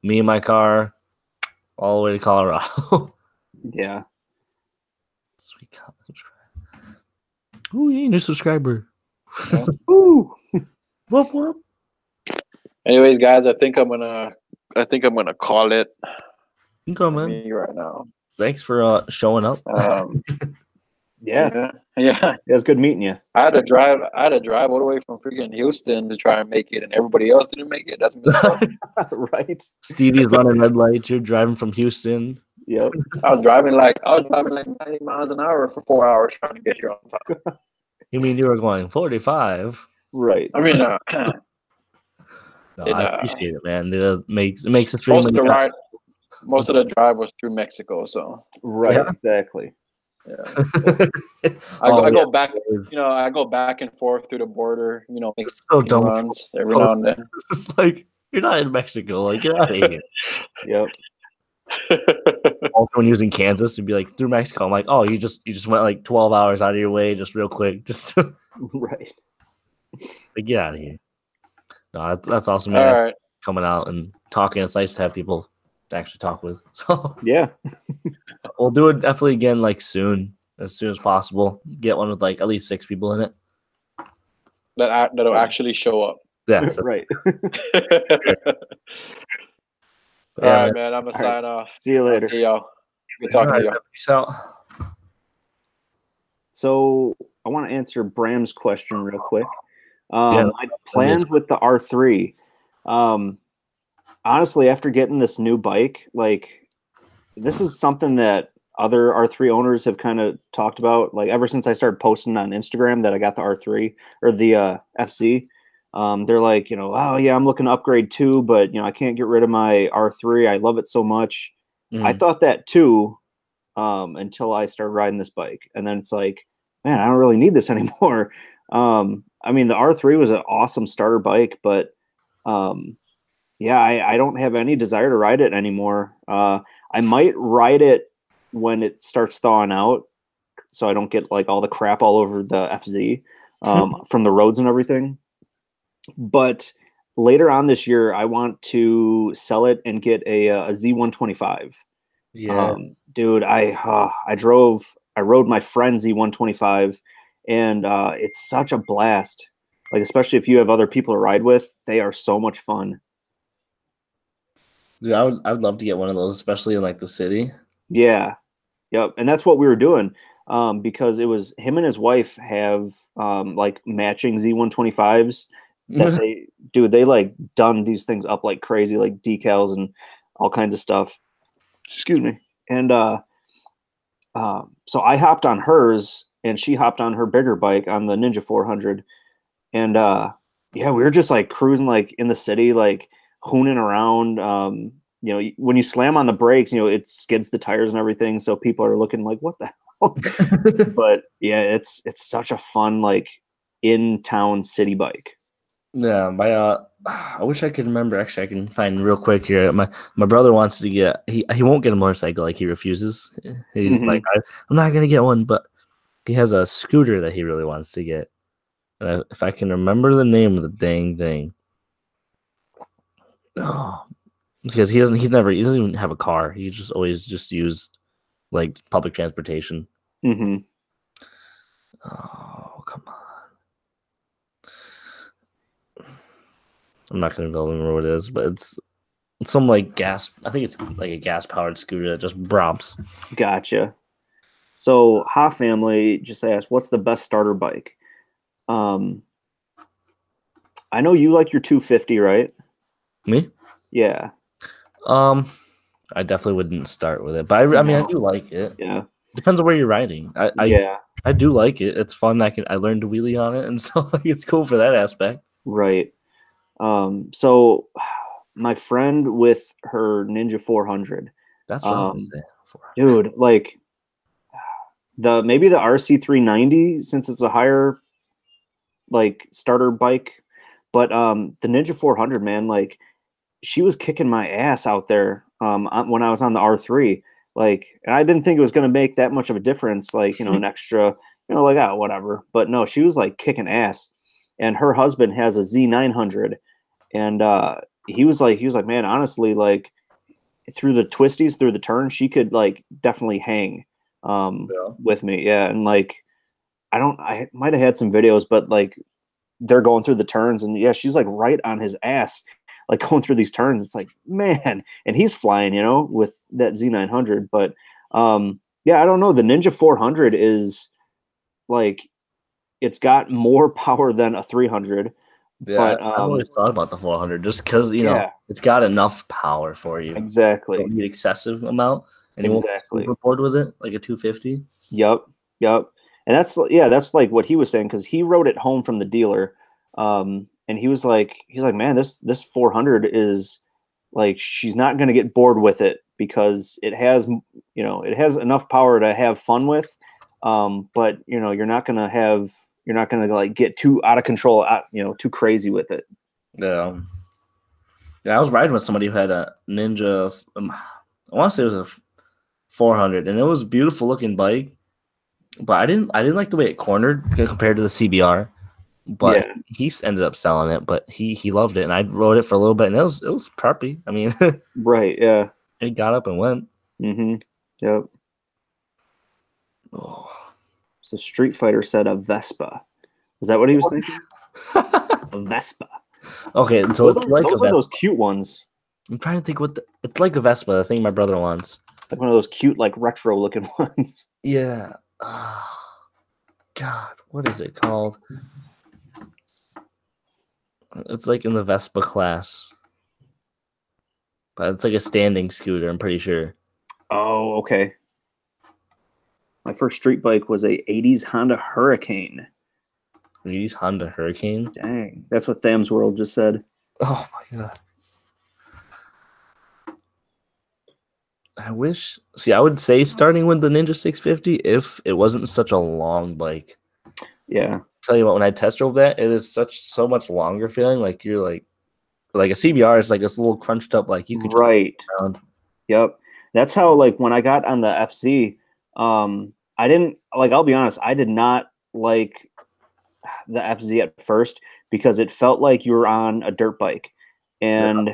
me in my car all the way to Colorado. Yeah. Sweet subscribe. Ooh, yeah, new subscriber. Yeah. Ooh. Whoop, whoop. Anyways, guys, I think I'm gonna call it Okay, man. me right now. Thanks for showing up. Yeah. Yeah. It was good meeting you. I had to drive all the way from freaking Houston to try and make it, and everybody else didn't make it. That's messed up. Right. Stevie's running red lights. You're driving from Houston. Yep. I was driving like 90 miles an hour for 4 hours trying to get here on time. You mean you were going 45? Right. I mean, No, I appreciate it, man. It makes the stream. most of the drive was through Mexico, so Right. Yeah. Exactly. yeah. I Oh, go back, it's I go back and forth through the border, make so dumb. runs every now and then. It's like you're not in Mexico. Like get out of here. Yep. Also, when he was in Kansas, it'd be like through Mexico. I'm like, oh, you just went like 12 hours out of your way, just real quick, just Right. like, get out of here. No, that's awesome, All man. right. Coming out and talking. It's nice to have people to actually talk with. So Yeah. we'll do it definitely again, like soon as possible. Get one with like at least 6 people in it. That'll actually show up. Yeah. So, Right. All right, man. I'm gonna sign off. See you later. See y'all. Good talking to y'all. Peace out. So I want to answer Bram's question real quick. Yeah. My plans with the R3. Honestly, after getting this new bike, like this is something that other R3 owners have kind of talked about. Like ever since I started posting on Instagram that I got the R3 or the FC, they're like, oh yeah, I'm looking to upgrade too, but I can't get rid of my R3. I love it so much. I thought that too, until I started riding this bike, and then it's like, man, I don't really need this anymore. I mean, the R3 was an awesome starter bike, but yeah, I don't have any desire to ride it anymore. I might ride it when it starts thawing out, so I don't get like all the crap all over the FZ from the roads and everything. But later on this year, I want to sell it and get a Z125. Yeah. Dude, I rode my friend's Z125, and it's such a blast. Like, especially if you have other people to ride with, they are so much fun. Dude, I would love to get one of those, especially in like the city. Yeah. Yep. And that's what we were doing. Because it was him and his wife have like matching Z125s that they like done these things up like crazy, like decals and all kinds of stuff. Excuse me. And so I hopped on hers and she hopped on her bigger bike on the Ninja 400. And yeah, we were just like cruising like in the city, like hooning around. When you slam on the brakes, it skids the tires and everything. So people are looking like, what the hell? But yeah, it's such a fun, like in-town city bike. Yeah, I wish I could remember. Actually, I can find real quick here. My brother wants to get. He won't get a motorcycle. Like he refuses. He's like, I'm not gonna get one. But he has a scooter that he really wants to get. If I can remember the name of the dang thing. Oh, because he doesn't even have a car. He just always just used like public transportation. Mm-hmm. Oh, come on. I'm not gonna be able to remember what it is, but it's some like gas. I think it's like a gas powered scooter that just bromps. Gotcha. So Ha Family just asked, what's the best starter bike? I know you like your 250, right? Me? Yeah. I definitely wouldn't start with it, but I mean I do like it. Yeah. Depends on where you're riding. I do like it. It's fun. I learned to wheelie on it, and so like, it's cool for that aspect. Right. So my friend with her Ninja 400. That's what I was gonna say. Dude, like maybe the RC 390, since it's a higher like starter bike, but the Ninja 400, man, like she was kicking my ass out there when I was on the R3. Like, and I didn't think it was going to make that much of a difference, like, you know, an extra, you know, like, oh, whatever. But no, she was like kicking ass. And her husband has a Z900. And he was like, man, honestly, like through the twisties, through the turns, she could like definitely hang with me. Yeah. And like, I might have had some videos, but like they're going through the turns and yeah, she's like right on his ass, like going through these turns. It's like, man, and he's flying, you know, with that Z900. But yeah, I don't know. The Ninja 400 is like, it's got more power than a 300. Yeah, but I've always thought about the 400 just because you know it's got enough power for you. Exactly. You don't need excessive amount, and you won't be super bored with it like a 250. Yep. And that's like what he was saying, because he rode it home from the dealer, and he was like, man, this 400 is like, she's not going to get bored with it because it has, you know, it has enough power to have fun with, but you know, you're not going to like get too out of control, you know, too crazy with it. Yeah. I was riding with somebody who had a Ninja. I want to say it was a 400, and it was a beautiful looking bike. But I didn't like the way it cornered compared to the CBR. But he ended up selling it. But he loved it, and I rode it for a little bit, and it was preppy. I mean, right? Yeah. It got up and went. Mm-hmm. Yep. Oh. So Street Fighter said a Vespa. Is that what he was thinking? A Vespa. Okay, so those are those cute ones. I'm trying to think it's like a Vespa, the thing my brother wants. Like one of those cute, like retro looking ones. Yeah. Oh, God, what is it called? It's like in the Vespa class. But it's like a standing scooter, I'm pretty sure. Oh, okay. My first street bike was a 80s Honda Hurricane. 80s Honda Hurricane? Dang. That's what Tham's World just said. Oh, my God. I wish. See, I would say starting with the Ninja 650 if it wasn't such a long bike. Yeah. I'll tell you what, when I test drove that, it is so much longer feeling. Like you're like a CBR is like this little crunched up, like you could right. Yep. That's how, like, when I got on the FC, I didn't like, I'll be honest, I did not like the FZ at first because it felt like you were on a dirt bike, and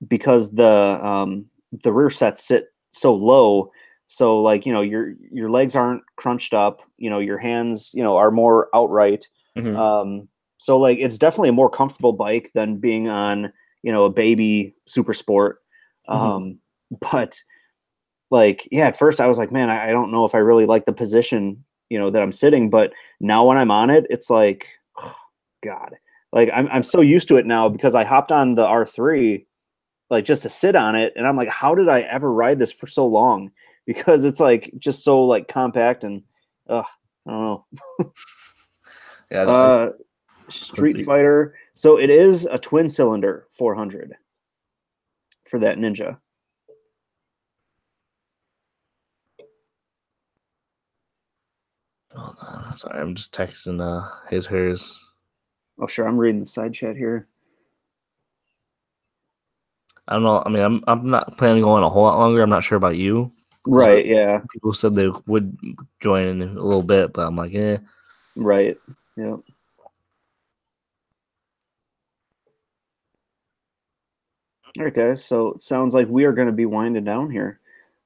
because the rear sets sit so low, so like, you know, your legs aren't crunched up, you know, your hands, you know, are more outright. So like, it's definitely a more comfortable bike than being on, you know, a baby super sport. But like, yeah, at first I was like, man, I don't know if I really like the position, you know, that I'm sitting, but now when I'm on it, it's like, oh, God, like I'm so used to it now because I hopped on the R3 like just to sit on it, and I'm like, how did I ever ride this for so long? Because it's like just so like compact, and I don't know. Yeah. Street Fighter. So it is a twin cylinder 400 for that Ninja. Hold on. Sorry, I'm just texting hers. Oh, sure. I'm reading the side chat here. I don't know. I mean, I'm not planning on going a whole lot longer. I'm not sure about you. Right. Yeah. People said they would join in a little bit, but I'm like, eh. Right. Yeah. All right, guys. So it sounds like we are going to be winding down here.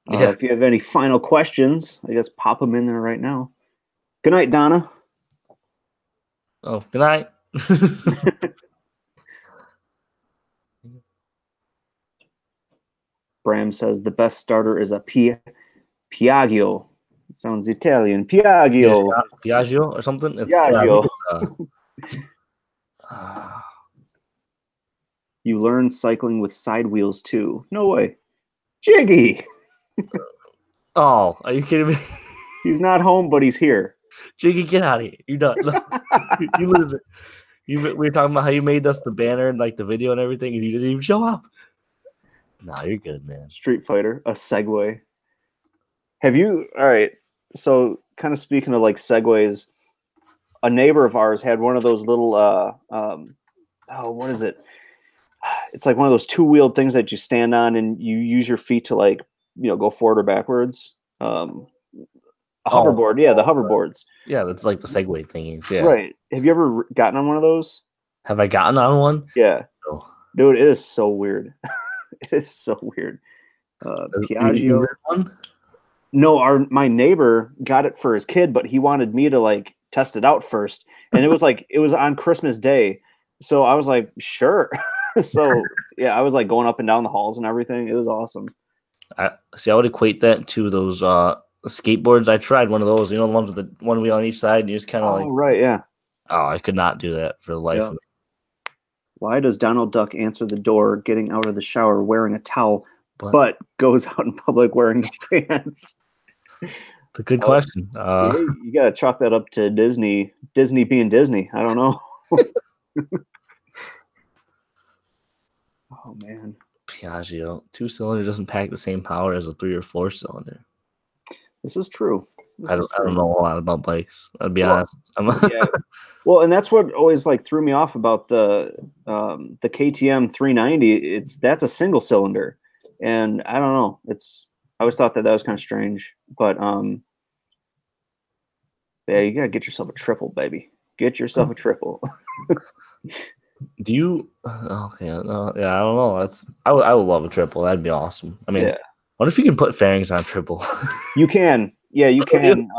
Yeah. If you have any final questions, I guess pop them in there right now. Good night, Donna. Oh, good night. Bram says the best starter is a Piaggio. It sounds Italian. Piaggio. Piaggio or something. It's, Piaggio. it's, You learn cycling with side wheels too. No way. Jiggy. oh, are you kidding me? He's not home, but he's here. Jiggy, get out of here. You're done. You lose it. We were talking about how you made us the banner and like the video and everything, and you didn't even show up. Nah, you're good, man. Street Fighter, a Segway. Have you? All right. So, kind of speaking of like Segways, a neighbor of ours had one of those little. What is it? It's like one of those two-wheeled things that you stand on and you use your feet to like go forward or backwards. A hoverboard, yeah, the hoverboards. Yeah, that's like the Segway thingies. Yeah, right. Have you ever gotten on one of those? Have I gotten on one? Yeah, no. Dude, it is so weird. It is so weird. Piaggio. One? No, my neighbor got it for his kid, but he wanted me to like test it out first, and it was on Christmas Day, so I was like, sure. So yeah, I was like going up and down the halls and everything. It was awesome. I would equate that to those skateboards. I tried one of those, the ones with the one wheel on each side, and you just kind of right, yeah. Oh, I could not do that for the life of me. Why does Donald Duck answer the door getting out of the shower wearing a towel, but goes out in public wearing pants? It's a good question. You gotta chalk that up to Disney being Disney. I don't know. Oh man. Piaggio 2-cylinder doesn't pack the same power as a 3 or 4-cylinder. This is true. I don't know a lot about bikes. I'll be honest. Yeah. Well, and that's what always like threw me off about the KTM 390. That's a single cylinder, and I don't know. I always thought that was kind of strange, but yeah, you gotta get yourself a triple, baby. Get yourself a triple. Do you? Okay, no, yeah, I don't know. I would love a triple. That'd be awesome. I mean, what if you can put fairings on a triple? You can. Yeah, you can.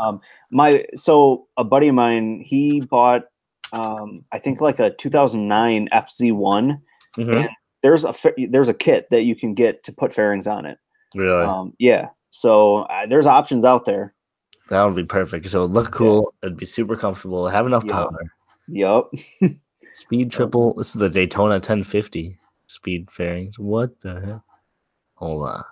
So a buddy of mine, he bought I think like a 2009 FZ1, and there's a kit that you can get to put fairings on it. Really? Yeah. So there's options out there. That would be perfect. So it would look cool. It'd be super comfortable. Have enough power. Yep. Speed triple. This is the Daytona 1050 speed fairings. What the heck? Hold on.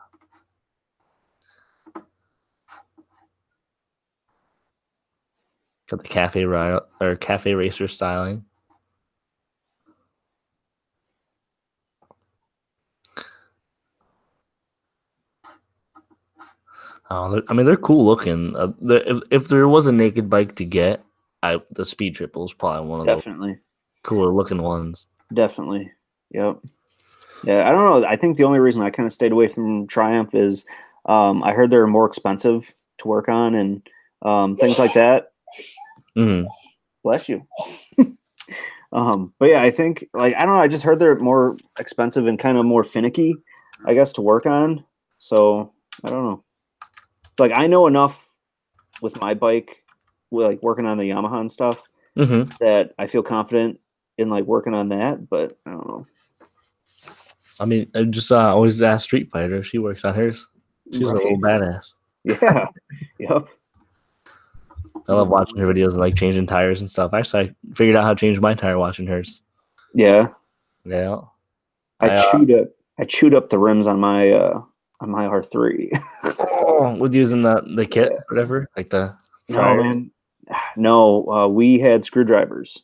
Got the cafe racer styling. I mean, they're cool looking. If there was a naked bike to get, the Speed Triple is probably one of the cooler looking ones. Definitely. Yep. Yeah, I don't know. I think the only reason I kind of stayed away from Triumph is I heard they're more expensive to work on and things like that. Mm-hmm. Bless you. But yeah, I think I don't know. I just heard they're more expensive and kind of more finicky, I guess, to work on. So I don't know. It's like I know enough with my bike, like working on the Yamaha and stuff, that I feel confident in like working on that. But I don't know. I mean, I just always ask Street Fighter. She works on hers. She's a little badass. Yeah. Yep. I love watching her videos and like changing tires and stuff. Actually, I figured out how to change my tire watching hers. Yeah. Yeah. I chewed up the rims on my R3. With using the kit, or whatever, like the. No, man. No, we had screwdrivers.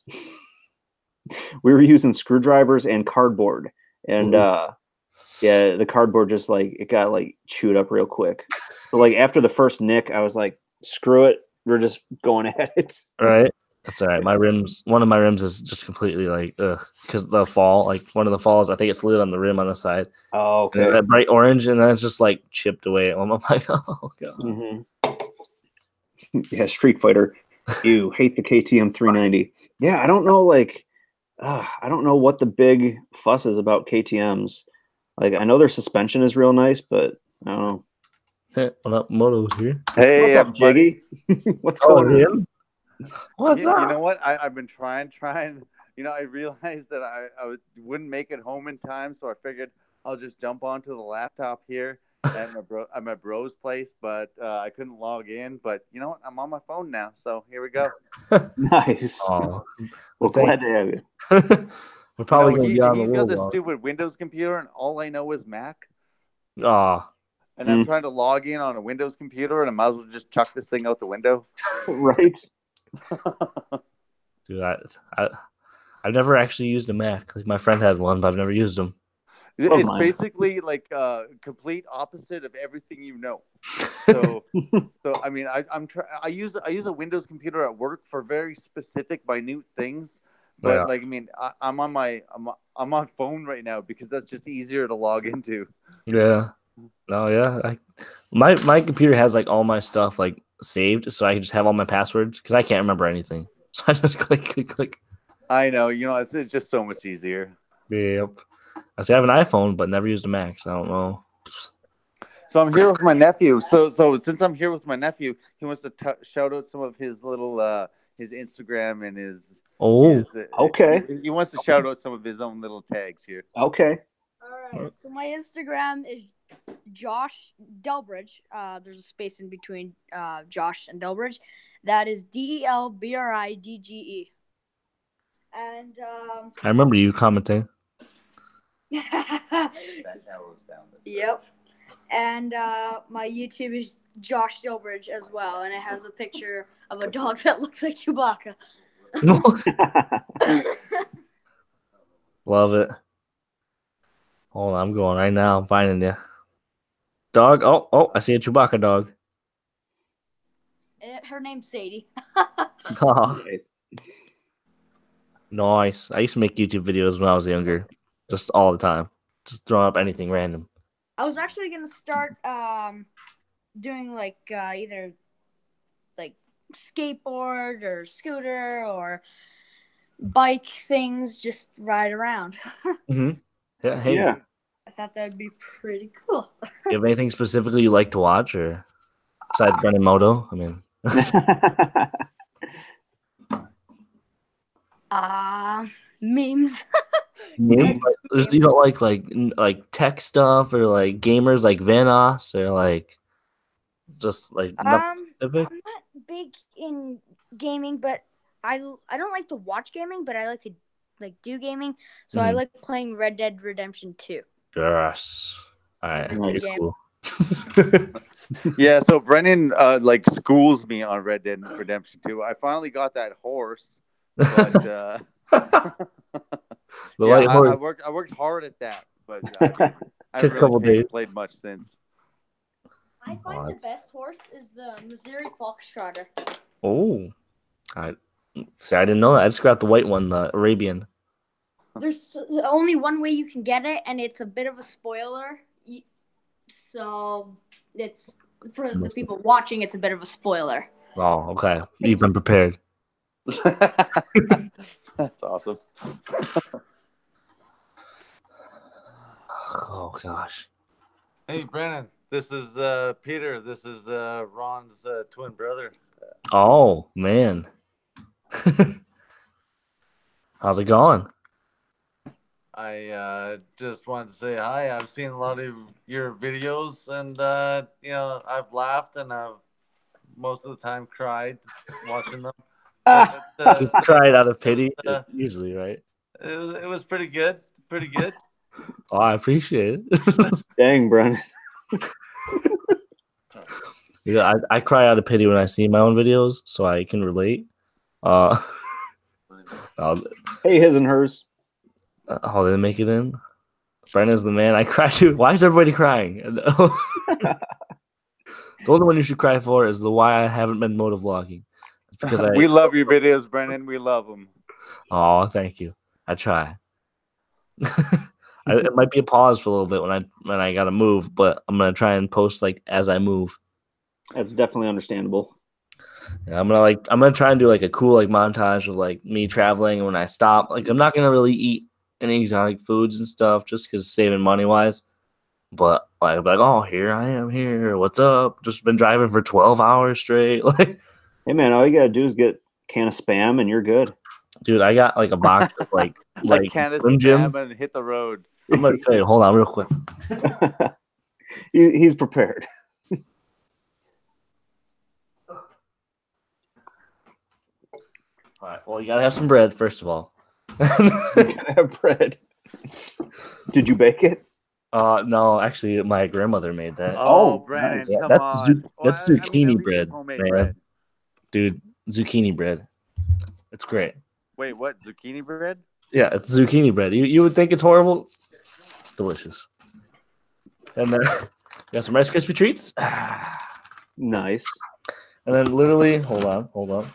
We were using screwdrivers and cardboard, and yeah, the cardboard just it got chewed up real quick. So after the first nick, I was like, "Screw it, we're just going at it." Right. That's all right. My rims, one of my rims is just completely like, because the fall, like one of the falls, I think it's lit on the rim on the side. Oh, And okay. that bright orange, and then it's just like chipped away. I'm like, oh god. Mm-hmm. Yeah, Street Fighter. Ew, hate the KTM 390. Yeah, I don't know. Like, I don't know what the big fuss is about KTM's. Like, I know their suspension is real nice, but I don't know. Hey, what up, Moto's here? Hey, What's up, everybody. Jiggy? What's going on? Him? What's up? You know what? I've been trying. You know, I realized that I wouldn't make it home in time, so I figured I'll just jump onto the laptop here at my bro's place. But I couldn't log in. But you know what? I'm on my phone now, so here we go. Nice. Oh, Well, glad to have you. we're probably gonna He's be on the got road. this stupid Windows computer, and all I know is Mac. Oh, And I'm trying to log in on a Windows computer, and I might as well just chuck this thing out the window. Right. dude, I've never actually used a Mac. Like my friend had one, but I've never used them. It's basically like complete opposite of everything you know. So I mean, I use a Windows computer at work for very specific, minute things. But Yeah. like, I mean, I'm on phone right now because that's just easier to log into. Yeah. No, yeah. My computer has like all my stuff like saved, so I can just have all my passwords because I can't remember anything. So I just click. I know, you know, it's just so much easier. Yep. I say I have an iPhone, but never used a Mac, so I don't know. So I'm here with my nephew. So since I'm here with my nephew, he wants to shout out some of his little his Instagram and his. Okay. He wants to shout out some of his own little tags here. Okay. All right. So my Instagram is Josh Delbridge. There's a space in between Josh and Delbridge. That is DELBRIDGE. And I remember you commenting. Yep. And my YouTube is Josh Delbridge as well, and it has a picture of a dog that looks like Chewbacca. Love it. Hold on, I'm going right now. I'm finding you. Dog. Oh, I see a Chewbacca dog. Her name's Sadie. Oh, nice. I used to make YouTube videos when I was younger, just all the time, just throwing up anything random. I was actually gonna start doing like either like skateboard or scooter or bike things, just ride around. Mm-hmm. Yeah. Hey. Yeah. I thought that would be pretty cool. You have anything specifically you like to watch, or besides running moto? I mean, memes. you don't like tech stuff or like gamers like Vanoss or like just like nothing specific? I'm not big in gaming, but I don't like to watch gaming, but I like to like do gaming. So I like playing Red Dead Redemption 2. Yes. All right. Nice. Cool. Yeah, so Brennan like schools me on Red Dead Redemption 2. I finally got that horse, but White horse. I worked hard at that, but I Took a couple days. played much since. I find the best horse is the Missouri Foxtrotter. Oh, I didn't know that. I just grabbed the white one, the Arabian. There's only one way you can get it, and it's a bit of a spoiler. So it's for the people watching. It's a bit of a spoiler. Oh, okay. You've been prepared. That's awesome. Oh gosh. Hey, Brennan. This is Peter. This is Ron's twin brother. Oh man. How's it going? I just wanted to say hi. I've seen a lot of your videos, and you know, I've laughed and I've most of the time cried watching them. Just cried out of pity. Usually, right? It was pretty good. Pretty good. Oh, I appreciate it. Dang, Brennan. Yeah, I cry out of pity when I see my own videos, so I can relate. Hey, his and hers. Oh, did they make it in? Brenna's the man. I cry too. Why is everybody crying? The only one you should cry for is the why I haven't been motovlogging. because We love your videos, Brennan. We love them. Oh, thank you. I try. It might be a pause for a little bit when I gotta move, but I'm gonna try and post like as I move. That's definitely understandable. Yeah, I'm gonna try and do like a cool like montage of like me traveling, and when I stop, like I'm not gonna really eat any exotic foods and stuff just because saving money wise. But like, I'll be like, oh, here I am here. What's up? Just been driving for 12 hours straight. Like, Hey man, all you gotta do is get a can of Spam and you're good. dude, I got like a box of like Candace Slim Jim. Spam and hit the road. I'm gonna tell you, hold on real quick. He's prepared. All right. Well, you gotta have some bread first of all. You gotta have bread. Did you bake it? No, actually, my grandmother made that. Oh, Oh, Brennan, nice. Yeah, come that's on. that's Well, I mean, zucchini at least it's bread, homemade man. bread. Dude, zucchini bread. It's great. Wait, what? Zucchini bread? Yeah, it's zucchini bread. You would think it's horrible. It's delicious. And then got some Rice Krispie treats. Nice. And then literally, hold on.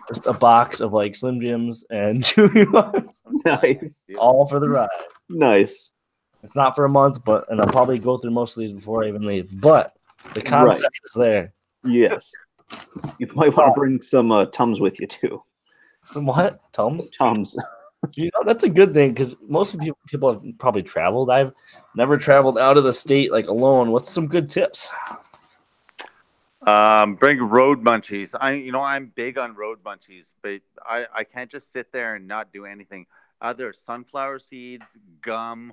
Just a box of like Slim Jims and Chewy Bars, Nice. all for the ride. Nice. It's not for a month, and I'll probably go through most of these before I even leave. But the concept is there. Yes. You might want to bring some Tums with you too. Some what? Tums? Tums. You know, that's a good thing because most of people have probably traveled. I've never traveled out of the state like alone. What's some good tips? Bring road munchies. I'm big on road munchies, but I can't just sit there and not do anything. Either sunflower seeds, gum.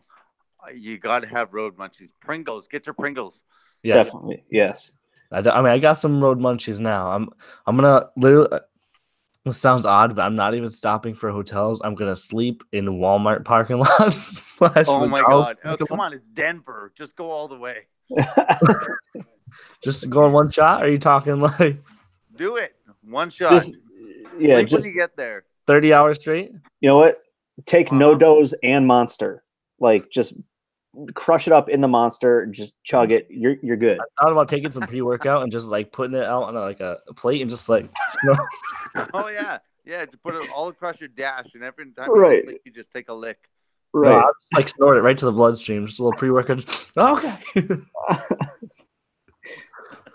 You got to have road munchies. Pringles. Get your Pringles. Yes. Definitely. Yes. I mean, I got some road munchies now. I'm gonna literally. This sounds odd, but I'm not even stopping for hotels. I'm gonna sleep in Walmart parking lots. Oh my God! Oh, come on, it's Denver. Just go all the way. Just go in one shot? Or are you talking like Do it one shot. Just, yeah. Sleep Just when you get there. 30 hours straight? you know what? Take no dose and Monster. Like just crush it up in the Monster. Just chug it. You're good. I thought about taking some pre-workout and just like putting it out on a plate and just like Oh yeah, just put it all across your dash, and every time Right. you just take a lick. Right. No, I'll just like snort it right to the bloodstream. Just a little pre-workout. Just, okay.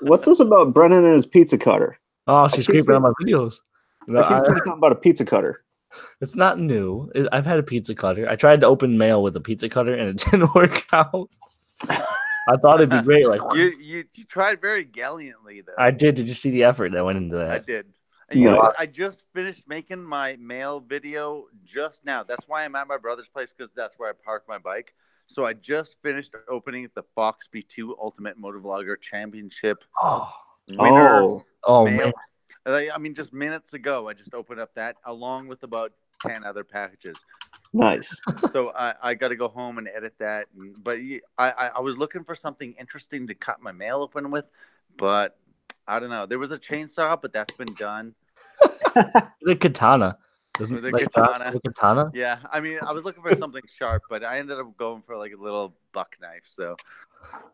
What's this about Brennan and his pizza cutter? Oh, she's creeping on my videos. No, I keep saying something about a pizza cutter. it's not new. I've had a pizza cutter. I tried to open mail with a pizza cutter and it didn't work out. I thought it'd be great. Like You tried very gallantly though. I did. Did you see the effort that went into that? I did. And you know Nice. what? I just finished making my mail video just now. That's why I'm at my brother's place, because that's where I park my bike. So I just finished opening the Foxby 2 Ultimate Motovlogger Championship Oh, winner man. mail. I mean, just minutes ago, I just opened up that along with about 10 other packages. Nice. So I got to go home and edit that. But I was looking for something interesting to cut my mail open with, but I don't know. There was a chainsaw, but that's been done. The katana. Isn't The like katana. the katana? Yeah, I mean, I was looking for something sharp, but I ended up going for like a little buck knife. So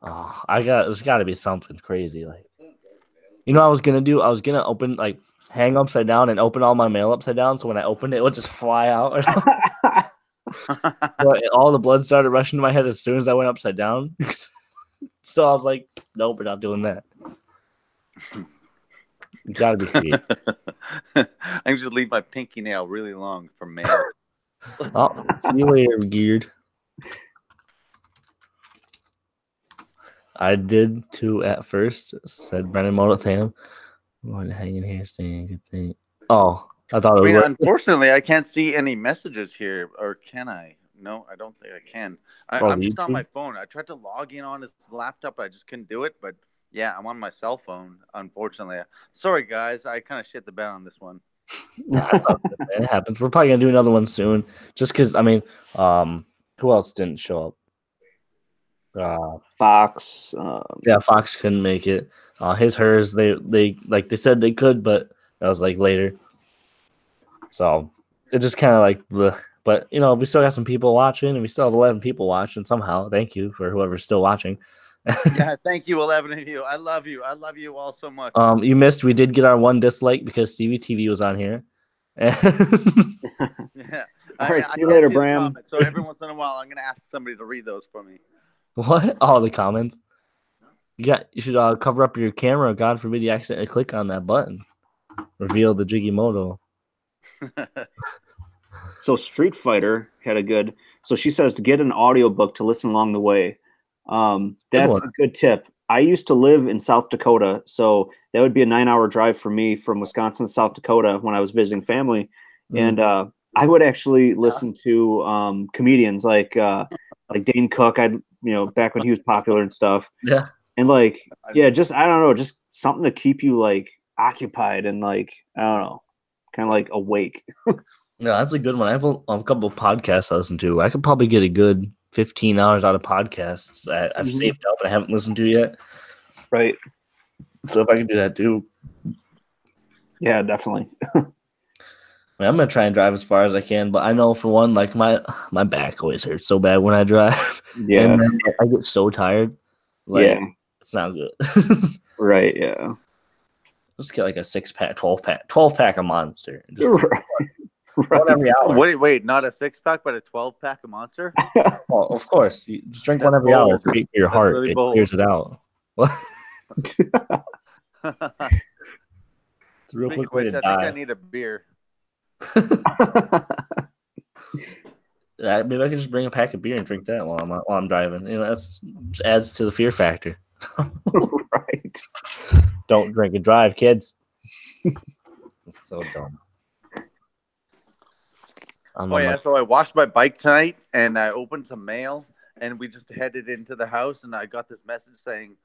Oh, there's got to be something crazy. Like, you know, what I was gonna do. I was gonna open like hang upside down and open all my mail upside down. So when I opened it, it would just fly out. But all the blood started rushing to my head as soon as I went upside down. So I was like, nope, we're not doing that. You gotta be creative. I can just leave my pinky nail really long for mail. Oh, see you later, geared. I did too at first, said Brennan Moto-tham. What hanging here, staying good thing. Oh, I thought it I mean, was. unfortunately, I can't see any messages here, or can I? No, I don't think I can. I'm just on my phone. I tried to log in on his laptop, but I just couldn't do it. But yeah, I'm on my cell phone, unfortunately. Sorry, guys. I kind of shit the bed on this one. That's all good, man. It happens. We're probably gonna do another one soon. Just because, I mean, who else didn't show up? Fox. Yeah, Fox couldn't make it. Hers, they like they said they could, but that was like later. So it just kind of like the. But you know, we still got some people watching, and we still have 11 people watching somehow. Thank you for whoever's still watching. Yeah, thank you, 11 of you. I love you. I love you all so much. You missed. We did get our one dislike because Stevie-tv was on here. Yeah. All right, I see you can't later, the Bram. comments, so every once in a while, I'm gonna ask somebody to read those for me. What? All the comments. You should cover up your camera. God forbid you accidentally click on that button. Reveal the Jiggy Moto. So Street Fighter had a good. So she says to get an audiobook to listen along the way. That's a good tip. I used to live in South Dakota, so that would be a 9-hour drive for me from Wisconsin to South Dakota when I was visiting family, and I would actually listen to comedians like Dane Cook. Back when he was popular and stuff. Yeah. And just I don't know, just something to keep you like occupied and like I don't know, kind of like awake. No, that's a good one. I have a couple of podcasts I listen to. I could probably get a good 15 hours out of podcasts I've saved up and I haven't listened to yet. Right. So if I can do that too. Yeah, definitely. I'm gonna try and drive as far as I can, but I know for one, like my back always hurts so bad when I drive. Yeah. And then I get so tired. Like it's not good. Right, yeah. Let's get like a 6-pack, 12-pack of Monster. Just right. one every hour. Wait, not a 6-pack, but a 12-pack of Monster? Well, of course. You just drink one every hour. Great for your heart. Really it clears it out. It's a real quick way to die. I think I need a beer. Maybe I can just bring a pack of beer and drink that while I'm driving. That's just adds to the fear factor. Right. Don't drink and drive, kids. It's so dumb. So I washed my bike tonight and I opened some mail and we just headed into the house and I got this message saying,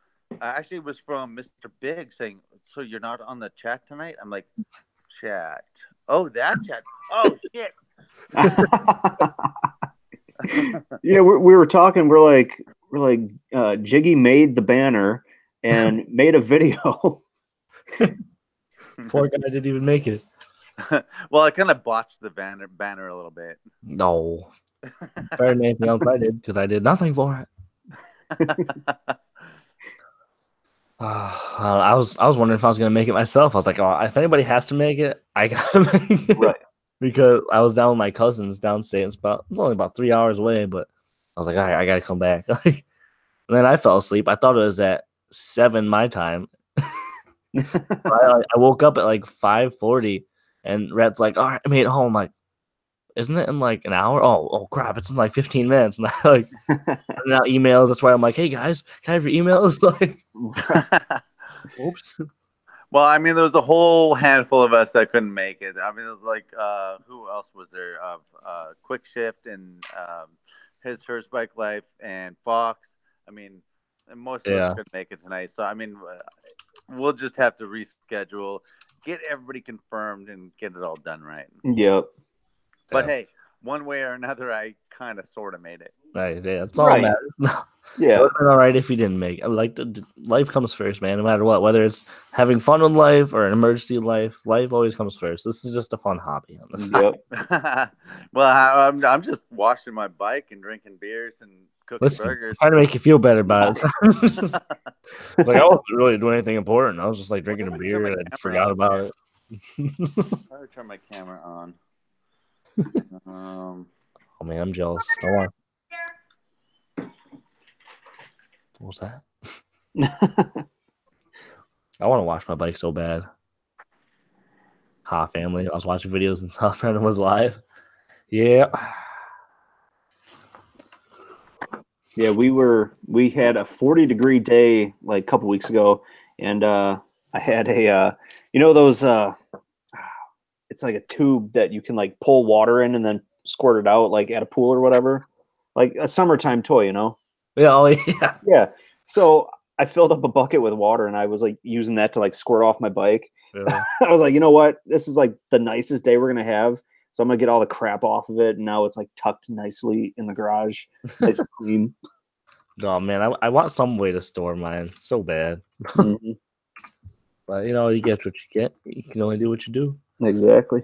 actually it was from Mr. Big saying, so you're not on the chat tonight? I'm like, chat. Oh, that chat. Oh, shit. Yeah, we were talking. We're like, Jiggy made the banner and made a video. Poor guy didn't even make it. Well, I kind of botched the banner a little bit. No, better than anything else I did because I did nothing for it. I was wondering if I was gonna make it myself. I was like, oh, if anybody has to make it, I gotta make it. Right. Because I was down with my cousins downstate. It's only about 3 hours away, but I was like, all right, I gotta come back. And then I fell asleep. I thought it was at 7 my time. So I woke up at like 5:40, and Rhett's like, all right, I made it home. I'm like, isn't it in like an hour? Oh crap, it's in like 15 minutes. And I like sending out emails. That's why I'm like, hey guys, can I have your emails? Like, oops. Well, I mean, there was a whole handful of us that couldn't make it. I mean, it was like, who else was there? Quick Shift and Hers Bike Life and Fox. I mean, and most of us couldn't make it tonight. So, I mean, we'll just have to reschedule, get everybody confirmed, and get it all done right. Yep. But hey, one way or another, I kind of sort of made it. Right, yeah, it's all that matters. Yeah, it would have been all right if you didn't make it. Like life comes first, man. No matter what, whether it's having fun with life or an emergency in life always comes first. This is just a fun hobby on the side. Yep. Well, I'm just washing my bike and drinking beers and cooking burgers. Trying to make you feel better about it. Like I wasn't really doing anything important. I was just like drinking a beer and I forgot about it. I'll turn my camera on. Oh man, I'm jealous. Hold on. What was that? I want to watch my bike so bad. Family. I was watching videos and stuff. Brandon was live. Yeah. Yeah, we had a 40-degree day like a couple weeks ago, and I had a those it's like a tube that you can like pull water in and then squirt it out like at a pool or whatever, like a summertime toy, Yeah, oh yeah. Yeah. So I filled up a bucket with water and I was like using that to like squirt off my bike. Yeah. I was like, you know what? This is like the nicest day we're gonna have. So I'm gonna get all the crap off of it, and now it's like tucked nicely in the garage, nice and clean. Oh man, I want some way to store mine so bad. Mm-hmm. But you get what you get. You can only do what you do. Exactly.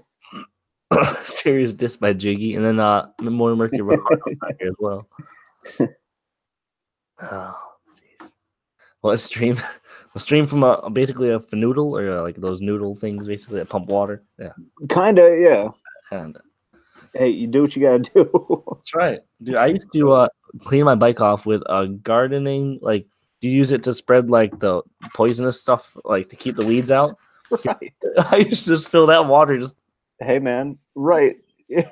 Serious diss by Jiggy, and then more Mercury here as well. Oh, jeez. Well, a stream, a stream from basically a noodle or like those noodle things, basically that pump water. Yeah, Kinda, yeah. kinda. Hey, you do what you gotta do. That's right, dude. I used to clean my bike off with a gardening. Like, do you use it to spread like the poisonous stuff, like to keep the weeds out? Right. I used to just fill that water. Just Hey, man. Right. Yeah,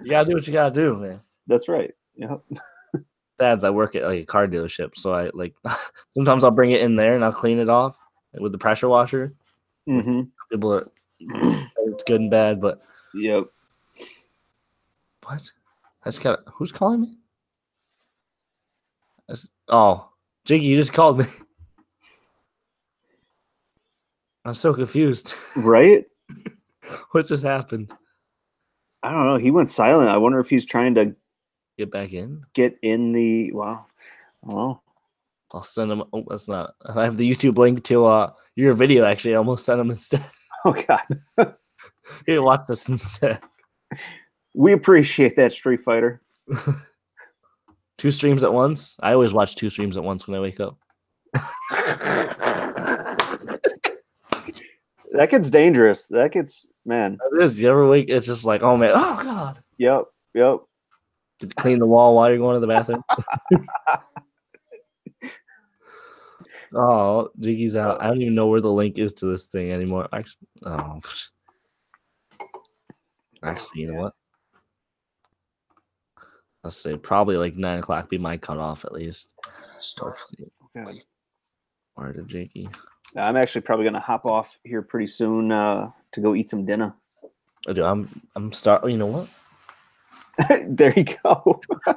you gotta do what you gotta do, man. that's right. Yeah. Dad's, I work at like a car dealership, so I like sometimes I'll bring it in there and I'll clean it off with the pressure washer. Mm-hmm. People are it's good and bad, but Yep. what? I just got who's calling me? Oh, Jiggy, you just called me. I'm so confused. Right? What just happened? I don't know. He went silent. I wonder if he's trying to Get back in. get in the. Wow. Oh. I'll send him. Oh, that's not. I have the YouTube link to your video. Actually, I almost sent him instead. Oh God. Here, watch this instead. We appreciate that, Street Fighter. 2 streams at once. I always watch 2 streams at once when I wake up. That gets dangerous. That gets, man. It is. You ever wake? It's just like, oh man, oh god. Yep. Yep. Did you clean the wall while you're going to the bathroom? Oh, Jiggy's out. I don't even know where the link is to this thing anymore. Actually, oh. Actually, you know what? Let's say probably like 9 o'clock be my cutoff at least. Good. Where did Jiggy? I'm actually probably gonna hop off here pretty soon to go eat some dinner. Oh, dude, I'm start. You know what? There you go. I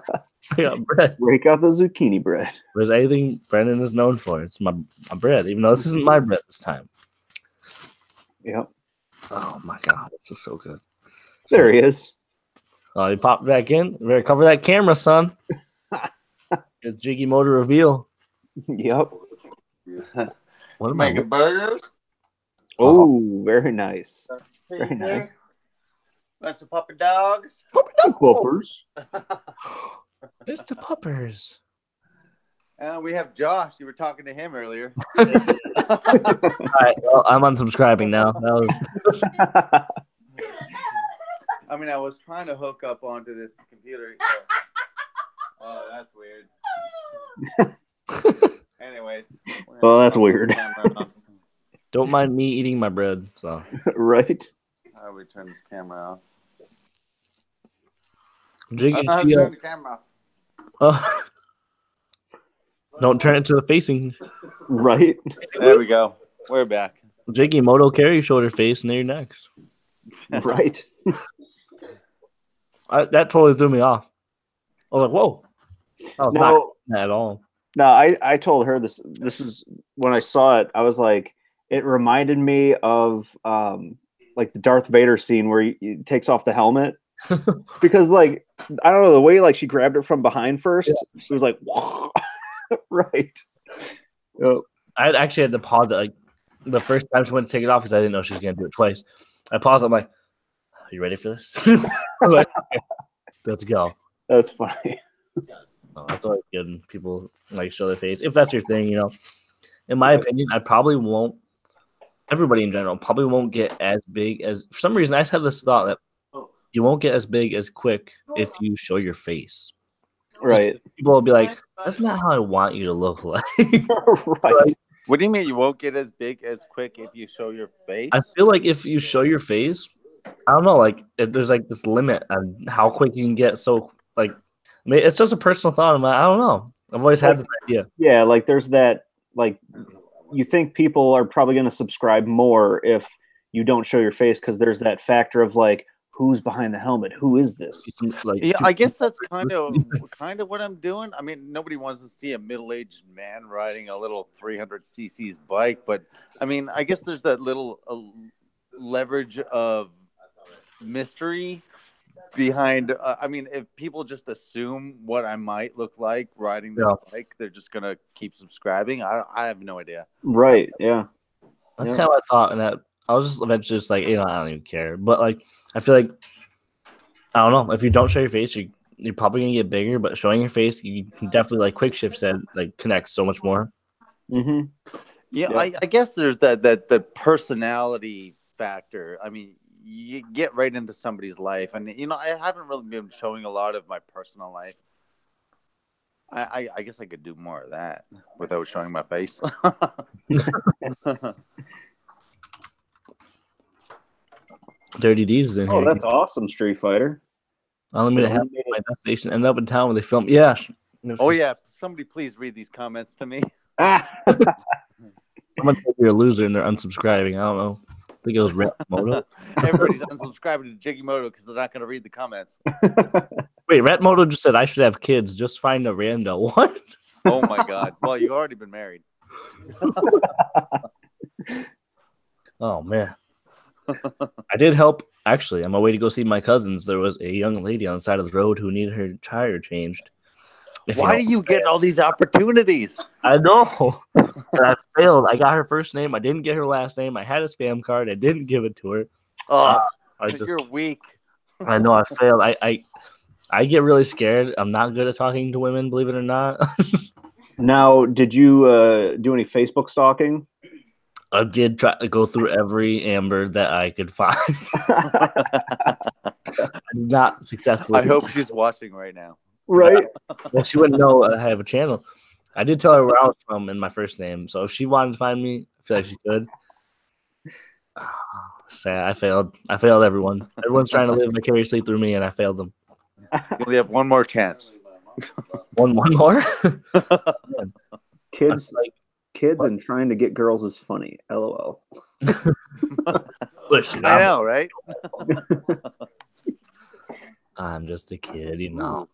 got bread. Break out the zucchini bread. There's anything Brendan is known for. It's my bread, even though this isn't my bread this time. Yep. Oh my god, this is so good. There he is. Oh, he popped back in. You better cover that camera, son. It's Jiggy Motor reveal. Yep. What am I Making burgers. Oh, very nice. Very nice. That's the puppy dogs. Whoopers. It's the puppers. We have Josh. You were talking to him earlier. All right, well, I'm unsubscribing now. That was I mean, I was trying to hook up onto this computer. Oh, that's weird. Anyways. Well, that's weird. don't mind me eating my bread. So Right. How do we turn this camera off? Jiggy, Turn the camera off. don't turn it to the facing. Right. There we go. We're back. Jiggy Moto carry shoulder face near next. Right. That totally threw me off. I was like, whoa. I was No. not at all. No, I told her this. This is when I saw it. I was like, it reminded me of like the Darth Vader scene where he takes off the helmet because like I don't know the way like she grabbed it from behind first. Yeah. She was like, right. Yep. I actually had to pause it like the first time she went to take it off because I didn't know she was gonna do it twice. I paused. I'm like, "Are you ready for this?" Like, okay, let's go. That's funny. Oh, that's always good when people like show their face. If that's your thing, you know. In my opinion, I probably won't. Everybody in general probably won't get as big as. For some reason, I just have this thought that you won't get as big as quick if you show your face. Right. Just, people will be like, "That's not how I want you to look like." Right. What do you mean you won't get as big as quick if you show your face? I feel like if you show your face, I don't know, like there's like this limit on how quick you can get. So like, I mean, it's just a personal thought. I don't know. I've always had this idea. Yeah, like there's that. Like, you think people are probably going to subscribe more if you don't show your face because there's that factor of like, who's behind the helmet? Who is this? Like, yeah, I guess that's kind of what I'm doing. I mean, nobody wants to see a middle-aged man riding a little 300cc's bike, but I mean, I guess there's that little leverage of mystery behind. I mean, if people just assume what I might look like riding this bike, they're just gonna keep subscribing. I have no idea. Right? Yeah. That's kind of what I thought, and that I was just eventually just like, you know, I don't even care. But like, I feel like I don't know. If you don't show your face, you're probably gonna get bigger. But showing your face, you can definitely like quick shift said like connect so much more. Mm-hmm. Yeah, Yeah. I guess there's that personality factor. I mean, you get right into somebody's life, and I haven't really been showing a lot of my personal life. I guess I could do more of that without showing my face. Dirty D's is in Oh, here. that's awesome, Street Fighter. Unlimited half my destination end up in town when they film. Yeah. Oh yeah, somebody please read these comments to me. I'm gonna think you're a loser and they're unsubscribing. I don't know. I think it was r.e.tmoto. Everybody's unsubscribing to Jiggy Moto because they're not going to read the comments. Wait, r.e.tmoto just said I should have kids. Just find a rando. What? Oh my god. Well, you've already been married. Oh man. I did help. Actually, on my way to go see my cousins, there was a young lady on the side of the road who needed her tire changed. Why do you get all these opportunities? I know. And I failed. I got her first name. I didn't get her last name. I had a spam card. I didn't give it to her. Oh, you're weak. I know I failed. I get really scared. I'm not good at talking to women, believe it or not. Now, did you do any Facebook stalking? I did try to go through every Amber that I could find. I'm not successful. I hope she's watching right now. Right. Well, she wouldn't know I have a channel. I did tell her where I was from and my first name. So if she wanted to find me, I feel like she could. Sad. I failed. I failed everyone. Everyone's trying to live vicariously through me, and I failed them. You only have one more chance. One more? Kids and trying to get girls is funny. LOL. Listen, I know, right? I'm just a kid, you know.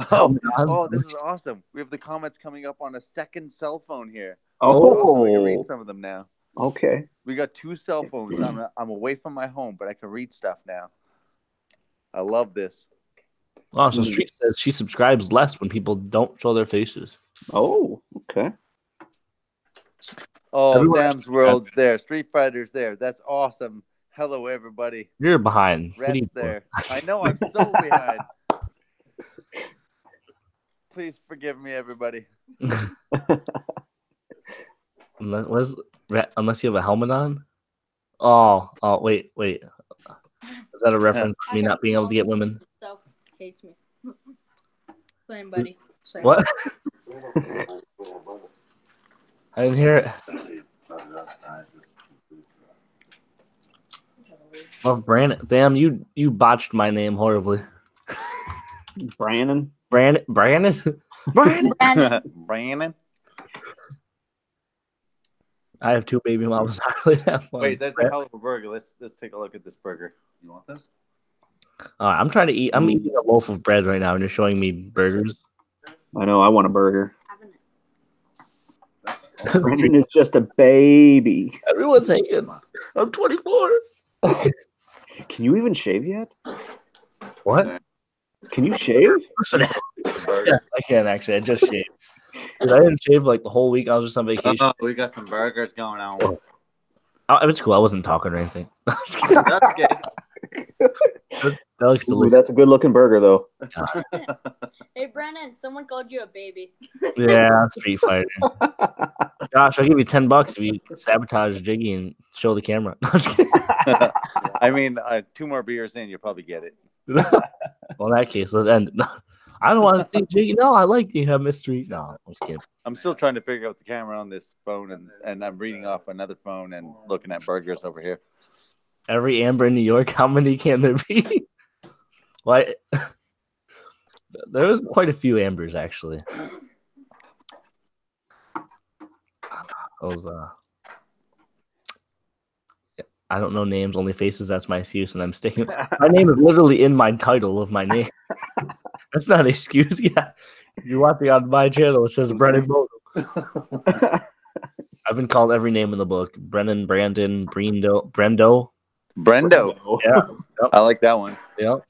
Oh, this is awesome. We have the comments coming up on a second cell phone here. Oh, I can read some of them now. Okay. We got 2 cell phones. I'm away from my home, but I can read stuff now. I love this. Oh, so Street says she subscribes less when people don't show their faces. Oh, okay. Oh, Dam's World's there. Street Fighter's there. That's awesome. Hello, everybody. You're behind. Red's there. I know I'm so behind. Please forgive me, everybody. Unless you have a helmet on? Oh, wait. Is that a reference to me not being able to get women? Self hates me. Same, buddy. Same. What? I didn't hear it. Oh, Brandon. Damn, you botched my name horribly. Brandon. Brandon. I have 2 baby mamas. Not really that fun. Wait, there's a hell of a burger. Let's take a look at this burger. You want this? I'm trying to eat. I'm eating a loaf of bread right now, and you're showing me burgers. I know. I want a burger. Brandon is just a baby. Everyone's hanging. I'm 24. Can you even shave yet? What? Can you shave? Listen, yes, I can actually. I just shaved. Dude, I didn't shave like the whole week. I was just on vacation. Oh, we got some burgers going on. It was cool. I wasn't talking or anything. That's good. That looks delicious. That's a good looking burger, though. Hey, Brandon, someone called you a baby. Yeah, Street Fighter. Gosh, I'll give you $10 if you sabotage Jiggy and show the camera. I mean, 2 more beers in, you'll probably get it. Well, in that case, let's end it. I don't want to see Jiggy. No, I like you have mystery. No, I'm just kidding. I'm still trying to figure out the camera on this phone, and I'm reading off another phone and looking at burgers over here. Every Amber in New York, how many can there be? Why? There was quite a few Ambers, actually. Those, I don't know names, only faces. That's my excuse, and I'm sticking. My name is literally in my title of my name. That's not an excuse. Yeah, if you're watching on my channel, it says Brennan Moto. I've been called every name in the book: Brennan, Brandon, Brendo. Yeah, yep. I like that one. Yep.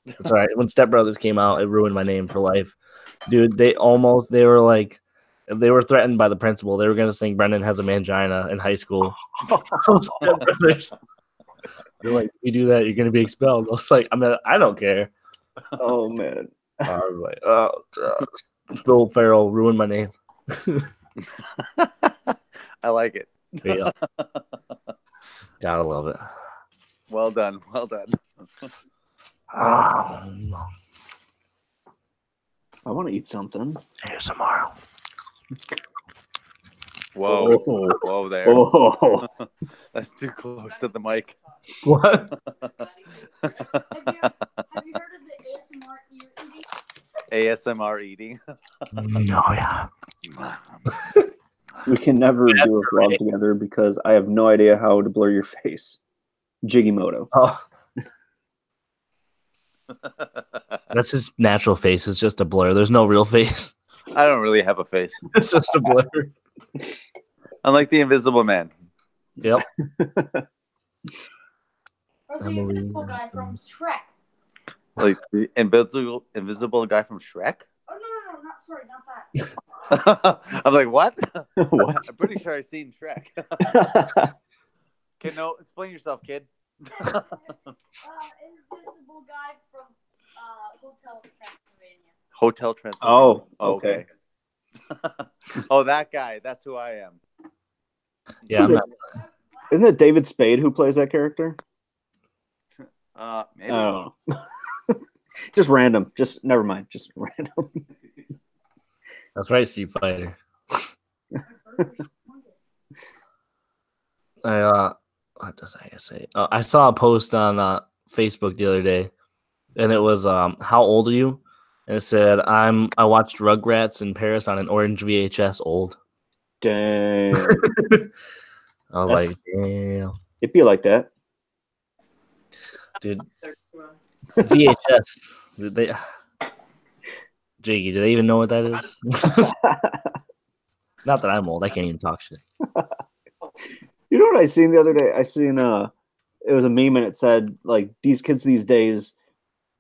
That's all right. When Step Brothers came out, it ruined my name for life. Dude, they were threatened by the principal. They were going to sing Brendan Has a Mangina in high school. Step Brothers. They're like, if you do that, you're going to be expelled. I was like, I don't care. Oh, man. I was like, Phil Farrell ruined my name. I like it. Yeah. Gotta love it. Well done. Well done. I want to eat something. ASMR. Whoa. Oh. Whoa there. Oh. That's too close to the mic. What? Have you heard of the ASMR eating? ASMR eating. No, yeah. We can never do a vlog together because I have no idea how to blur your face. Jiggy Moto. Oh. That's his natural face. It's just a blur. There's no real face. I don't really have a face. It's just a blur. Unlike the Invisible Man. Yep. Or the invisible guy from Shrek. Like the invisible guy from Shrek? Oh, no, not that. I'm like, what? What? I'm pretty sure I've seen Shrek. Kid, no, explain yourself, kid. Invisible guy from Hotel Transylvania. Hotel Transylvania. Oh, okay. Oh, that guy. That's who I am. Yeah. Isn't it David Spade who plays that character? Maybe. Oh. Just random. Just never mind. Just random. That's right, Steve Fighter. What does I say? I saw a post on Facebook the other day, and it was how old are you? And it said I watched Rugrats in Paris on an orange VHS old. Dang. I was like, damn. It'd be like that. Dude. VHS. Jiggy, do they even know what that is? Not that I'm old. I can't even talk shit. You know what I seen the other day? I seen it was a meme and it said like these kids these days,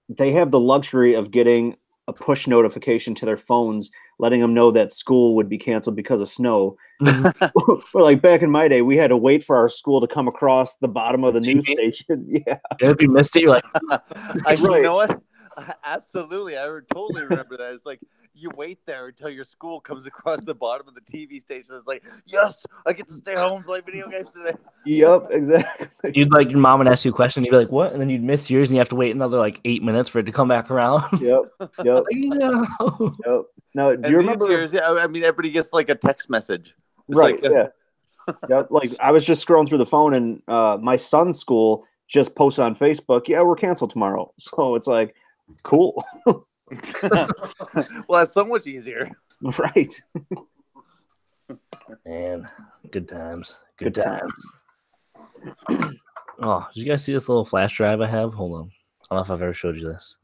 they have the luxury of getting a push notification to their phones letting them know that school would be canceled because of snow. But like back in my day, we had to wait for our school to come across the bottom of the news station. Yeah. And if you missed it, you're like, You know what? Absolutely. I totally remember that. It's like you wait there until your school comes across the bottom of the TV station. It's like, yes, I get to stay home and play video games today. Yep, exactly. you'd like your mom would ask you a question, you'd be like, what? And then you'd miss yours and you have to wait another like 8 minutes for it to come back around. Yep. Yep. No. Yep. Now, do you remember? Years, I mean, everybody gets like a text message. It's Right. like, Yeah. Yep. Like I was just scrolling through the phone and my son's school just posted on Facebook, yeah, we're canceled tomorrow. So it's like, cool. well, that's so much easier. Right. Man, good times. Good times. Oh, did you guys see this little flash drive I have? Hold on. I don't know if I've ever showed you this.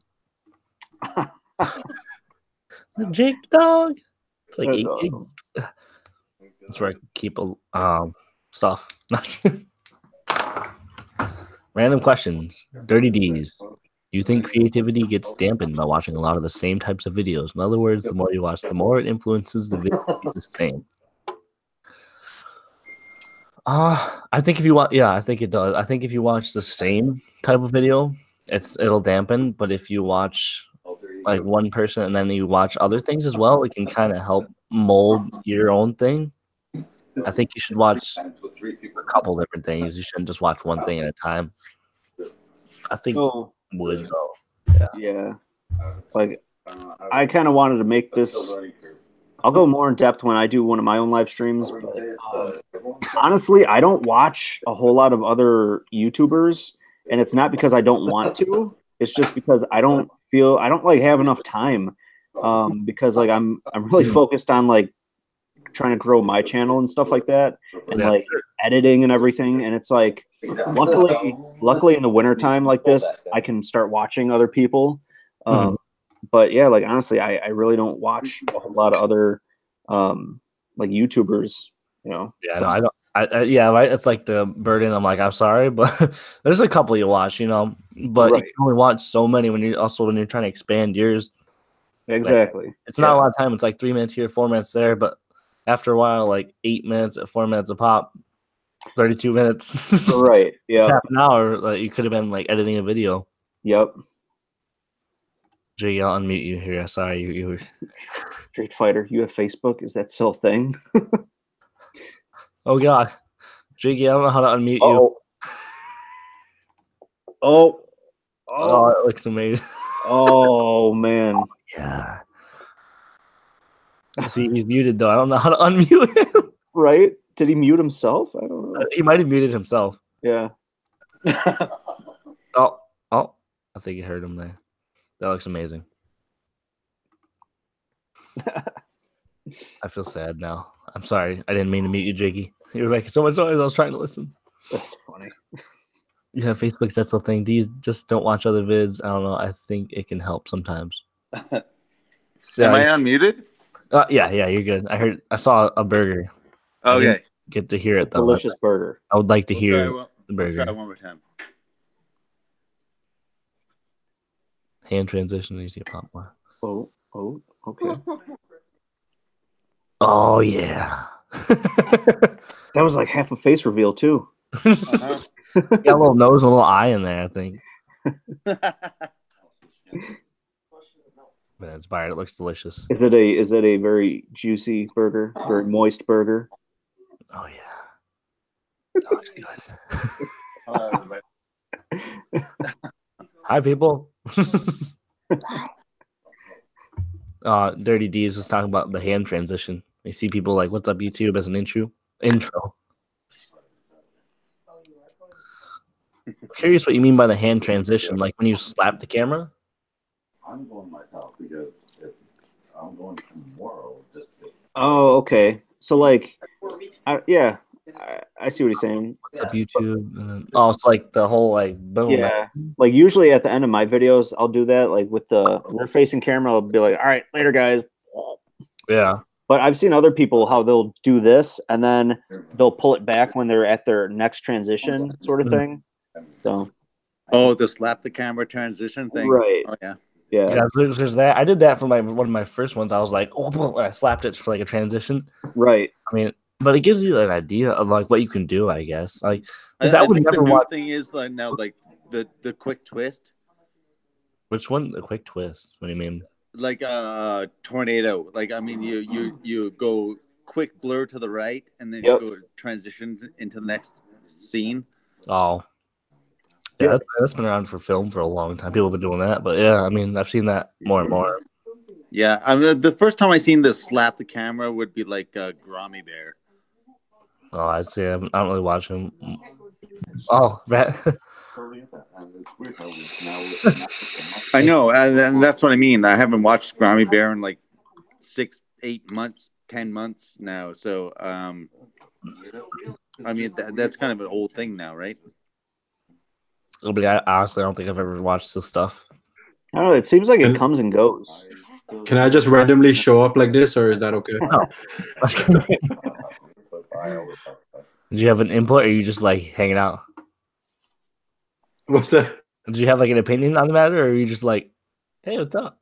The Jake dog. It's like That's 8 awesome. gigs. That's where I keep stuff. Random questions. Dirty D's. Do you think creativity gets dampened by watching a lot of the same types of videos? In other words, the more you watch, the more it influences the video to be the same. I think if you watch, yeah, I think it does. I think if you watch the same type of video, it'll dampen. But if you watch like one person and then you watch other things as well, it can kind of help mold your own thing. I think you should watch a couple different things. You shouldn't just watch one thing at a time. I think would though. Yeah. Like I kind of wanted to make this. I'll go more in depth when I do one of my own live streams. But, honestly, I don't watch a whole lot of other YouTubers, and it's not because I don't want to. It's just because I don't like have enough time. Because like I'm really focused on like trying to grow my channel and stuff like that, and like editing and everything. And it's like, luckily in the wintertime like this, I can start watching other people. But yeah, like honestly, I really don't watch a whole lot of other like YouTubers, you know. Yeah, no, I don't. Yeah, right. It's like the burden. I'm like, I'm sorry, but there's a couple you watch, you know. But you can only watch so many when you're trying to expand yours. Exactly. Like, it's not a lot of time. It's like 3 minutes here, 4 minutes there. But after a while, like 8 minutes at 4 minutes a pop, 32 minutes. Right. Yeah. It's half an hour. Like you could have been like editing a video. Yep. Jay, I'll unmute you here. Sorry, you were. Street Fighter. You have Facebook? Is that still a thing? Oh God, Jiggy, I don't know how to unmute you. Oh. Oh. Oh, it looks amazing. Oh man. Yeah. See, he's muted though. I don't know how to unmute him. Right? Did he mute himself? I don't know. He might have muted himself. Yeah. Oh, I think you heard him there. That looks amazing. I feel sad now. I'm sorry. I didn't mean to mute you, Jiggy. You were making so much noise. I was trying to listen. That's funny. Yeah, Facebook's that's the thing. These just don't watch other vids. I don't know. I think it can help sometimes. Am I unmuted? Yeah, you're good. I saw a burger. Okay. Get to hear it though. Delicious burger. I would like to hear the burger. We'll try one more time. Hand transition. You see a pop more. Oh, okay. Oh yeah. That was like half a face reveal too. Uh-huh. Got a little nose and a little eye in there, I think. But inspired. It looks delicious. Is it a very juicy burger? Very moist burger? Oh yeah. That looks good. Hi people. Dirty D's was talking about the hand transition. You see people like, "What's up, YouTube?" as an intro. I'm curious what you mean by the hand transition, like when you slap the camera. I'm going myself because if I'm going tomorrow, Oh, okay. So like, I see what he's saying. What's up, YouTube? And then, it's like the whole like boom. Yeah, like usually at the end of my videos, I'll do that. Like with the rear-facing camera, I'll be like, "All right, later, guys." Yeah. But I've seen other people how they'll do this and then they'll pull it back when they're at their next transition, sort of thing. So. Oh, the slap the camera transition thing. Right. Oh yeah. Yeah. There's that. I did that for one of my first ones. I was like, I slapped it for like a transition. Right. I mean, but it gives you an idea of like what you can do, I guess. Like, I would think never the new watch. thing is like now, like the quick twist. Which one? The quick twist. What do you mean? Like tornado. Like I mean, you go quick blur to the right, and then you go transition into the next scene. Oh. Yeah, that's been around for film for a long time. People have been doing that, but yeah, I mean, I've seen that more and more. Yeah, I mean, the first time I seen this slap the camera would be like Grammy Bear. Oh, I'd say I don't really watch him. Oh, Rat. I know, and that's what I mean. I haven't watched Grammy Bear in like 6, 8 months, 10 months now. So, I mean, that's kind of an old thing now, right? I honestly don't think I've ever watched this stuff. I don't know. It seems like it comes and goes. Can I just randomly show up like this, or is that okay? No. Did you have an input, or are you just like hanging out? What's that? Did you have like an opinion on the matter, or are you just like, "Hey, what's up?"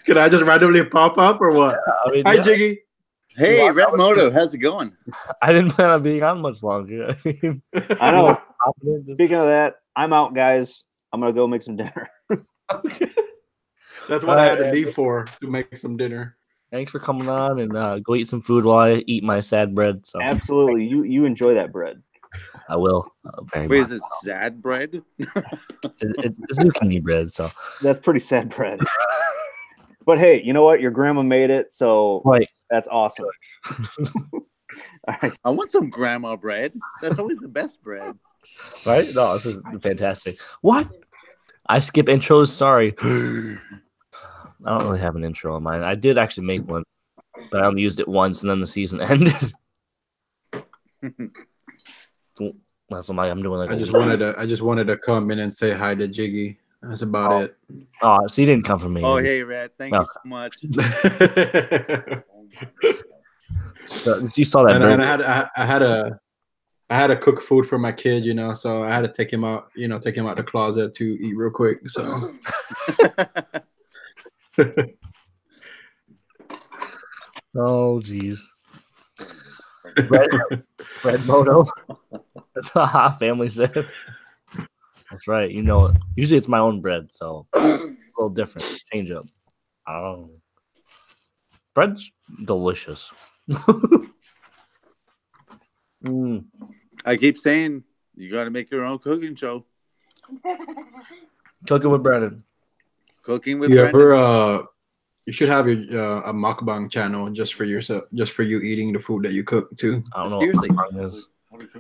Can I just randomly pop up or what? I mean, Hi, Jiggy. Hey, r.e.tmoto, how's it going? I didn't plan on being on much longer. I know. Speaking of that, I'm out, guys. I'm gonna go make some dinner. Okay. That's what I had to leave for, to make some dinner. Thanks for coming on, and go eat some food while I eat my sad bread. So absolutely, you enjoy that bread. I will. Wait, is it sad bread? It's zucchini bread, so that's pretty sad bread. But hey, you know what? Your grandma made it, so that's awesome. All right. I want some grandma bread. That's always the best bread. Right? No, this is fantastic. What? I skip intros. Sorry. I don't really have an intro on mine. I did actually make one, but I only used it once, and then the season ended. That's what I'm doing. Like I just wanted to come in and say hi to Jiggy. That's about it. Oh, so you didn't come from me. Oh, hey, Red. Thank you so much. So, you saw that. And I had to cook food for my kid, so I had to take him out, take him out the closet to eat real quick. So. Oh, geez. Red Moto. That's what our family said. That's right. You know, usually it's my own bread, so it's a little different. Change up. Oh, bread's delicious. I keep saying you got to make your own cooking show. Cooking with Brennan. Cooking with You Brendan. ever you should have a mukbang channel just for yourself, just for you eating the food that you cook too. I don't know Seriously. what mukbang is.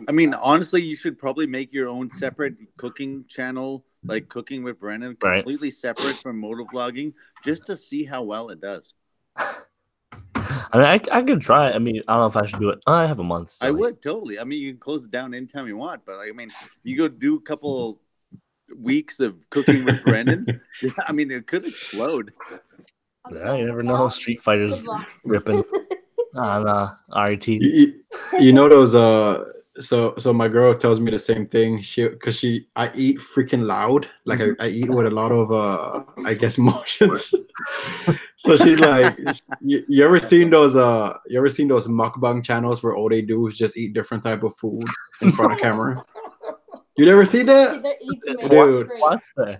I mean, honestly, you should probably make your own separate cooking channel, like Cooking with Brennan, completely separate from motovlogging, just to see how well it does. I mean, I could try it. I mean, I don't know if I should do it. I have a month. So I would totally. I mean, you can close it down anytime you want, but I mean, you go do a couple weeks of Cooking with Brendan. I mean, it could explode. Yeah, you never know. Street Fighters ripping on RET. You know those so my girl tells me the same thing. I eat freaking loud. Like I eat with a lot of I guess emotions. So she's like, you ever seen those mukbang channels where all they do is just eat different type of food in front of camera? You never seen that?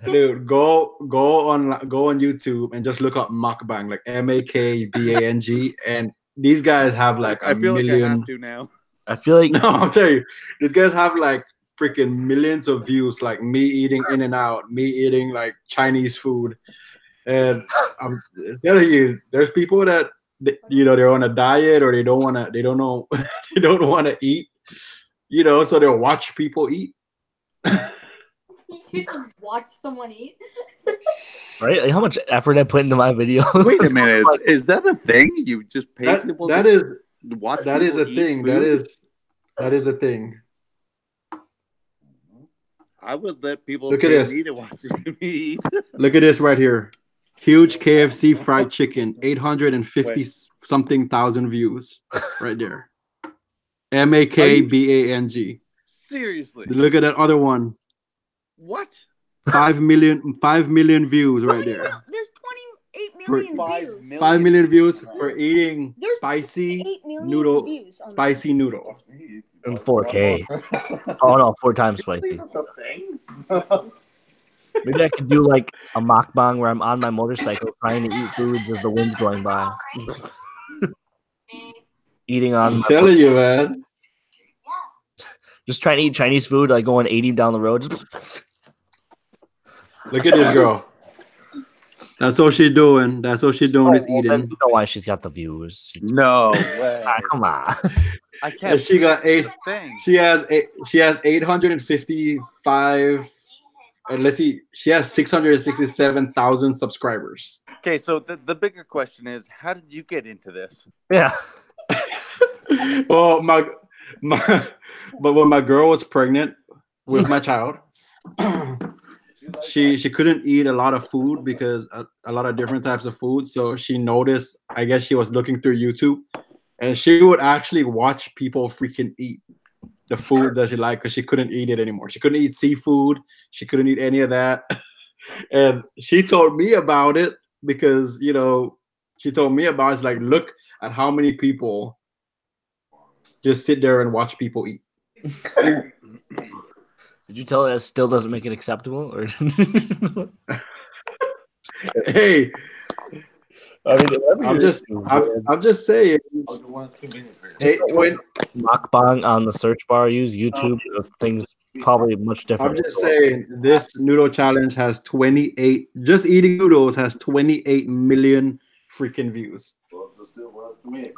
Dude, go on YouTube and just look up mukbang, like MAKBANG, and these guys have like a million. Like I have to now. I feel like no, I'm telling you, these guys have like freaking millions of views. Like me eating In-N-Out, me eating like Chinese food, and I'm telling you, there's people that they're on a diet or they don't know they don't want to eat, so they'll watch people eat. You should just watch someone eat. Right? Like how much effort I put into my video. Wait a minute. Is that a thing? You just pay people to watch that is a thing. Food? That is a thing. I would let people look at this. Me to watch me eat. Look at this right here. Huge KFC fried chicken, 850 something thousand views. Right there. MAKBANG. Seriously. Look at that other one. What? 5 million views right there. There's 28 million views. 5 million views for eating spicy noodle. Spicy noodle. In 4K. Oh no, 4 times spicy. That's a thing. Maybe I could do like a mukbang where I'm on my motorcycle trying to eat foods as the wind's going by. Eating on. I'm telling you, man. Just trying to eat Chinese food, like going 80 down the road. Look at this girl. That's all she's doing. That's all she's doing is eating. You know why she's got the views. No way. Come on. I can't. She got 8. She has 855. Let's see. She has 667,000 subscribers. Okay, so the bigger question is, how did you get into this? Yeah. Well, but when my girl was pregnant with my child, she couldn't eat a lot of food because a lot of different types of food. So she noticed, I guess she was looking through YouTube, and she would actually watch people freaking eat the food that she liked because she couldn't eat it anymore. She couldn't eat seafood. She couldn't eat any of that. And she told me about it because, she told me about it's like, look at how many people just sit there and watch people eat. Did you tell her that still doesn't make it acceptable? Or hey, I mean, I'm just saying. Mukbang on the search bar. Use YouTube. Things probably much different. I'm just saying this noodle challenge has 28. Just eating noodles has 28 million freaking views. Right.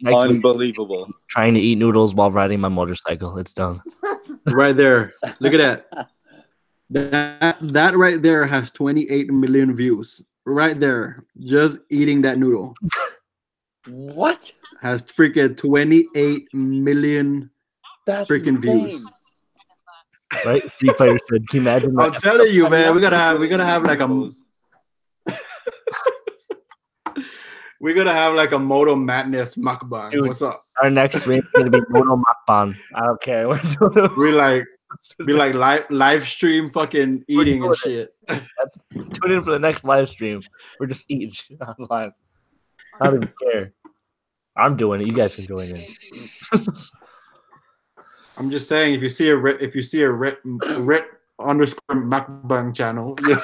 Unbelievable. Trying to eat noodles while riding my motorcycle. It's done. Right there. Look at that. That right there has 28 million views. Right there. Just eating that noodle. What? Has freaking 28 million freaking views. Right? Street Fighter said, can you imagine that? I'm telling you, man, we gotta have like a we're gonna have like a Moto-madness mukbang. Dude, what's up? Our next stream is gonna be Moto mukbang. I don't care. We live stream fucking eating and shit. Tune in for the next live stream. We're just eating shit on live. I don't even care. I'm doing it. You guys can join in. I'm just saying, if you see a red underscore mukbang channel, yeah.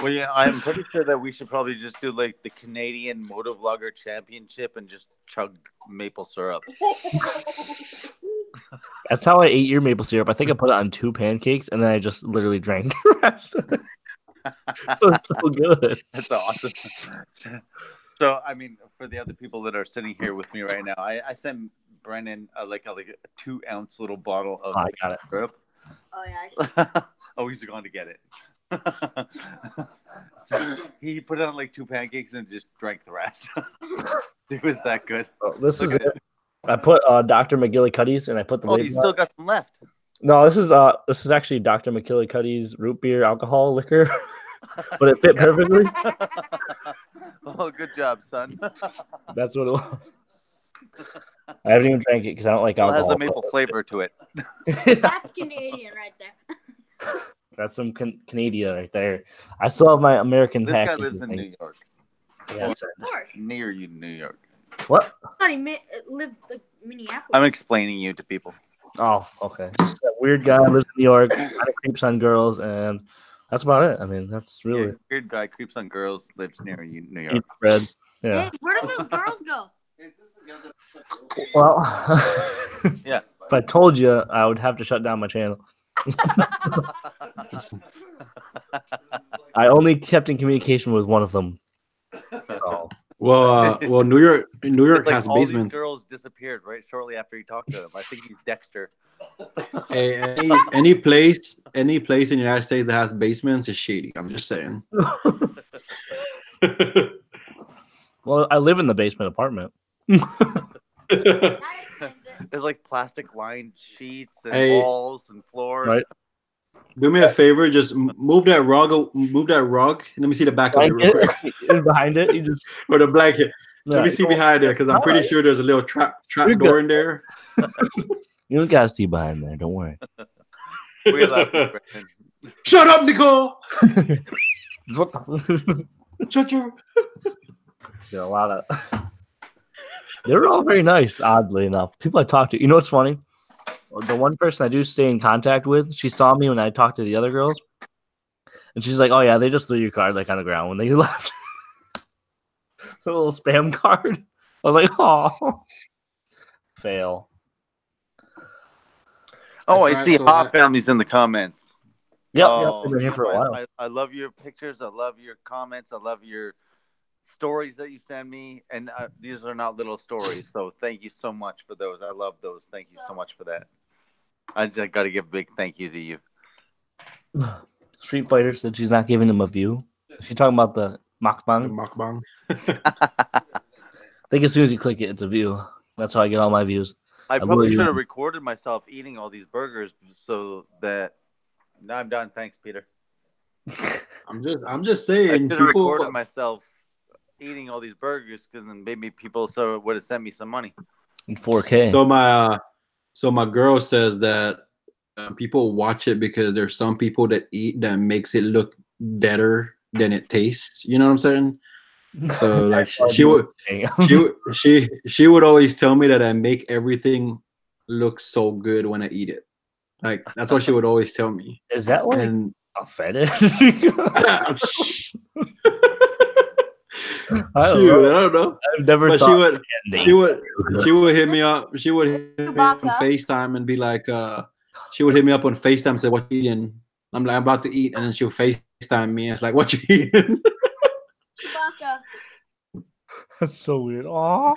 Well, yeah, I'm pretty sure that we should probably just do like the Canadian Motovlogger Championship and just chug maple syrup. That's how I ate your maple syrup. I think I put it on 2 pancakes and then I just literally drank the rest of it. It was so good. That's awesome. So, I mean, for the other people that are sitting here with me right now, I sent Brennan like a 2-ounce little bottle of I got it. syrup. Oh yeah. Oh, he's going to get it. So he put on like 2 pancakes and just drank the rest. It was that good. Oh, this is it. I put Dr. McGillicuddy's and I put the. Oh, you still got some left. No, this is actually Dr. McGillicuddy's root beer alcohol liquor, but it fit perfectly. Oh, good job, son. That's what it was. I haven't even drank it because I don't like alcohol. It has a maple flavor to it. That's Canadian right there. That's some Canadian right there. I still have my American This guy packaging lives in thing. New York. Yeah, Of course. Near you, New York. what? I thought he lived in Minneapolis. I'm explaining you to people. Oh, okay. Just that weird guy lives in New York, kind of creeps on girls, and that's about it. I mean, that's really Weird guy creeps on girls, lives near you, New York. eats bread. Yeah. Hey, where did those girls go? Well, Yeah. if I told you, I would have to shut down my channel. I only kept in communication with one of them. So, Well, New York Like has all these basements. girls disappeared right shortly after he talked to them. I think he's Dexter. Hey, any place in the United States that has basements is shady. I'm just saying. well, I live in the basement apartment. There's like plastic lined sheets and Hey. walls and floors. Right. Do me a favor, just move that rug. Move that rug. Let me see the back of it real quick. And behind it, you just Or the blanket. yeah, Let me see behind there, because I'm pretty sure there's a little trap You're door good. in there. you don't gotta see behind there. Don't worry. We love you, Brandon. Shut up, Nicole. What the- Shut your. Yeah, a lot of. They were all very nice, oddly enough. People I talked to. You know what's funny? The one person I do stay in contact with, she saw me when I talked to the other girls, and she's like, "Oh yeah, they just threw your card like on the ground when they left." The little spam card. I was like, "Oh, fail." Oh, I That's see right, hot families in the comments. Yep, Oh, I've been here for a while. I love your pictures. I love your comments. I love your stories that you send me. And these are not little stories. So thank you so much for those. I love those. Thank you so much for that. I just got to give a big thank you to you. Street Fighter said she's not giving him a view. She's talking about the mukbang. Mukbang. I think as soon as you click it, it's a view. That's how I get all my views. I probably really- should have recorded myself eating all these burgers so that. No, I'm done. Thanks, Peter. I'm just I saying. should have recorded myself eating all these burgers because then maybe people would have sent me some money. In 4K. So my girl says that people watch it because there's some people that eat that makes it look better than it tastes. You know what I'm saying? So like she would always tell me that I make everything look so good when I eat it. Like that's what she would always tell me. Is that like And a fetish? I I don't know. I've never But thought she would hit me up. She would hit me up on FaceTime and be like, she would hit me up on FaceTime and say, "What you eating?" I'm like, "I'm about to eat," and then she'll FaceTime me and it's like, "What you eating?" Chewbacca. That's so weird. Aw.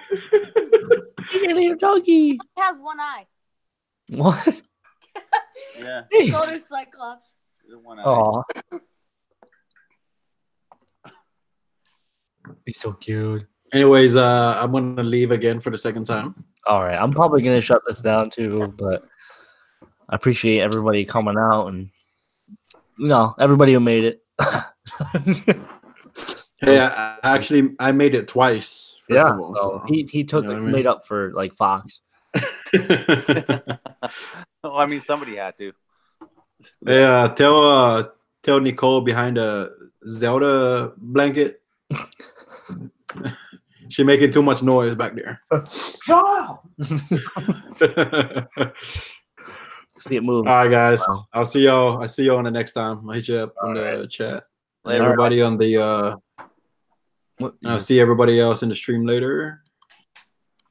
He's a little doggy. He has one eye. What? Yeah. So does Cyclops. Aw. He's so cute. Anyways, I'm gonna leave again for the second time. All right, I'm probably gonna shut this down too, but I appreciate everybody coming out and everybody who made it. Hey, I made it twice. First of all, so he took you know what I mean? made up for like Fox. Well, I mean, somebody had to. Yeah, tell Nicole behind a Zelda blanket. She making too much noise back there. Shut up! See it move. All right, guys. I'll see y'all. I see y'all on the next time. I'll hit you up in the chat. And everybody on the I'll see everybody else in the stream later.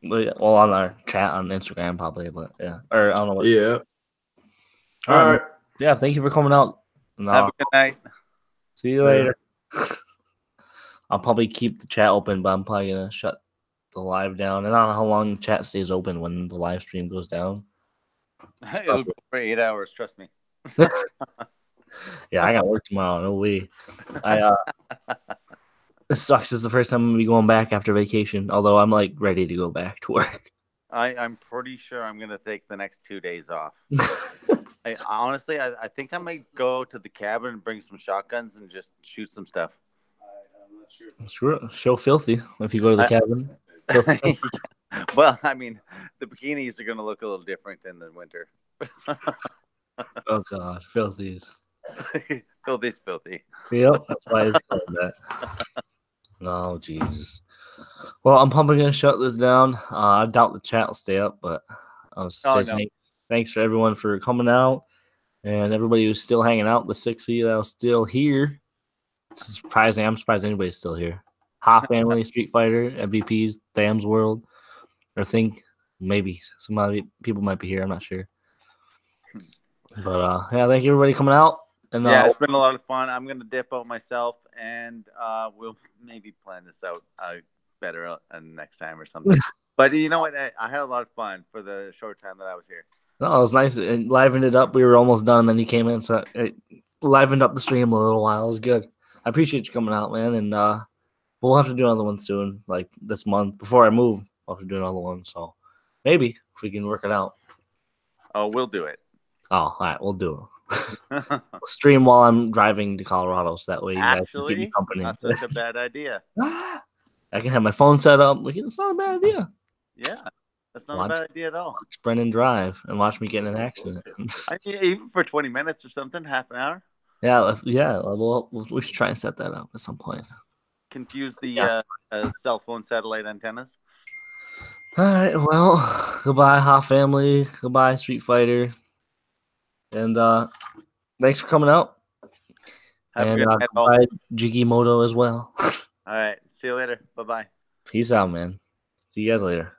Well, on our chat on Instagram probably, but yeah. Or I don't know what. Yeah. All right. Yeah, thank you for coming out. Have a good night. See you later. I'll probably keep the chat open, but I'm probably gonna shut the live down. And I don't know how long the chat stays open when the live stream goes down. It'll go for 8 hours, trust me. Yeah, I got work tomorrow. No way. It sucks. It's the first time I'm gonna be going back after vacation. Although I'm like ready to go back to work. I'm pretty sure I'm gonna take the next 2 days off. Honestly, I think I might go to the cabin and bring some shotguns and just shoot some stuff. I'm not sure. Sure, show filthy if you go to the cabin. Well, I mean, the bikinis are gonna look a little different in the winter. Oh God, filthies. Filthy's filthy. Yep, that's why it's called that. Oh Jesus. Well, I'm probably gonna shut this down. I doubt the chat will stay up, but I'll say thanks for everyone for coming out and everybody who's still hanging out. The 60 that was still here. It's surprising. I'm surprised anybody's still here. Ha Family, Street Fighter, MVPs, Tham's World. I think maybe some other people might be here. I'm not sure. But yeah, thank you everybody coming out. And yeah, it's been a lot of fun. I'm gonna dip out myself, and we'll maybe plan this out better next time or something. But you know what? I had a lot of fun for the short time that I was here. No, it was nice. It livened it up. We were almost done, and then you came in, so it livened up the stream a little while. It was good. I appreciate you coming out, man. And we'll have to do another one soon, like this month. Before I move, I'll have to do another one. So maybe if we can work it out. Oh, we'll do it. Oh, all right, we'll do it. We'll stream while I'm driving to Colorado, so that way you guys can keep me company. Not such a bad idea. I can have my phone set up. It's not a bad idea. Yeah, that's not a bad idea at all. Watch Brendan drive and watch me get in an accident. Even for 20 minutes or something, half an hour. Yeah. We should try and set that up at some point. Confuse the cell phone satellite antennas. All right. Well, goodbye, Ha Family. Goodbye, Street Fighter. And thanks for coming out. Have and a good night, goodbye, Jiggy Moto as well. All right. See you later. Bye-bye. Peace out, man. See you guys later.